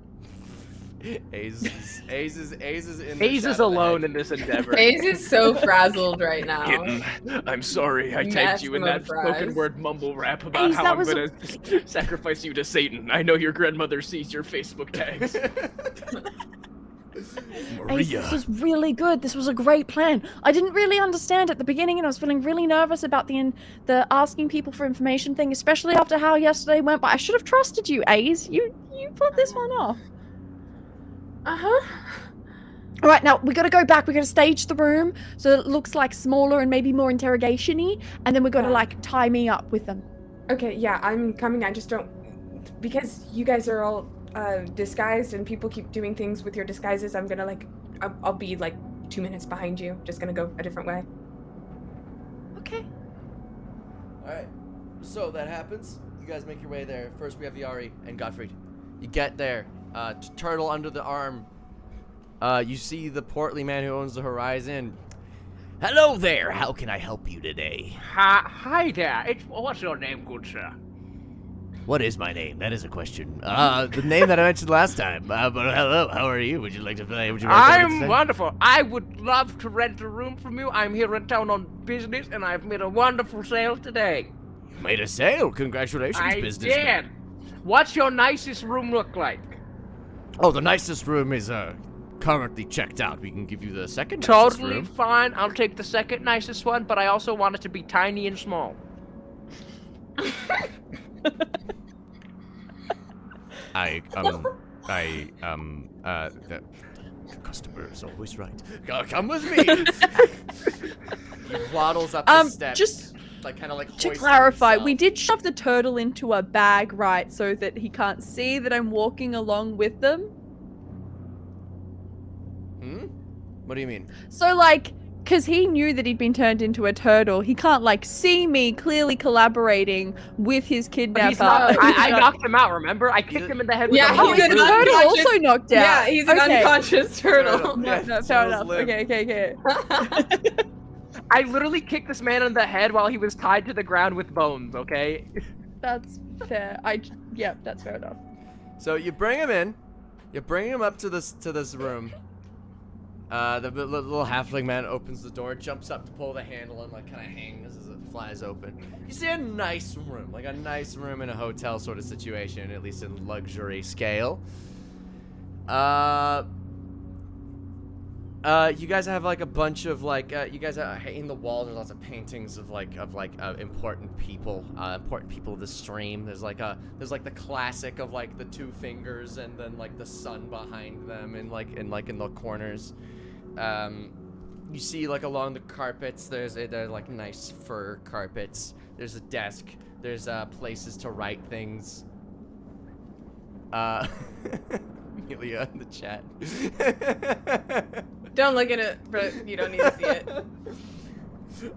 Ace is in the Ace is shadow of the alone hedge. in this endeavor. Ace is so frazzled right now. Kitten, I'm sorry I tagged Mash you in them that on fries. spoken word mumble rap about Ace, how that I'm was a- gonna sacrifice you to Satan. I know your grandmother sees your Facebook tags. Ace, this was really good. This was a great plan. I didn't really understand at the beginning, and I was feeling really nervous about the asking people for information thing, especially after how yesterday went. But I should have trusted you, Ace. You pulled this one off. Uh-huh. All right, now we got to go back. We got to stage the room so it looks like smaller and maybe more interrogation-y, and then we're going to like tie me up with them. Okay, yeah, I'm coming. I just don't... Because you guys are all disguised and people keep doing things with your disguises, I'm gonna like... I'll be like 2 minutes behind you. Just gonna go a different way. Okay. Alright. So that happens. You guys make your way there. First we have Yari and Gottfried. You get there. Turtle under the arm. You see the portly man who owns the Horizon. Hello there. How can I help you today? Hi there. What's your name, good sir? What is my name? That is a question. The name that I mentioned last time. But hello, how are you? Would you like to play? Would you like to I'm play? wonderful. I would love to rent a room from you. I'm here in town on business, and I've made a wonderful sale today. You made a sale. Congratulations, I businessman. did. What's your nicest room look like? Oh, the nicest room is currently checked out. We can give you the second nicest Totally room. fine. I'll take the second nicest one, but I also want it to be tiny and small. The customer is always right. Come with me. He waddles up the steps. Just like kind of like to hoisting clarify, himself. we did shove the turtle into a bag, right, so that he can't see that I'm walking along with them. Hmm? What do you mean? So, like, because he knew that he'd been turned into a turtle. He can't like see me clearly collaborating with his But kidnapper. he's not. I knocked him out. Remember? I kicked him in the head with Yeah, a he's Oh, mouse. is the an turtle unconscious- also knocked out? Yeah, he's an Okay. unconscious turtle. Turtle. No, Yeah, no, fair turtles enough. live. Okay. I literally kicked this man in the head while he was tied to the ground with bones. Okay. That's fair. Yeah, that's fair enough. So you bring him in. You bring him up to this room. The little halfling man opens the door, jumps up to pull the handle, and like kind of hangs as it flies open. You see a nice room, like a nice room in a hotel sort of situation, at least in luxury scale. You guys have like a bunch of like you guys are in the walls. There's lots of paintings of important people of the stream. There's like the classic of like the two fingers and then like the sun behind them and in the corners. You see like along the carpets there's like nice fur carpets. There's a desk. There's places to write things. Amelia in the chat. Don't look at it, but you don't need to see it.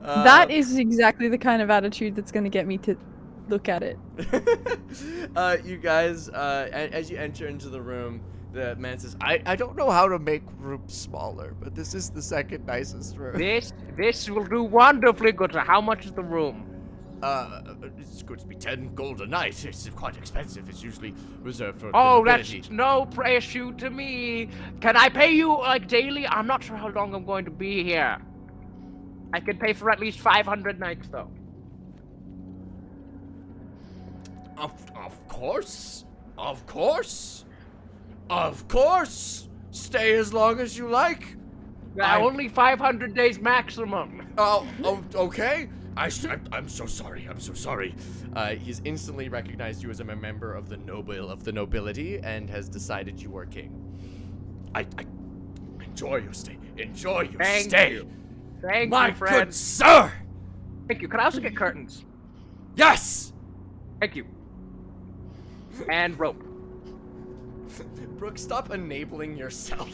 That is exactly the kind of attitude that's going to get me to look at it. You guys, as you enter into the room, the man says, I don't know how to make rooms smaller, but this is the second nicest room. This will do wonderfully good. How much is the room? It's going to be 10 gold a night. It's quite expensive. It's usually reserved for Oh, the that's nobility. no issue to me. Can I pay you like daily? I'm not sure how long I'm going to be here. I can pay for at least 500 nights though. Of course. Of course. Of course. Stay as long as you like. Only 500 days maximum. Oh, okay. I'm so sorry. I'm so sorry. He's instantly recognized you as a member of the nobility and has decided you are king. I enjoy your stay. Enjoy your Thank stay. you. Thank My you, friend. good sir. Thank you. Can I also get curtains? Yes. Thank you. And rope. Brooke, stop enabling yourself.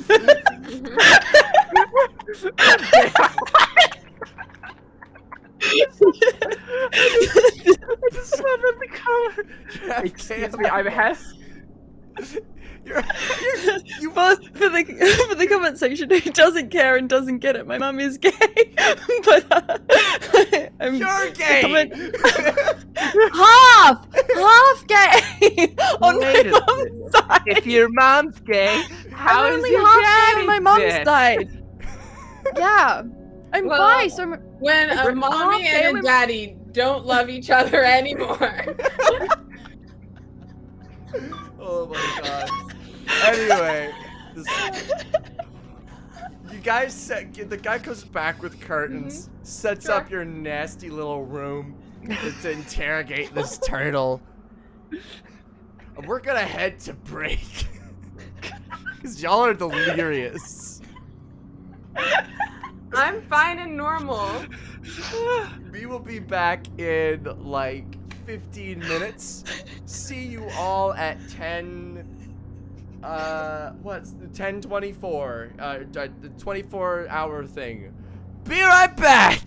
Excuse me, I'm Hess. You For the comment section, who doesn't care and doesn't get it, my mum is gay. But I'm You're gay. half gay on Wait a my mum's side. If your mom's gay, how I'm is only your half gay daddy on my mum's then? side. Yeah, I'm Well, bi, so I'm, When a mommy and a daddy don't love each other anymore. Oh my god. Anyway, you guys the guy comes back with curtains, sets Sure. up your nasty little room to interrogate this turtle. And we're gonna head to break. Cause y'all are delirious. I'm fine and normal. We will be back in like 15 minutes. See you all at 10:24. The 24-hour thing. Be right back.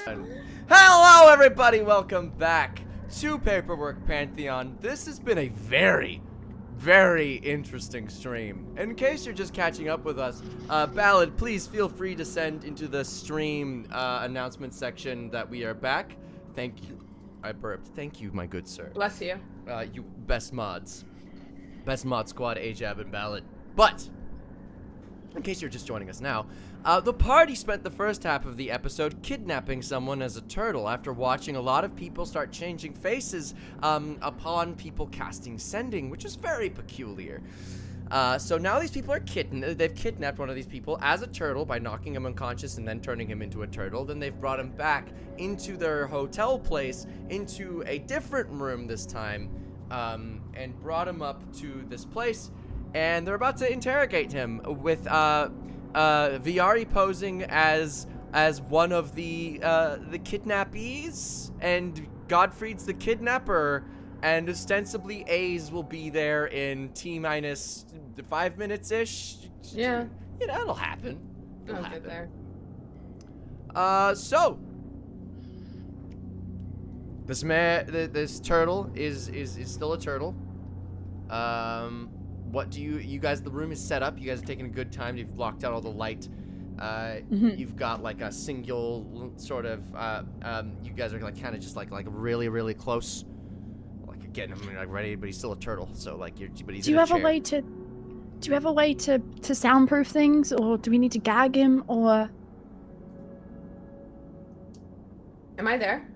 Hello, everybody. Welcome back to Paperwork Pantheon. This has been a very, very interesting stream. In case you're just catching up with us, Ballad, please feel free to send into the stream announcement section that we are back. Thank you. I burped. Thank you, my good sir. Bless you. You best mods. Best mod squad, Ajab and Ballad. But in case you're just joining us now, the party spent the first half of the episode kidnapping someone as a turtle after watching a lot of people start changing faces upon people casting Sending, which is very peculiar. So now these people are they've kidnapped one of these people as a turtle by knocking him unconscious and then turning him into a turtle. Then they've brought him back into their hotel place, into a different room this time, and brought him up to this place. And they're about to interrogate him with Viari posing as one of the kidnappees, and Godfried's the kidnapper, and ostensibly A's will be there in T-minus 5 minutes ish. Yeah. Yeah, that'll happen. It'll I'll get happen. there. So this turtle is still a turtle. What do you guys, the room is set up. You guys are taking a good time. You've blocked out all the light. You've got like a single sort of, you guys are like kind of just like really, really close. Like again, I mean, like ready, but he's still a turtle. So like but he's Do you have a way to soundproof things, or do we need to gag him, or? Am I there?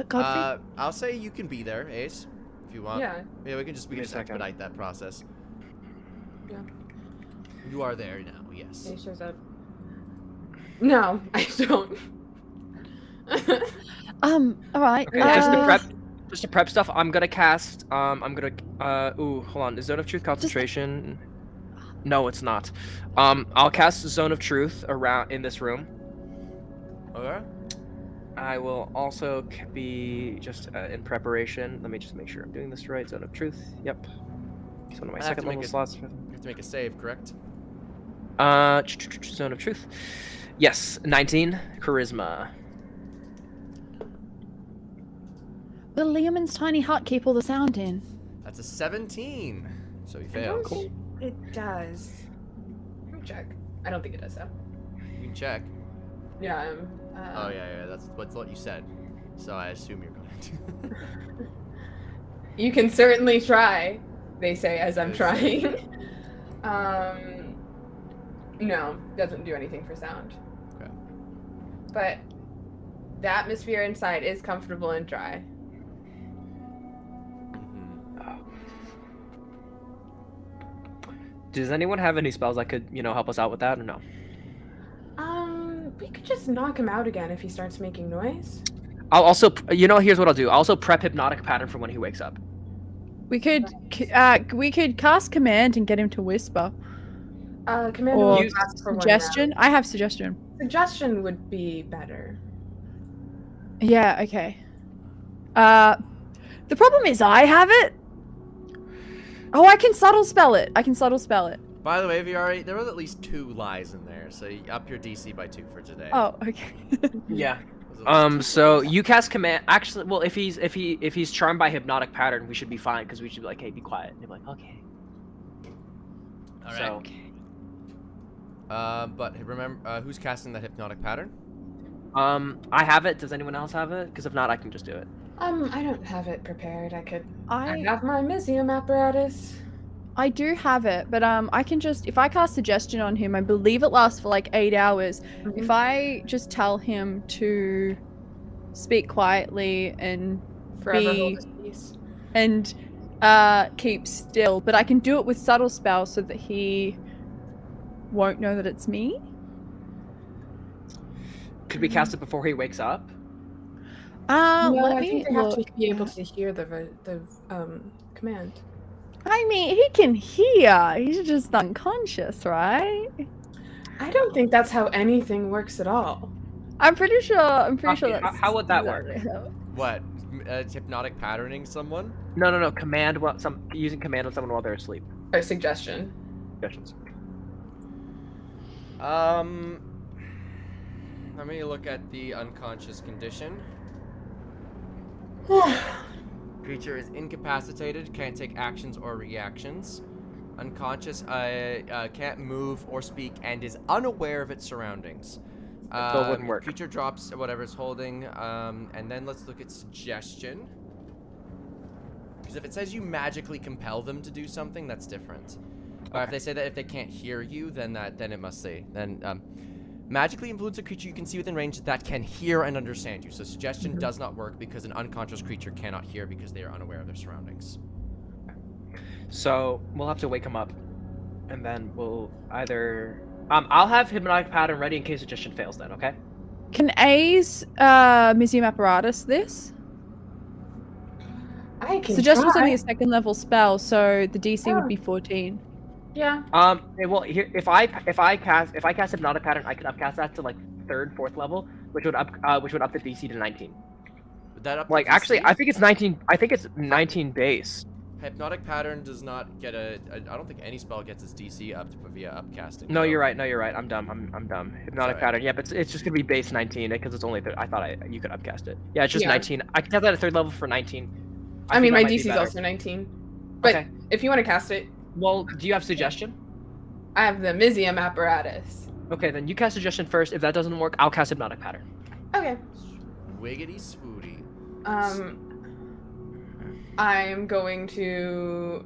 Godfrey? I'll say you can be there, Ace, if you want. Yeah. Yeah, we can just expedite that process. Yeah. You are there now, yes. He shows up. No, I don't. All right. Okay, just to prep stuff, I'm gonna cast, ooh, hold on, is Zone of Truth concentration? No, it's not. I'll cast Zone of Truth around in this room. Okay. I will also be just in preparation. Let me just make sure I'm doing this right. Zone of Truth. Yep. It's one of my I have to second level make slots. You have to make a save, correct? Zone of Truth. Yes, 19 Charisma. Will Liamon's tiny hut keep all the sound in? That's a 17. So you I fail. don't think it does. Let me check. I don't think it does though. You can check. Yeah. Oh yeah, that's what you said. So I assume you're going to. You can certainly try, they say as I'm trying. No, doesn't do anything for sound. Okay. But the atmosphere inside is comfortable and dry. Does anyone have any spells that could, help us out with that, or no? We could just knock him out again if he starts making noise. I'll also, here's what I'll do. I'll also prep Hypnotic Pattern for when he wakes up. We could cast command and get him to whisper. Command Or will last for 1 suggestion. I have suggestion. round. Suggestion would be better. Yeah. Okay. The problem is I have it. Oh, I can subtle spell it. By the way, Viari, there was at least 2 lies in there, so you up your DC by 2 for today. Oh, okay. Yeah. Was it at least 2 So lies? you cast command. Actually, well, if he's charmed by Hypnotic Pattern, we should be fine because we should be like, hey, be quiet. And he'll be like, okay. All right. So, But remember, who's casting that hypnotic pattern? I have it. Does anyone else have it? Because if not, I can just do it. I don't have it prepared. I I have my Mizium apparatus. I do have it, but I can just, if I cast suggestion on him, I believe it lasts for like 8 hours. If I just tell him to speak quietly and Forever be- hold his peace. and keep still, but I can do it with subtle spell so that he won't know that it's me. Could we cast it before he wakes up? No, Let I me think they have look. to be able to hear the command. I mean, he can hear. He's just unconscious, right? I don't think that's how anything works at all. I'm pretty sure. Okay, That's how would that work? exactly how- What? Hypnotic patterning someone? No. Command using command on someone while they're asleep. Or suggestion. Suggestions. Let me look at the unconscious condition. Creature is incapacitated, can't take actions or reactions. Unconscious, can't move or speak, and is unaware of its surroundings. So it wouldn't work. Creature drops whatever it's holding, and then let's look at suggestion. Because if it says you magically compel them to do something, that's different. Or if they say that if they can't hear you, then it must say. Then magically influence a creature you can see within range that can hear and understand you. So suggestion does not work because an unconscious creature cannot hear because they are unaware of their surroundings. So we'll have to wake him up, and then we'll either I'll have hypnotic pattern ready in case suggestion fails. Then, okay? Can A's museum apparatus this? I can Suggestion's try. only a second level spell, so the DC would be 14. Yeah. Well, here if I cast hypnotic pattern, I can upcast that to like 3rd, 4th level, which would up the DC to 19. Would that up? Like the actually, DC? I think it's 19. I think it's 19 base. Hypnotic pattern does not get I don't think any spell gets its DC upped via upcasting. No, you're right. No, you're right. I'm dumb. I'm dumb. Hypnotic Sorry. pattern. Yeah, but it's just gonna be base 19 because it's only. I thought you could upcast it. Yeah, it's just Yeah. 19. I can have that at 3rd level for 19. I mean, think my that might be DC is better. also 19. But Okay. if you want to cast it, Well, do you have suggestion? I have the museum apparatus. Okay, then you cast suggestion first. If that doesn't work, I'll cast hypnotic pattern. Okay. Wiggity swooty. I'm going to.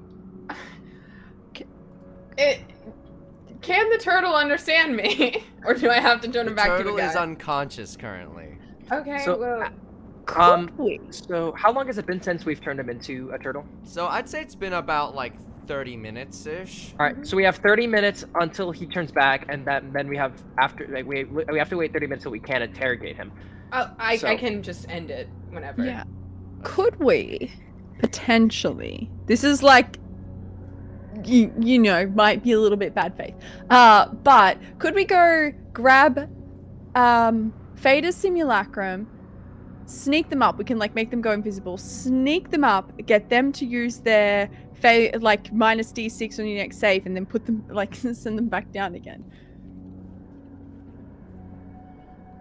Can the turtle understand me, or do I have to turn him back to Turtle the is guy? unconscious currently. Okay. So- well, So how long has it been since we've turned him into a turtle? So I'd say it's been about like 30 minutes ish. All right, so we have 30 minutes until he turns back, and then we have we have to wait 30 minutes so we can interrogate him. I so- can just end it whenever. Yeah. Could we potentially? This is like, you know, might be a little bit bad faith. But could we go grab Fader's simulacrum, sneak them up? We can like make them go invisible, sneak them up, get them to use their like minus D6 on your next save, and then put them like send them back down again.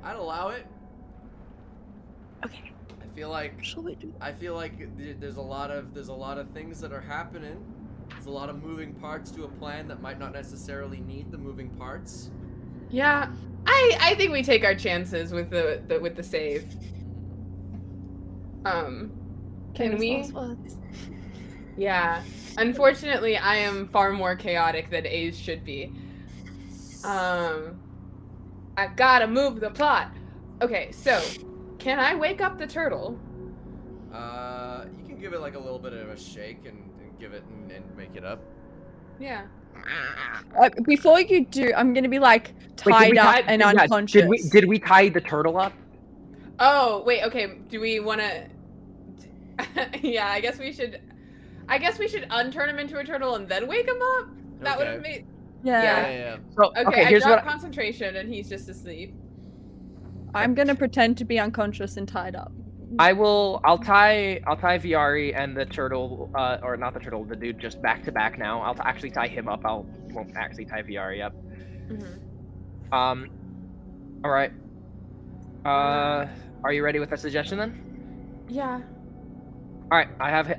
I'd allow it. Okay. I feel like Shall we do? I feel like there's a lot of things that are happening. There's a lot of moving parts to a plan that might not necessarily need the moving parts. Yeah. I think we take our chances with the save. Can we? Yeah. Unfortunately, I am far more chaotic than A's should be. I gotta move the plot. Okay, so can I wake up the turtle? You can give it like a little bit of a shake and give it and make it up. Yeah. Before you do, I'm gonna be like Wait, tied up and yeah, unconscious. Did we tie the turtle up? Oh, wait, okay. Do we want to Yeah, I guess we should unturn him into a turtle and then wake him up? That would have Okay. made Yeah. Yeah. So Okay, here's I dropped what. concentration and he's just asleep. I'm gonna pretend to be unconscious and tied up. I'll tie Viari and the turtle, or not the turtle, the dude, just back to back now. I'll actually tie him up. Won't actually tie Viari up. Mm-hmm. All right. Are you ready with that suggestion then? Yeah. All right.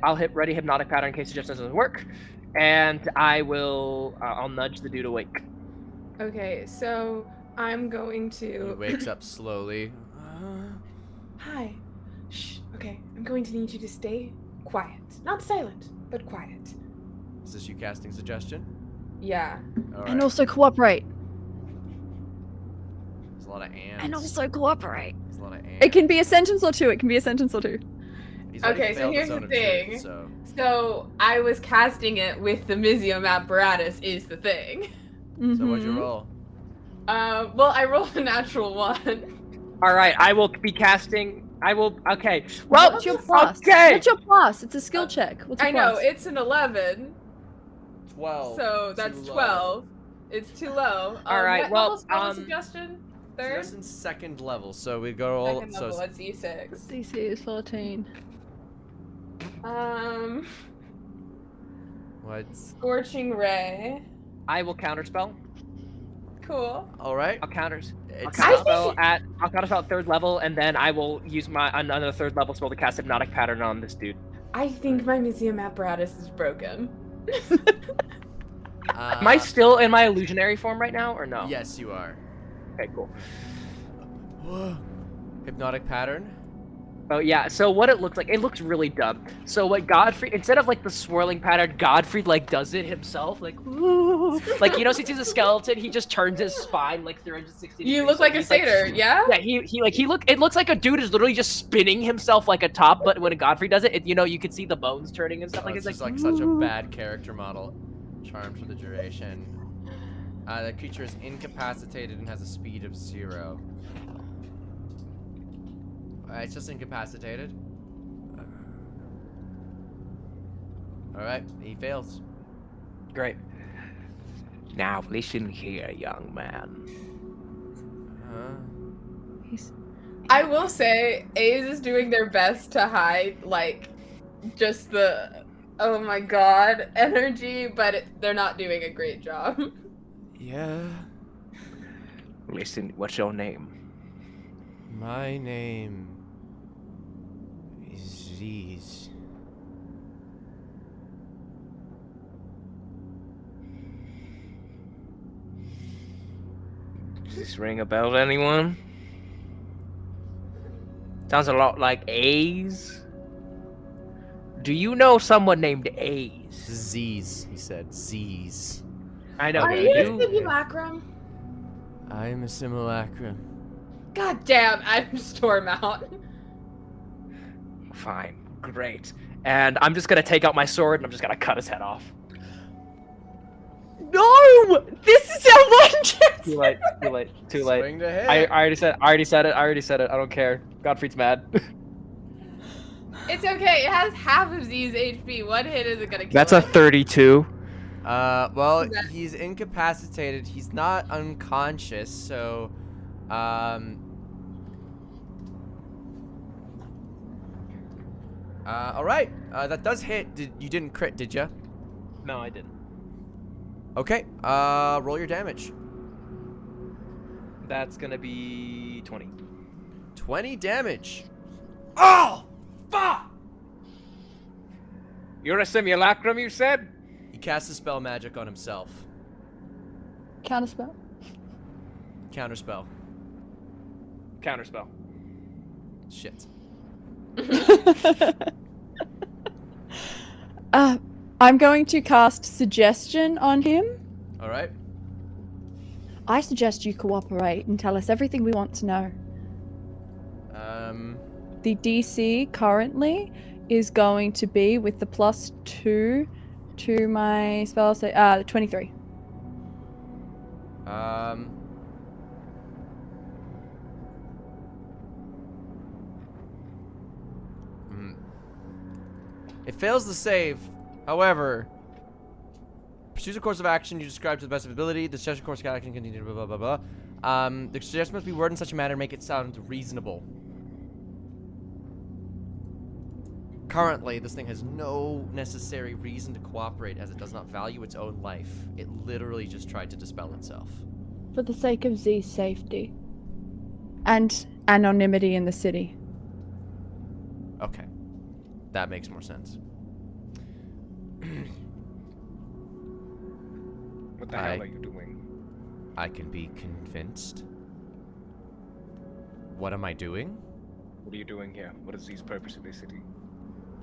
I'll hit ready hypnotic pattern in case suggestion doesn't work, and I'll nudge the dude awake. Okay, so I'm going He to wakes up slowly. Hi. Shh. Okay, I'm going to need you to stay quiet. Not silent, but quiet. Is this you casting suggestion? Yeah. All right. And also cooperate. There's a lot of ants. And also cooperate. There's a lot of ants. It can be a sentence or two. He's already Okay, so failed here's his the own thing. truth, so. So I was casting it with the museum apparatus is the thing. So what'd you Mhm. roll? Well, I rolled a natural 1. All right. I will be casting. Okay. Well, What's your plus? okay. What's your plus? It's a skill check. What's your I know, plus? it's an 11. 12. So that's Too low. 12. It's too low. All right, What well, level spell was suggestion? So Third? that's in second level, so we go all. Second So level, that's E6. DC is 14. what? Scorching Ray. I will counterspell. Cool. All right. I'll counters. I'll It's cast a not- spell at 3rd level, and then I will use another 3rd level spell to cast Hypnotic Pattern on this dude. I think my museum apparatus is broken. Am I still in my illusionary form right now, or no? Yes, you are. Okay, cool. Hypnotic pattern. Oh yeah, so what it looks like, it looks really dumb. So what Godfrey, instead of like the swirling pattern, Godfrey like does it himself, like woo. Like, you know, since he's a skeleton, he just turns his spine like 360 degrees. You look so like a he's, satyr, yeah? Yeah, it looks like a dude is literally just spinning himself like a top, but when Godfrey does it, you know, you can see the bones turning and stuff. Like, It's it's just like such a bad character model. Charmed for the duration. The creature is incapacitated and has a speed of 0. It's just incapacitated. Alright, he fails. great. Now listen here, young man. I will say, A's is doing their best to hide, like, just the, oh my god, energy, but they're not doing a great job. Yeah, Listen, what's your name? my name is Zzzz. Does this ring a bell to anyone? Sounds a lot like A's. Do you know someone named A's? Zzzz, he said. Zzzz. I know. Are you you a do. simulacrum? I'm a simulacrum. God damn, I'm Storm out. Fine, great. And I'm just gonna take out my sword and I'm just gonna cut his head off. No! This is our one chance! Too late. Too late. Too late. Swing to hit. I already said it. I don't care. Godfrey's mad. It's okay, it has half of Z's HP. What hit is it gonna kill? That's a it? 32. Well, That- he's incapacitated. He's not unconscious, so, alright. That does hit. You didn't crit, did ya? No, I didn't. Okay, roll your damage. That's gonna be 20. 20 damage. Oh! Fuck! You're a simulacrum, you said? He casts a spell magic on himself. Counterspell. Counterspell. Counterspell. Shit. I'm going to cast Suggestion on him. Alright. I suggest you cooperate and tell us everything we want to know. The DC currently is going to be with the +2 to my spell, so 23. It fails the save. However, pursues a course of action you describe to the best of ability. The suggested course of action continue blah blah blah blah. The suggestion must be worded in such a manner to make it sound reasonable. Currently, this thing has no necessary reason to cooperate as it does not value its own life. It literally just tried to dispel itself. For the sake of Z's safety. And anonymity in the city. Okay. That makes more sense. What the hell hell are you doing? I can be convinced. What am I doing? What are you doing here? What is Z's purpose in this city?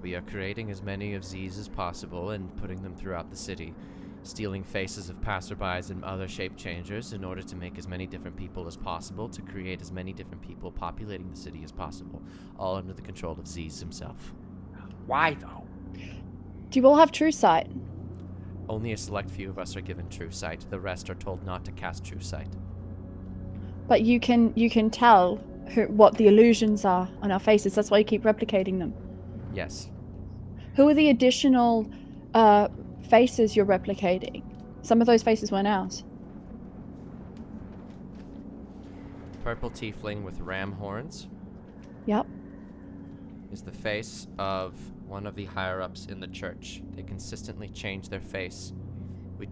We are creating as many of Z's as possible and putting them throughout the city, stealing faces of passerbys and other shape changers in order to make as many different people as possible to create as many different people populating the city as possible, all under the control of Z's himself. Why though? Do you all have true sight? Only a select few of us are given true sight. The rest are told not to cast true sight. But you can tell what the illusions are on our faces. That's why you keep replicating them. Yes. Who are the additional faces you're replicating? Some of those faces weren't ours. Purple tiefling with ram horns Yep. is the face of one of the higher-ups in the church. They consistently change their face. We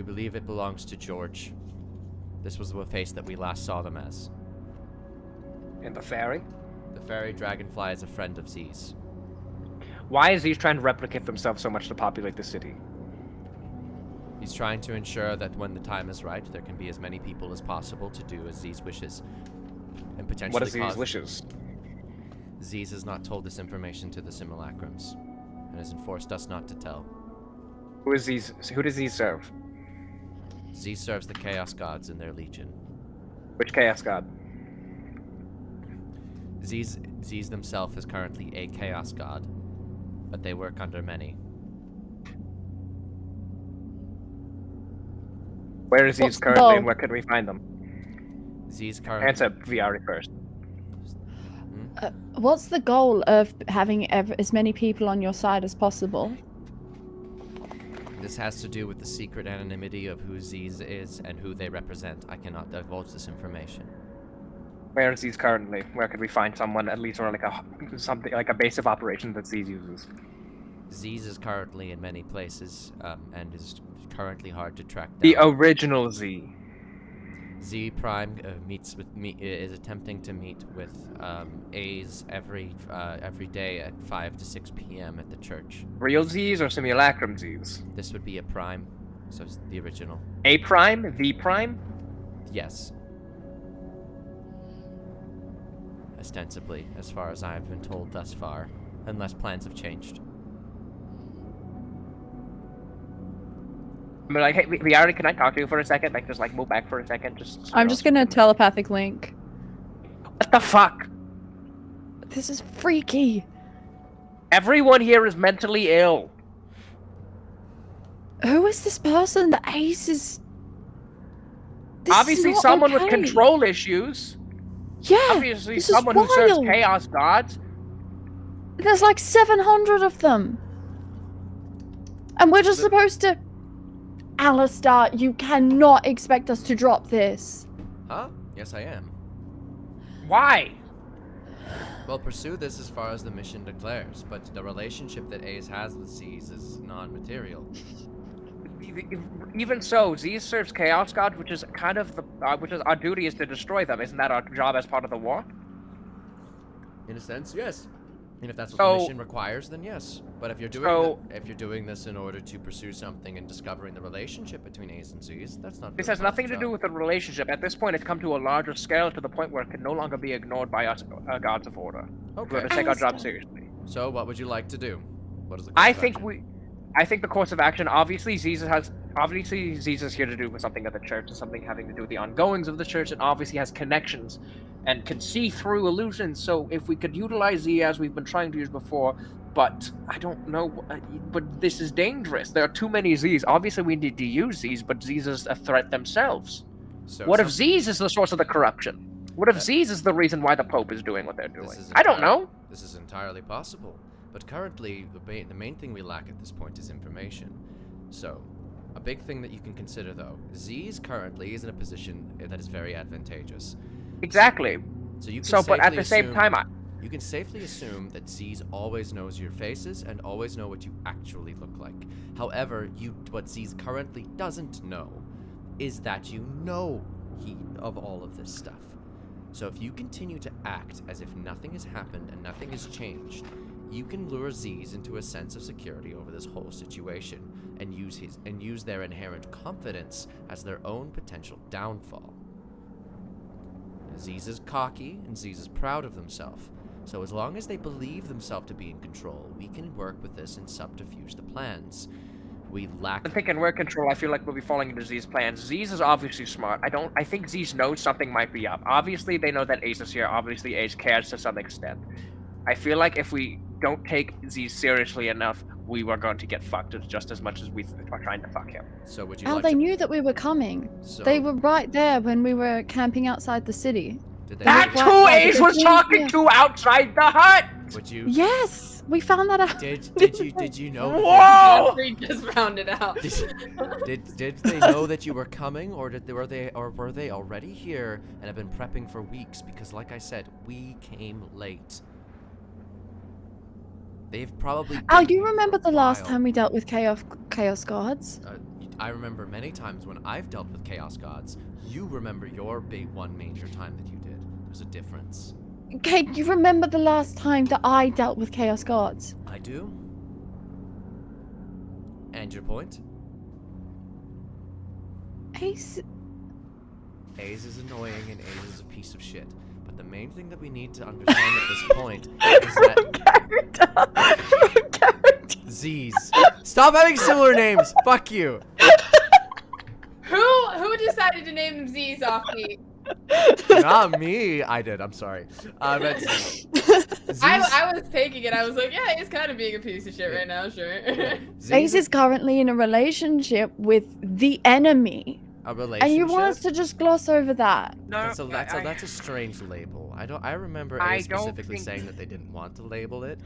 believe it belongs to George. This was the face that we last saw them as. And the fairy? The fairy dragonfly is a friend of Z's. Why is Z's trying to replicate themselves so much to populate the city? He's trying to ensure that when the time is right, there can be as many people as possible to do as Z's wishes. And potentially What are Z's wishes? Z's has not told this information to the simulacrums, and has enforced us not to tell. Who does Z serve? Z serves the Chaos Gods in their legion. Which Chaos God? Z's themselves is currently a Chaos God, but they work under many. Where is Z's What's the currently, goal? and where can we find them? Z's currently... Answer VR first. What's the goal of having as many people on your side as possible? This has to do with the secret anonymity of who Z's is and who they represent. I cannot divulge this information. Where is Z's currently? Where could we find someone, at least, or like something like a base of operations that Z's uses? Z's is currently in many places, and is currently hard to track down. The original Z. Z Prime is attempting to meet with A's every day at 5 to 6 p.m. at the church. Real Z's or simulacrum Z's? This would be a Prime, so it's the original. A Prime? V Prime? Yes. Ostensibly, as far as I've been told thus far, unless plans have changed. I'm like, hey, VR, can I talk to you for a second? Like, just like move back for a second. I'm just gonna telepathic link. What the fuck? This is freaky. Everyone here is mentally ill. Who is this person? The ace is... This Obviously, is not someone okay. with control issues. Yeah, Obviously, this is someone who serves wild. chaos gods. There's like 700 of them. And we're just supposed to... Alistair, you cannot expect us to drop this. Huh? Yes, I am. Why? Well, pursue this as far as the mission declares, but the relationship that A's has with Z's is non-material. Even so, Z serves chaos gods, which is kind of the which is our duty is to destroy them. Isn't that our job as part of the war? In a sense, yes. And if that's what So- the mission requires, then yes. But if you're doing if you're doing this in order to pursue something and discovering the relationship between A's and Z's, that's not. This really has part of nothing the to do job. with the relationship. At this point, it's come to a larger scale to the point where it can no longer be ignored by us, gods of order. We're Okay. going to take our job Alistair. seriously. So, what would you like to do? What is the? I course of think action? I think the course of action. Obviously, Z's is here to do with something at the church and something having to do with the ongoings of the church, and obviously has connections and can see through illusions. So, if we could utilize Z as we've been trying to use before. But I don't know. But this is dangerous. There are too many Z's. Obviously, we need to use Z's, but Z's is a threat themselves. So What if some- Z's is the source of the corruption? What if Z's is the reason why the Pope is doing what they're doing? This is I don't entirely- know. This is entirely possible. But currently, the main thing we lack at this point is information. So, a big thing that you can consider, though, Z's currently is in a position that is very advantageous. Exactly. So you can So, but at safely the same assume- time, you can safely assume that Z's always knows your faces and always know what you actually look like. However, what Z's currently doesn't know is that you know of all of this stuff. So if you continue to act as if nothing has happened and nothing has changed, you can lure Z's into a sense of security over this whole situation and use their inherent confidence as their own potential downfall. Z's is cocky and Z's is proud of themselves. So as long as they believe themselves to be in control, we can work with this and subterfuge the plans. We lack... I think in we're control, I feel like we'll be falling into Z's plans. Z's is obviously smart. I think Z's knows something might be up. Obviously, they know that Ace is here. Obviously, Ace cares to some extent. I feel like if we don't take Z's seriously enough, we were going to get fucked just as much as we are trying to fuck him. So would you Al, like they to... knew that we were coming. So, They were right there when we were camping outside the city. did they... That's Why- who why Ace did was they- talking yeah. to outside the hut! Would you... Yes, we found that out. Did you know... Whoa! We just found it out. Did they know that you were coming, or were they already here and have been prepping for weeks? Because, like I said, we came late. They've probably. Al, been you here remember for a the last while. time we dealt with chaos guards? I remember many times when I've dealt with Chaos Gods, you remember your big one major time that you did. There's a difference. Okay, you remember the last time that I dealt with Chaos Gods? I do. And your point? Ace... Aze is annoying and Aze is a piece of shit. But the main thing that we need to understand at this point is that... Character. Z's. Stop having similar names! Fuck you! Who decided to name them Z's off me? Not me! I did, I'm sorry. But Z's. I was taking it. I was like, yeah, he's kind of being a piece of shit right now, sure. Ace is currently in a relationship with the enemy. A relationship? And you want us to just gloss over that? That's a strange label. I remember A specifically saying that they didn't want to label it.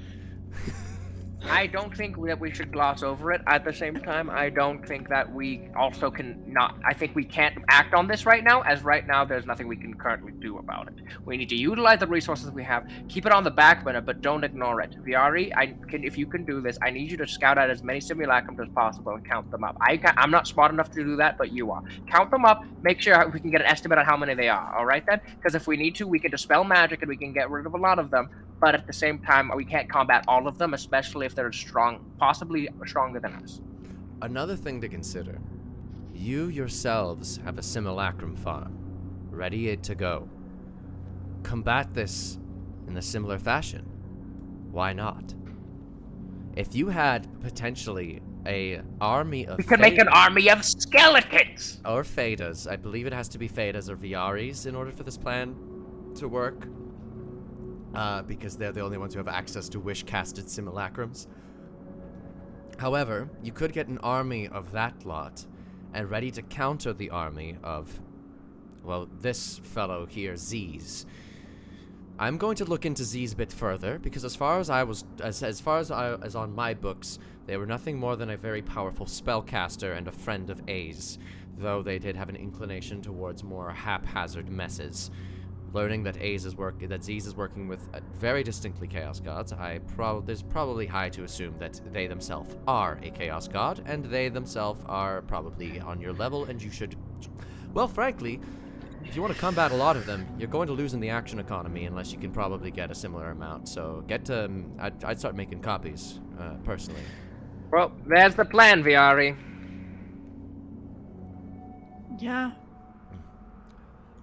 I don't think that we should gloss over it. At the same time, I don't think that we also can not. I think we can't act on this right now, as right now there's nothing we can currently do about it. We need to utilize the resources we have, keep it on the back burner, but don't ignore it. Viari, if you can do this, I need you to scout out as many simulacrums as possible and count them up. I'm not smart enough to do that, but you are. Count them up, make sure we can get an estimate on how many they are, all right then? Because if we need to, we can dispel magic and we can get rid of a lot of them. But at the same time, we can't combat all of them, especially if they're strong, possibly stronger than us. Another thing to consider. You yourselves have a simulacrum farm, ready to go. Combat this in a similar fashion. Why not? If you had potentially a army of we could make an army of skeletons! Or Phaedas. I believe it has to be Phaedas or Viaris in order for this plan to work. Because they're the only ones who have access to wish-casted simulacrums. However, you could get an army of that lot, and ready to counter the army of, well, this fellow here, Z's. I'm going to look into Z's a bit further, because as far as I was on my books, they were nothing more than a very powerful spellcaster and a friend of A's, though they did have an inclination towards more haphazard messes. Learning that Z's is working with very distinctly Chaos Gods, there's probably high to assume that they themselves are a Chaos God, and they themselves are probably on your level, and you should... Well, frankly, if you want to combat a lot of them, you're going to lose in the action economy unless you can probably get a similar amount, so get to... I'd start making copies, personally. Well, there's the plan, Viari. Yeah.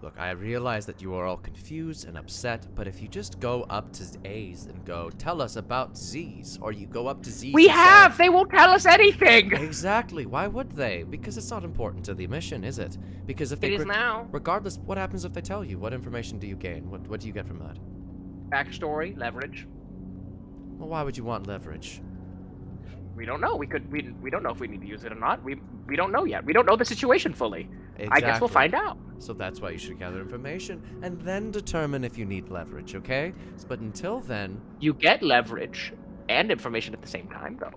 Look, I realize that you are all confused and upset, but if you just go up to A's and go, tell us about Z's, or you go up to Z's We and have! say, They won't tell us anything! Exactly. Why would they? Because it's not important to the mission, is it? Because if they... It is now. Regardless, what happens if they tell you? What information do you gain? What do you get from that? Backstory, leverage. Well, why would you want leverage? We don't know. We don't know if we need to use it or not. We don't know yet. We don't know the situation fully. Exactly. I guess we'll find out. So that's why you should gather information, and then determine if you need leverage, okay? But until then... You get leverage and information at the same time, though.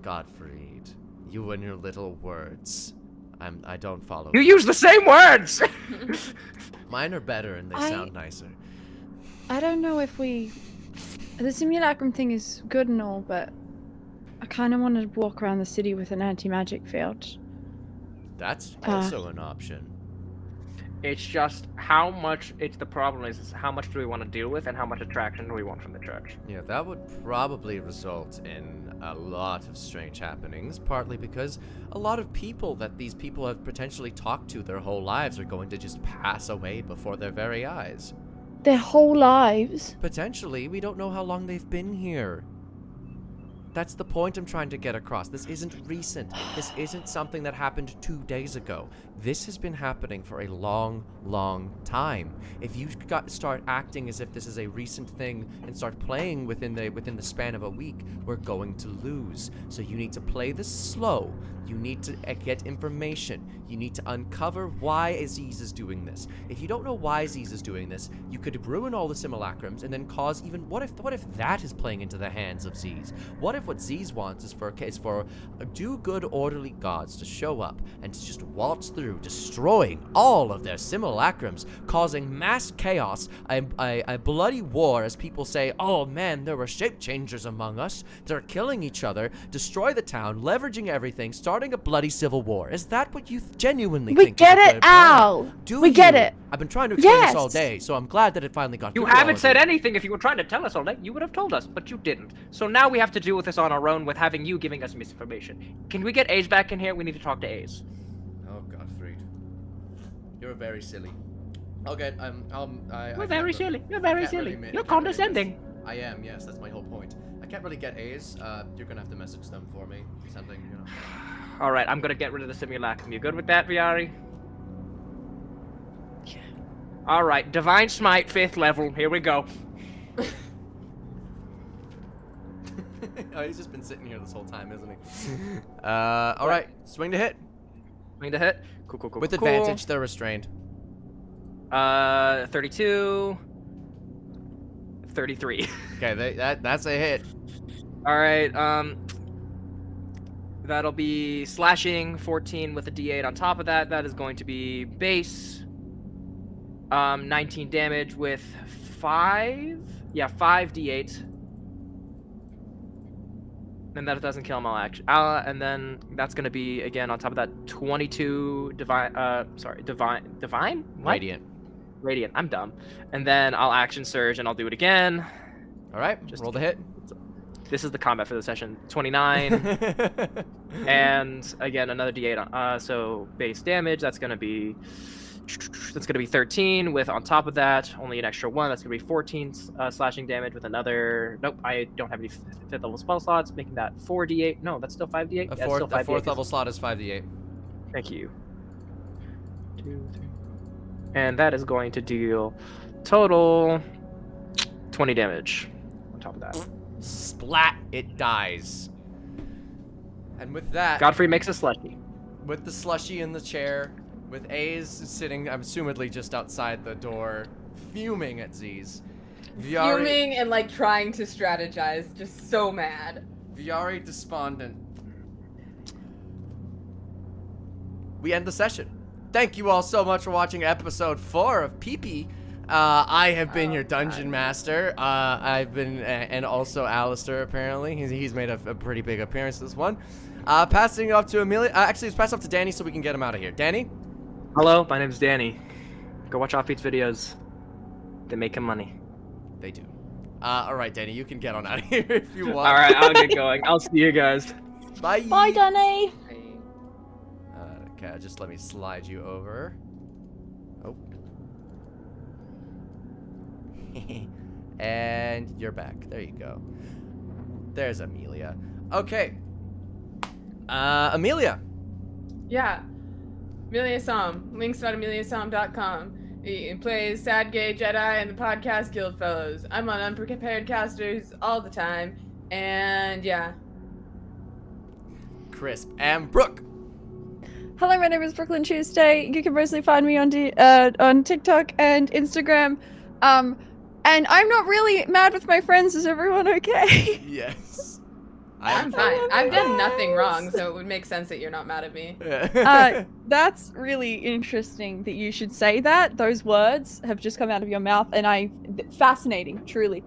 Godfried, you and your little words. I don't follow. You use the same words! Mine are better and they sound nicer. I don't know if we... The simulacrum thing is good and all, but I kind of want to walk around the city with an anti-magic field. That's also an option. It's just how much, the problem is how much do we want to deal with and how much attraction do we want from the church. Yeah, that would probably result in a lot of strange happenings, partly because a lot of people that these people have potentially talked to their whole lives are going to just pass away before their very eyes. Their whole lives? Potentially, we don't know how long they've been here. That's the point I'm trying to get across. This isn't recent. This isn't something that happened 2 days ago. This has been happening for a long, long time. If you start acting as if this is a recent thing and start playing within the span of a week, we're going to lose. So you need to play this slow. You need to get information. You need to uncover why Aziz is doing this. If you don't know why Aziz is doing this, you could ruin all the simulacrums and then cause even... What if that is playing into the hands of Aziz? What if what Z's wants is for do-good, orderly gods to show up and to just waltz through, destroying all of their simulacrums, causing mass chaos, a bloody war as people say, oh man, there were shape changers among us, they're killing each other, destroy the town, leveraging everything, starting a bloody civil war. Is that what you genuinely We think? get is a it, good plan? Al. Do We you? get it. I've been trying to explain this all Yes. day, so I'm glad that it finally got You through to all haven't of said you. anything. If you were trying to tell us all that, you would have told us, but you didn't. So now we have to deal with this on our own with having you giving us misinformation. Can we get A's back in here? We need to talk to A's. Oh, Gottfried. You're very silly. Okay, You're very silly. You're very silly. You're condescending. I am, yes, that's my whole point. I can't really get A's. You're gonna have to message them for me. Something, you know. All right, I'm gonna get rid of the simulacrum. You good with that, Viari? All right, Divine Smite, 5th level. Here we go. Oh, he's just been sitting here this whole time, isn't he? All right, swing to hit. Swing to hit. Cool. With advantage, they're restrained. 32. 33. Okay, that's a hit. All right, that'll be slashing 14 with a D8 on top of that. That is going to be base. 19 damage with 5 D8. And that doesn't kill him all action. And then that's gonna be again on top of that 22 divine. Divine. What? Radiant. I'm dumb. And then I'll action surge and I'll do it again. All right, Just roll the hit. This is the combat for the session. 29. And again another D8 on. So base damage. That's gonna be 13 with on top of that only an extra 1. That's gonna be 14 slashing damage with another. Nope, I don't have any 5th level spell slots, making that 4d8. No, that's still 5d8. A Yeah, fourth, still 5d8. a fourth level slot is 5d8. Thank you. 2, 3. And that is going to deal total 20 damage on top of that. Splat! It dies. And with that, Godfrey makes a slushy. with the slushy in the chair, with A's sitting, I'm assumedly just outside the door, fuming at Z's. Fuming and like trying to strategize, just so mad. Viari despondent. We end the session. Thank you all so much for watching episode 4 of PP. I have been your dungeon master. I've been, and also Alistair apparently. He's made a pretty big appearance this one. Passing it off to Amelia. Actually, let's pass it off to Danny so we can get him out of here. Danny? Hello, my name's Danny. Go watch Offbeat's videos. They make him money. They do. All right, Danny, you can get on out of here if you want. All right, I'll get going. I'll see you guys. Bye. Bye, Danny. Okay, just let me slide you over. Oh. And you're back. There you go. There's Amelia. Okay. Amelia. Yeah. Amelia Som. Links.ameliasom.com. He plays Sad Gay Jedi and the Podcast Guild Fellows. I'm on Unprepared Casters all the time. And yeah. Crisp. And Brooke. Hello, my name is Brooklyn Tuesday. You can mostly find me on TikTok and Instagram. And I'm not really mad with my friends. Is everyone okay? Yes. I'm fine. I've done nothing wrong, so it would make sense that you're not mad at me. That's really interesting that you should say that. Those words have just come out of your mouth, and fascinating, truly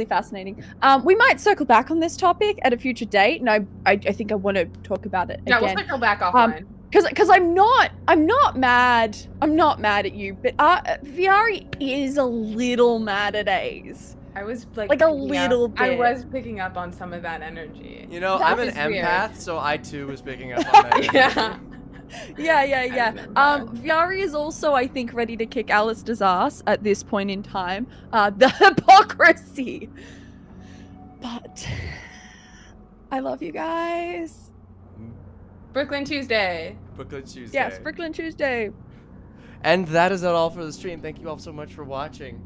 fascinating. We might circle back on this topic at a future date, and I think I want to talk about it Yeah, again. we'll circle back offline. Because I'm not mad. I'm not mad at you, but Viari is a little mad at A's. I was like a picking little up- I bit. was picking up on some of that energy. You know, That I'm an is weird. empath, so I too was picking up on that. Yeah. Yeah. remember. Viari is also, I think, ready to kick Alistair's ass at this point in time. The hypocrisy. But I love you guys. Brooklyn Tuesday. Brooklyn Tuesday. Yes, Brooklyn Tuesday. And that is it all for the stream. Thank you all so much for watching.